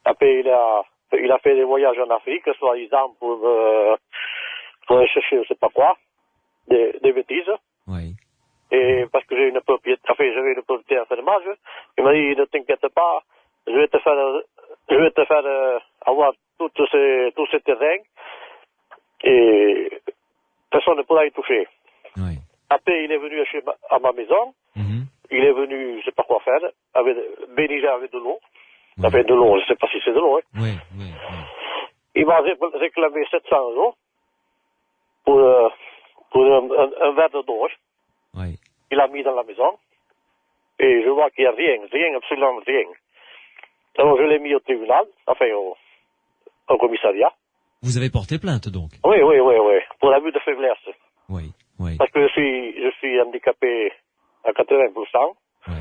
Après, il a fait des voyages en Afrique, soi-disant pour aller chercher je sais pas quoi, des bêtises. Oui. Et parce que j'avais une propriété à fermage, il m'a dit, ne t'inquiète pas, je vais te faire avoir tous ces terrains et personne ne pourra y toucher. Oui. Après, il est venu à ma maison, il est venu, je sais pas quoi faire, bénir avec de l'eau. Avec de l'eau, je sais pas si c'est de l'eau. Oui. Il m'a réclamé 700 euros pour un verre d'eau. Oui. Il l'a mis dans la maison et je vois qu'il n'y a rien, absolument rien. Alors je l'ai mis au tribunal, au commissariat. Vous avez porté plainte donc? Oui, pour abus de faiblesse. Oui. Parce que je suis handicapé à 80%. Oui.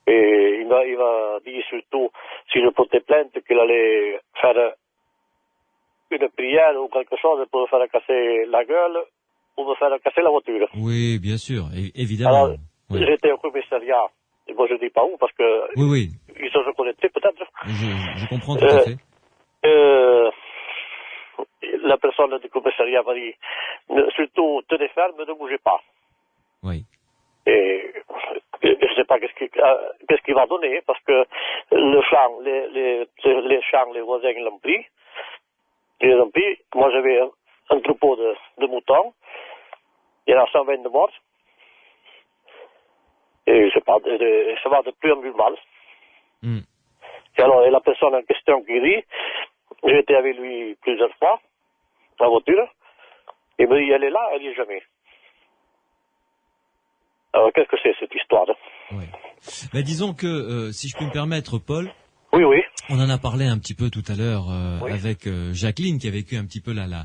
Et il m'a dit surtout, si je portais plainte, qu'il allait faire une prière ou quelque chose pour me faire casser la gueule ou me faire casser la voiture. Oui, bien sûr, évidemment. Alors, j'étais au commissariat, et moi je dis pas où, parce que ils se reconnaîtraient peut-être. Je comprends tout à fait. La personne du commissariat m'a dit, surtout tenez ferme, ne bougez pas. Oui. Et je ne sais pas qu'est-ce qu'il va donner, parce que le champ, les champs, les voisins l'ont pris. Ils l'ont pris. Moi, j'avais un troupeau de moutons. Il y en a 120 de morts. Et ça va de plus en plus mal. Et alors, et la personne en question qui dit, j'ai été avec lui plusieurs fois, en voiture, il me dit, elle est là, elle n'y est jamais. Alors, qu'est-ce que c'est cette histoire? Oui. Ben, disons que, si je peux me permettre, Paul. Oui, oui. On en a parlé un petit peu tout à l'heure avec Jacqueline, qui a vécu un petit peu la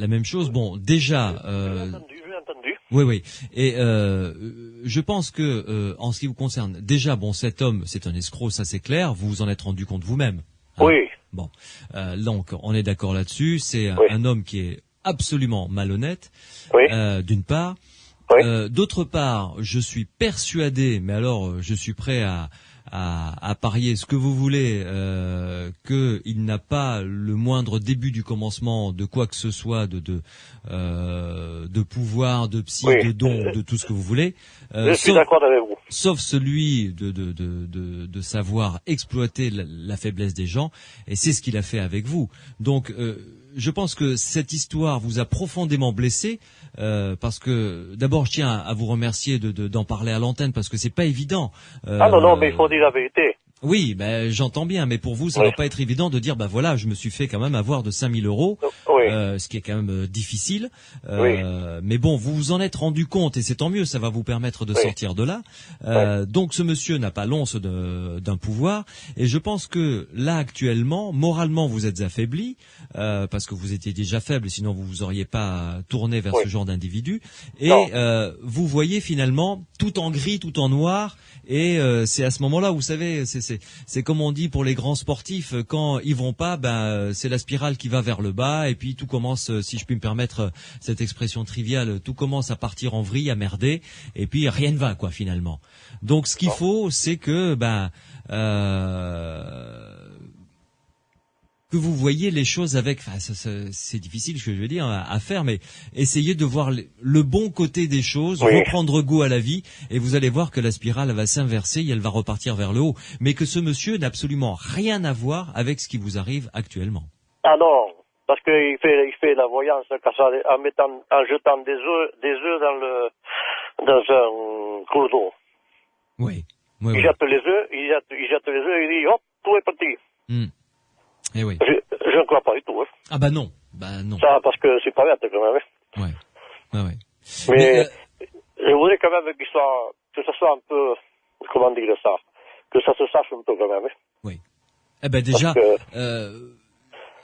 même chose. Bon, déjà. J'ai entendu. Oui. Et je pense que, en ce qui vous concerne, déjà, bon, cet homme, c'est un escroc, ça c'est clair. Vous vous en êtes rendu compte vous-même. Hein? Oui. Bon, donc on est d'accord là-dessus. C'est un homme qui est absolument malhonnête, d'une part. D'autre part, je suis persuadé, mais alors je suis prêt à parier ce que vous voulez, qu'il n'a pas le moindre début du commencement de quoi que ce soit, de pouvoir, de psy, de don, de tout ce que vous voulez. Je suis d'accord avec vous. Sauf celui de savoir exploiter la faiblesse des gens, et c'est ce qu'il a fait avec vous. Donc, je pense que cette histoire vous a profondément blessé, parce que d'abord je tiens à vous remercier d'en parler à l'antenne, parce que c'est pas évident. Non, mais il faut dire la vérité. Oui, ben j'entends bien, mais pour vous, ça ne va pas être évident de dire, voilà, je me suis fait quand même avoir de 5 000 €, ce qui est quand même difficile. Mais bon, vous vous en êtes rendu compte, et c'est tant mieux, ça va vous permettre de sortir de là. Donc ce monsieur n'a pas l'once d'un pouvoir, et je pense que là actuellement, moralement, vous êtes affaibli, parce que vous étiez déjà faible, sinon vous vous auriez pas tourné vers ce genre d'individu. Et vous voyez finalement tout en gris, tout en noir, et c'est à ce moment-là, vous savez, c'est comme on dit pour les grands sportifs, quand ils vont pas, c'est la spirale qui va vers le bas, et puis tout commence, si je puis me permettre cette expression triviale, tout commence à partir en vrille, à merder, et puis rien ne va, quoi, finalement. Donc ce qu'il faut, c'est que vous voyez les choses avec, c'est difficile ce que je veux dire à faire, mais essayez de voir le bon côté des choses, reprendre goût à la vie, et vous allez voir que la spirale va s'inverser et elle va repartir vers le haut. Mais que ce monsieur n'a absolument rien à voir avec ce qui vous arrive actuellement. Ah non, parce qu'il fait la voyance en jetant des œufs dans un cours d'eau. Oui. Il jette les œufs, il dit hop, tout est parti. Eh oui. Je ne crois pas du tout. Ah non. Ça, parce que c'est pas bête quand même. Ouais. Mais je voudrais quand même que ça soit un peu, comment dire ça, que ça se sache un peu quand même. Oui. Déjà,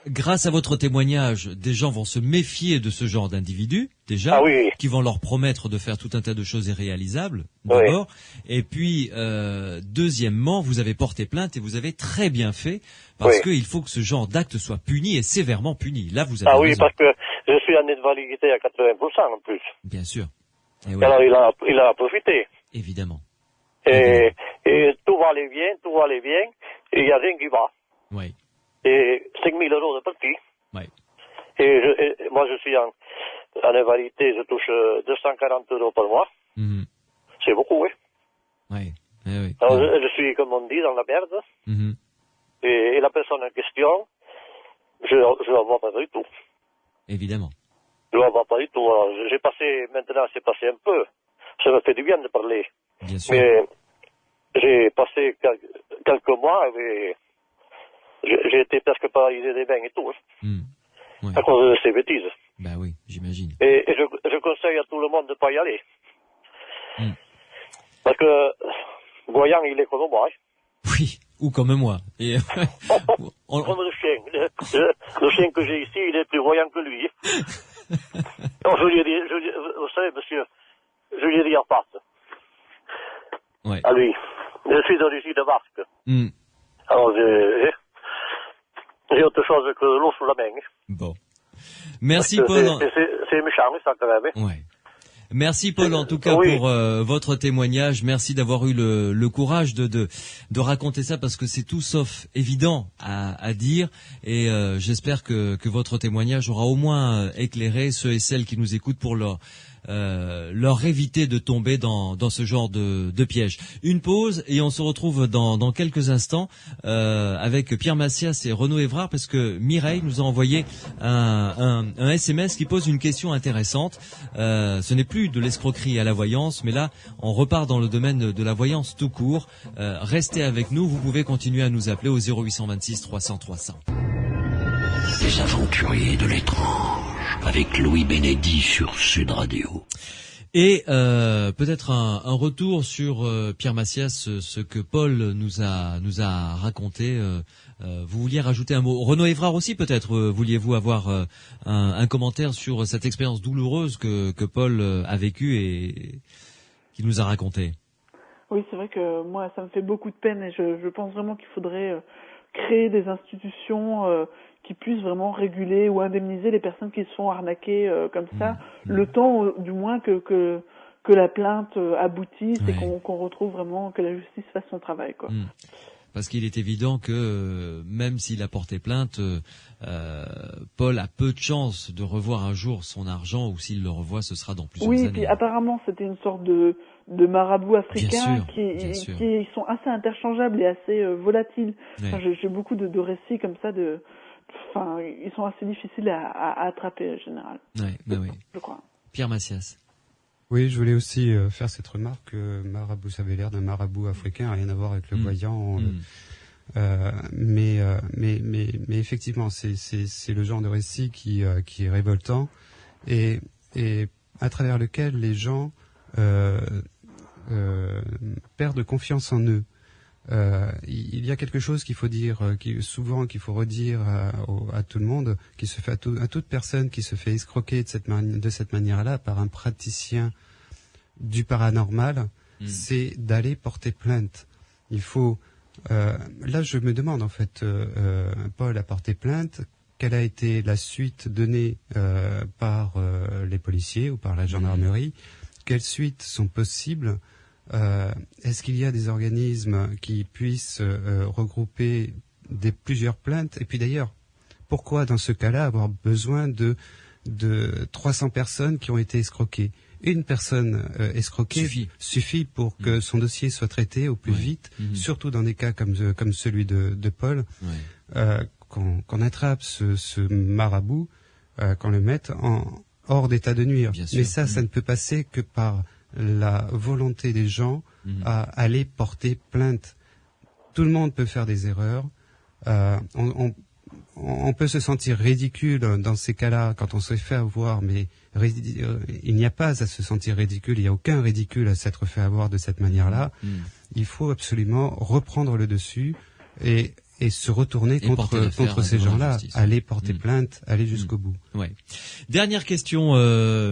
grâce à votre témoignage, des gens vont se méfier de ce genre d'individus, déjà, qui vont leur promettre de faire tout un tas de choses irréalisables, d'abord. Et puis, deuxièmement, vous avez porté plainte et vous avez très bien fait, parce qu'il faut que ce genre d'acte soit puni et sévèrement puni. Là, vous avez raison. Parce que je suis en invalidité à 80% en plus. Bien sûr. Et alors, il a profité. Évidemment. Et tout va aller bien, et il n'y a rien qui va. Oui. Et 5 000 € de partie. Oui. Et moi, je suis en invalidité, je touche 240 € par mois. C'est beaucoup, Oui. Alors, je suis, comme on dit, dans la merde. Et la personne en question, je ne la vois pas du tout. Évidemment. Je ne la vois pas du tout. Alors, maintenant, c'est passé un peu. Ça me fait du bien de parler. Bien sûr. Mais j'ai passé quelques mois et j'ai été presque paralysé des bains et tout. À cause de ces bêtises. Oui, j'imagine. Et je conseille à tout le monde de ne pas y aller. Parce que voyant, il est comme moi. Oui, ou comme moi. Et comme le chien. Le chien que j'ai ici, il est plus voyant que lui. Non, vous savez, monsieur, je lui ai dit en face. À lui. Je suis d'origine basque. Alors, j'ai autre chose que l'eau sous la main. Bon. Merci, Paul. C'est méchant, ça, quand même. Ouais. Merci, Paul, en tout cas, pour votre témoignage. Merci d'avoir eu le courage de raconter ça, parce que c'est tout sauf évident à dire. Et j'espère que votre témoignage aura au moins éclairé ceux et celles qui nous écoutent pour leur éviter de tomber dans ce genre de piège. Une pause et on se retrouve dans quelques instants avec Pierre Massias et Renaud Évrard, parce que Mireille nous a envoyé un SMS qui pose une question intéressante. Ce n'est plus de l'escroquerie à la voyance, mais là on repart dans le domaine de la voyance tout court. Restez avec nous, vous pouvez continuer à nous appeler au 0826 300 300. Les aventuriers de l'étrange avec Louis Bénédy sur Sud Radio. Et peut-être un retour sur Pierre Massias, ce que Paul nous a raconté. Vous vouliez rajouter un mot. Renaud Évrard aussi, peut-être vouliez-vous avoir un commentaire sur cette expérience douloureuse que Paul a vécue et qu'il nous a raconté. Oui, c'est vrai que moi, ça me fait beaucoup de peine et je pense vraiment qu'il faudrait créer des institutions qui puissent vraiment réguler ou indemniser les personnes qui se font arnaquer comme ça, le temps du moins que la plainte aboutisse et qu'on retrouve vraiment, que la justice fasse son travail, quoi. Parce qu'il est évident que même s'il a porté plainte, Paul a peu de chances de revoir un jour son argent, ou s'il le revoit, ce sera dans plusieurs années. Oui, puis apparemment c'était une sorte de marabout africain qui sont assez interchangeables et assez volatiles. Enfin, j'ai beaucoup de récits comme ça ils sont assez difficiles à attraper en général. Oui. Je crois. Pierre Massias. Oui, je voulais aussi faire cette remarque que marabout, ça avait l'air d'un marabout africain, rien à voir avec le voyant. Mais effectivement, c'est le genre de récit qui est révoltant et à travers lequel les gens perdent confiance en eux. Il y a quelque chose qu'il faut dire, qu'il faut redire à tout le monde, qui se fait à toute personne qui se fait escroquer de cette manière-là par un praticien du paranormal, c'est d'aller porter plainte. Il faut. Là, je me demande en fait, Paul a porté plainte. Quelle a été la suite donnée par les policiers ou par la gendarmerie? Quelles suites sont possibles? Est-ce qu'il y a des organismes qui puissent regrouper plusieurs plaintes? Et puis d'ailleurs, pourquoi dans ce cas-là avoir besoin de 300 personnes qui ont été escroquées? Une personne escroquée suffit pour que son dossier soit traité au plus vite, surtout dans des cas comme celui de Paul, qu'on attrape ce marabout, qu'on le mette hors d'état de nuire. Mais ça ne peut passer que par la volonté des gens à aller porter plainte. Tout le monde peut faire des erreurs. On peut se sentir ridicule dans ces cas-là quand on se fait avoir, mais il n'y a pas à se sentir ridicule. Il n'y a aucun ridicule à s'être fait avoir de cette manière-là. Il faut absolument reprendre le dessus et se retourner contre ces gens-là, aller porter plainte, aller jusqu'au bout. Ouais. Dernière question,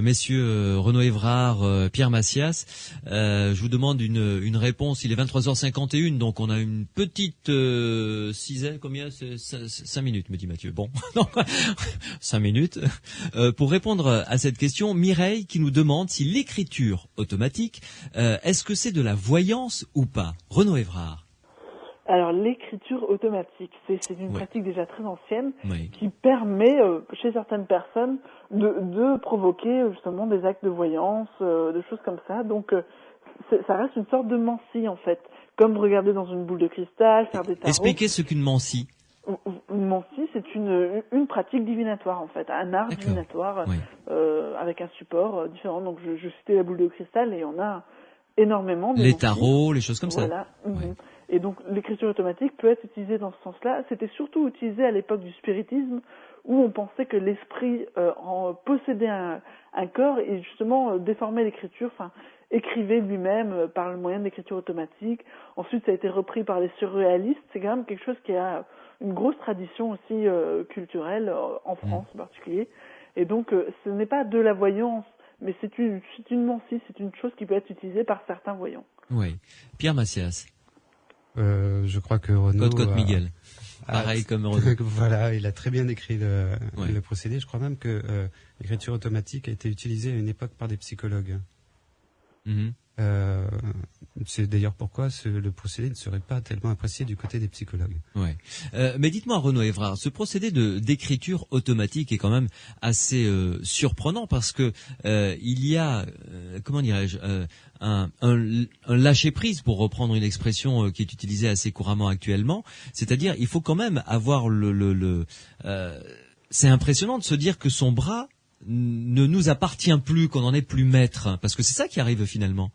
messieurs Renaud Évrard, Pierre Massias. Je vous demande une réponse. Il est 23h51, donc on a une petite 5 minutes, me dit Mathieu. Bon, 5 minutes. Pour répondre à cette question, Mireille qui nous demande si l'écriture automatique, est-ce que c'est de la voyance ou pas? Renaud Évrard. Alors l'écriture automatique, c'est une pratique déjà très ancienne qui permet chez certaines personnes de provoquer justement des actes de voyance, de choses comme ça. Donc ça reste une sorte de mancie en fait, comme regarder dans une boule de cristal, faire des tarots. Expliquez ce qu'une mancie. Une mancie, c'est une pratique divinatoire en fait, un art divinatoire avec un support différent. Donc je citais la boule de cristal et on a énormément de les tarots, les choses comme ça. Et donc l'écriture automatique peut être utilisée dans ce sens-là. C'était surtout utilisé à l'époque du spiritisme, où on pensait que l'esprit possédait un corps et justement déformait l'écriture, écrivait lui-même par le moyen de l'écriture automatique. Ensuite, ça a été repris par les surréalistes. C'est quand même quelque chose qui a une grosse tradition aussi culturelle, en France en particulier. Et donc, ce n'est pas de la voyance, mais c'est une mancie, c'est une chose qui peut être utilisée par certains voyants. Oui. Pierre Massias. Je crois que Renaud... Code Miguel. Pareil comme Renaud. Voilà, il a très bien décrit le procédé. Je crois même que l'écriture automatique a été utilisée à une époque par des psychologues. C'est d'ailleurs pourquoi le procédé ne serait pas tellement apprécié du côté des psychologues. Ouais. Mais dites-moi, Renaud Évrard, ce procédé d'écriture automatique est quand même assez surprenant parce que il y a, comment dirais-je, un lâcher prise, pour reprendre une expression qui est utilisée assez couramment actuellement. C'est-à-dire, il faut quand même avoir c'est impressionnant de se dire que son bras ne nous appartient plus, qu'on n'en est plus maître, parce que c'est ça qui arrive finalement.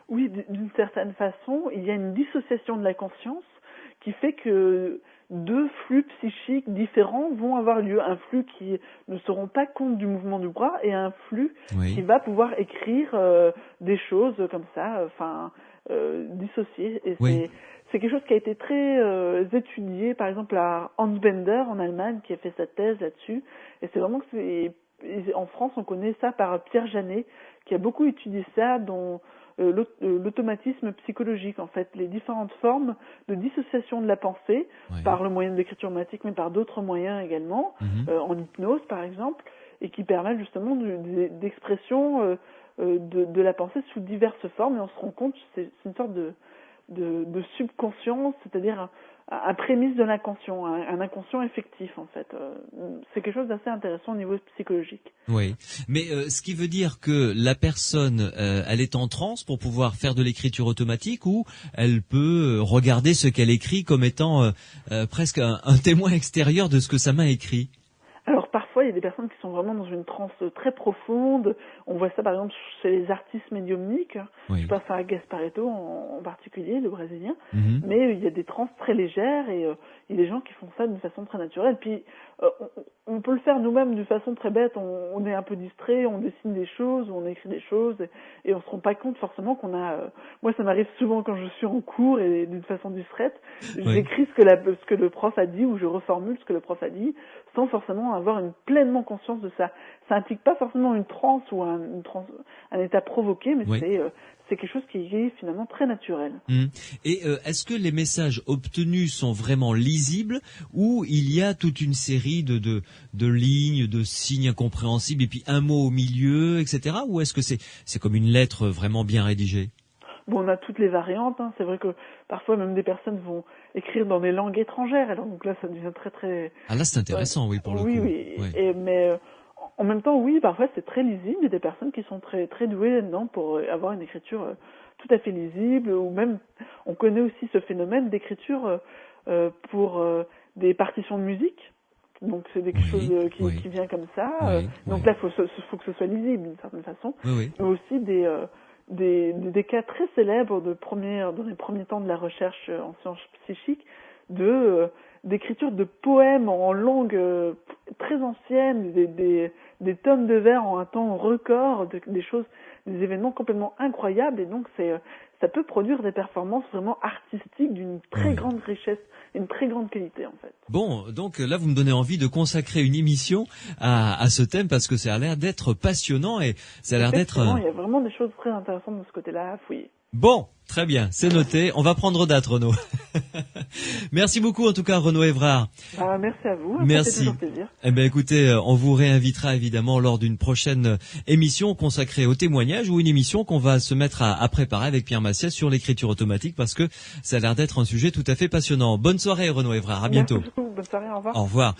Oui, d'une certaine façon, il y a une dissociation de la conscience qui fait que deux flux psychiques différents vont avoir lieu. Un flux qui ne se rend pas compte du mouvement du bras et un flux qui va pouvoir écrire des choses comme ça, dissociées. Et c'est quelque chose qui a été très étudié, par exemple à Hans Bender en Allemagne, qui a fait sa thèse là-dessus. Et c'est vraiment en France, on connaît ça par Pierre Janet, qui a beaucoup étudié ça dans l'automatisme psychologique, en fait, les différentes formes de dissociation de la pensée par le moyen de l'écriture automatique, mais par d'autres moyens également, en hypnose par exemple, et qui permettent justement d'expression de la pensée sous diverses formes, et on se rend compte, c'est une sorte de subconscience, c'est-à-dire un prémisse de l'inconscient, un inconscient effectif en fait. C'est quelque chose d'assez intéressant au niveau psychologique. Oui, mais ce qui veut dire que la personne, elle est en transe pour pouvoir faire de l'écriture automatique, ou elle peut regarder ce qu'elle écrit comme étant presque un témoin extérieur de ce que sa main écrit. Alors parfois, il y a des personnes qui sont vraiment dans une transe très profonde. On voit ça par exemple chez les artistes médiumniques. Je pense à Gasparetto en particulier, le brésilien. Mais il y a des transes très légères et il y a des gens qui font ça d'une façon très naturelle. Puis on peut le faire nous-mêmes d'une façon très bête. On est un peu distrait, on dessine des choses, on écrit des choses et on se rend pas compte forcément qu'on a... Moi, ça m'arrive souvent quand je suis en cours et d'une façon distraite. J'écris ce que le prof a dit ou je reformule ce que le prof a dit sans forcément avoir pleinement conscience de ça. Ça implique pas forcément une transe ou un état provoqué, mais c'est quelque chose qui est finalement très naturel. Et est-ce que les messages obtenus sont vraiment lisibles, ou il y a toute une série de lignes, de signes incompréhensibles et puis un mot au milieu, etc. Ou est-ce que c'est comme une lettre vraiment bien rédigée? Bon, on a toutes les variantes. C'est vrai que parfois même des personnes vont écrire dans des langues étrangères. Alors donc là, ça devient très très. Ah là, c'est intéressant, pour le coup. Oui. Mais en même temps, oui, parfois c'est très lisible. Il y a des personnes qui sont très très douées là-dedans pour avoir une écriture tout à fait lisible. Ou même, on connaît aussi ce phénomène d'écriture pour des partitions de musique. Donc c'est quelque chose qui vient comme ça. Donc là, faut que ce soit lisible d'une certaine façon. Mais aussi des cas très célèbres dans les premiers temps de la recherche en sciences psychiques, d'écriture de poèmes en langue très ancienne, des tonnes de vers en un temps record, des événements complètement incroyables, et donc ça peut produire des performances vraiment artistiques d'une très grande richesse, une très grande qualité en fait. Bon, donc là vous me donnez envie de consacrer une émission à ce thème, parce que ça a l'air d'être passionnant et ça a l'air d'être... Il y a vraiment des choses très intéressantes de ce côté-là à fouiller. Bon, très bien, c'est noté. On va prendre date, Renaud. Merci beaucoup, en tout cas, Renaud Évrard. Merci à vous. Merci. Ça fait toujours plaisir. Eh bien, écoutez, on vous réinvitera évidemment lors d'une prochaine émission consacrée au témoignage, ou une émission qu'on va se mettre à préparer avec Pierre Massiès sur l'écriture automatique, parce que ça a l'air d'être un sujet tout à fait passionnant. Bonne soirée, Renaud Évrard. À bientôt. Merci beaucoup. Bonne soirée. Au revoir. Au revoir.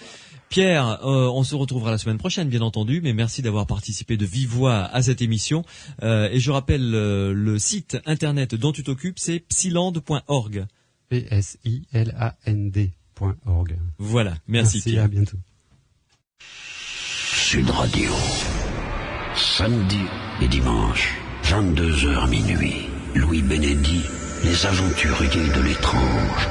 Pierre, on se retrouvera la semaine prochaine, bien entendu, mais merci d'avoir participé de vive voix à cette émission. Et je rappelle le site internet dont tu t'occupes, c'est psiland.org. psiland.org. Voilà, merci Pierre. À bientôt. Sud Radio, samedi et dimanche, 22h minuit. Louis Bénédy, les aventuriers de l'étrange.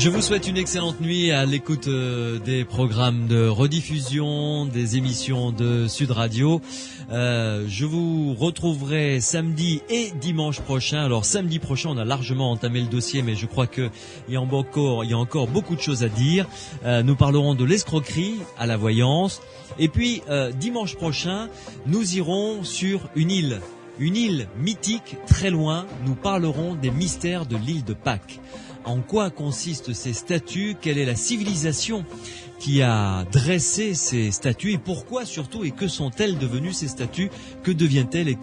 Je vous souhaite une excellente nuit à l'écoute des programmes de rediffusion, des émissions de Sud Radio. Je vous retrouverai samedi et dimanche prochain. Alors samedi prochain, on a largement entamé le dossier, mais je crois qu'il y a encore beaucoup de choses à dire. Nous parlerons de l'escroquerie à la voyance. Et puis dimanche prochain, nous irons sur une île mythique très loin. Nous parlerons des mystères de l'île de Pâques. En quoi consistent ces statues? Quelle est la civilisation qui a dressé ces statues et pourquoi surtout et que sont-elles devenues ces statues? Que devient-elle et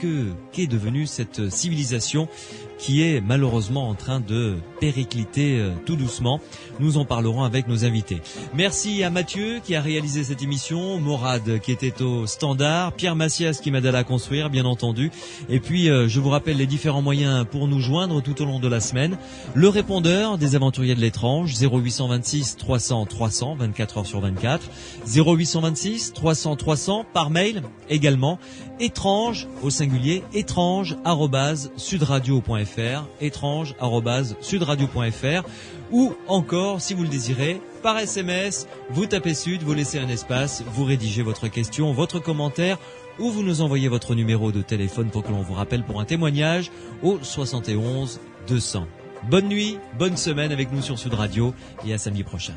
qu'est devenue cette civilisation qui est malheureusement en train de péricliter tout doucement? Nous en parlerons avec nos invités. Merci à Mathieu qui a réalisé cette émission, Morad qui était au standard, Pierre Massias qui m'a aidé à la construire bien entendu. Et puis je vous rappelle les différents moyens pour nous joindre tout au long de la semaine. Le répondeur des aventuriers de l'étrange 0826 300 300 24 heures sur 24, 0826 300 300 par mail également, étrange au singulier étrange@sudradio.fr, étrange@sudradio.fr, ou encore si vous le désirez par SMS, vous tapez Sud, vous laissez un espace, vous rédigez votre question, votre commentaire, ou vous nous envoyez votre numéro de téléphone pour que l'on vous rappelle pour un témoignage au 71 200. Bonne nuit, bonne semaine avec nous sur Sud Radio et à samedi prochain.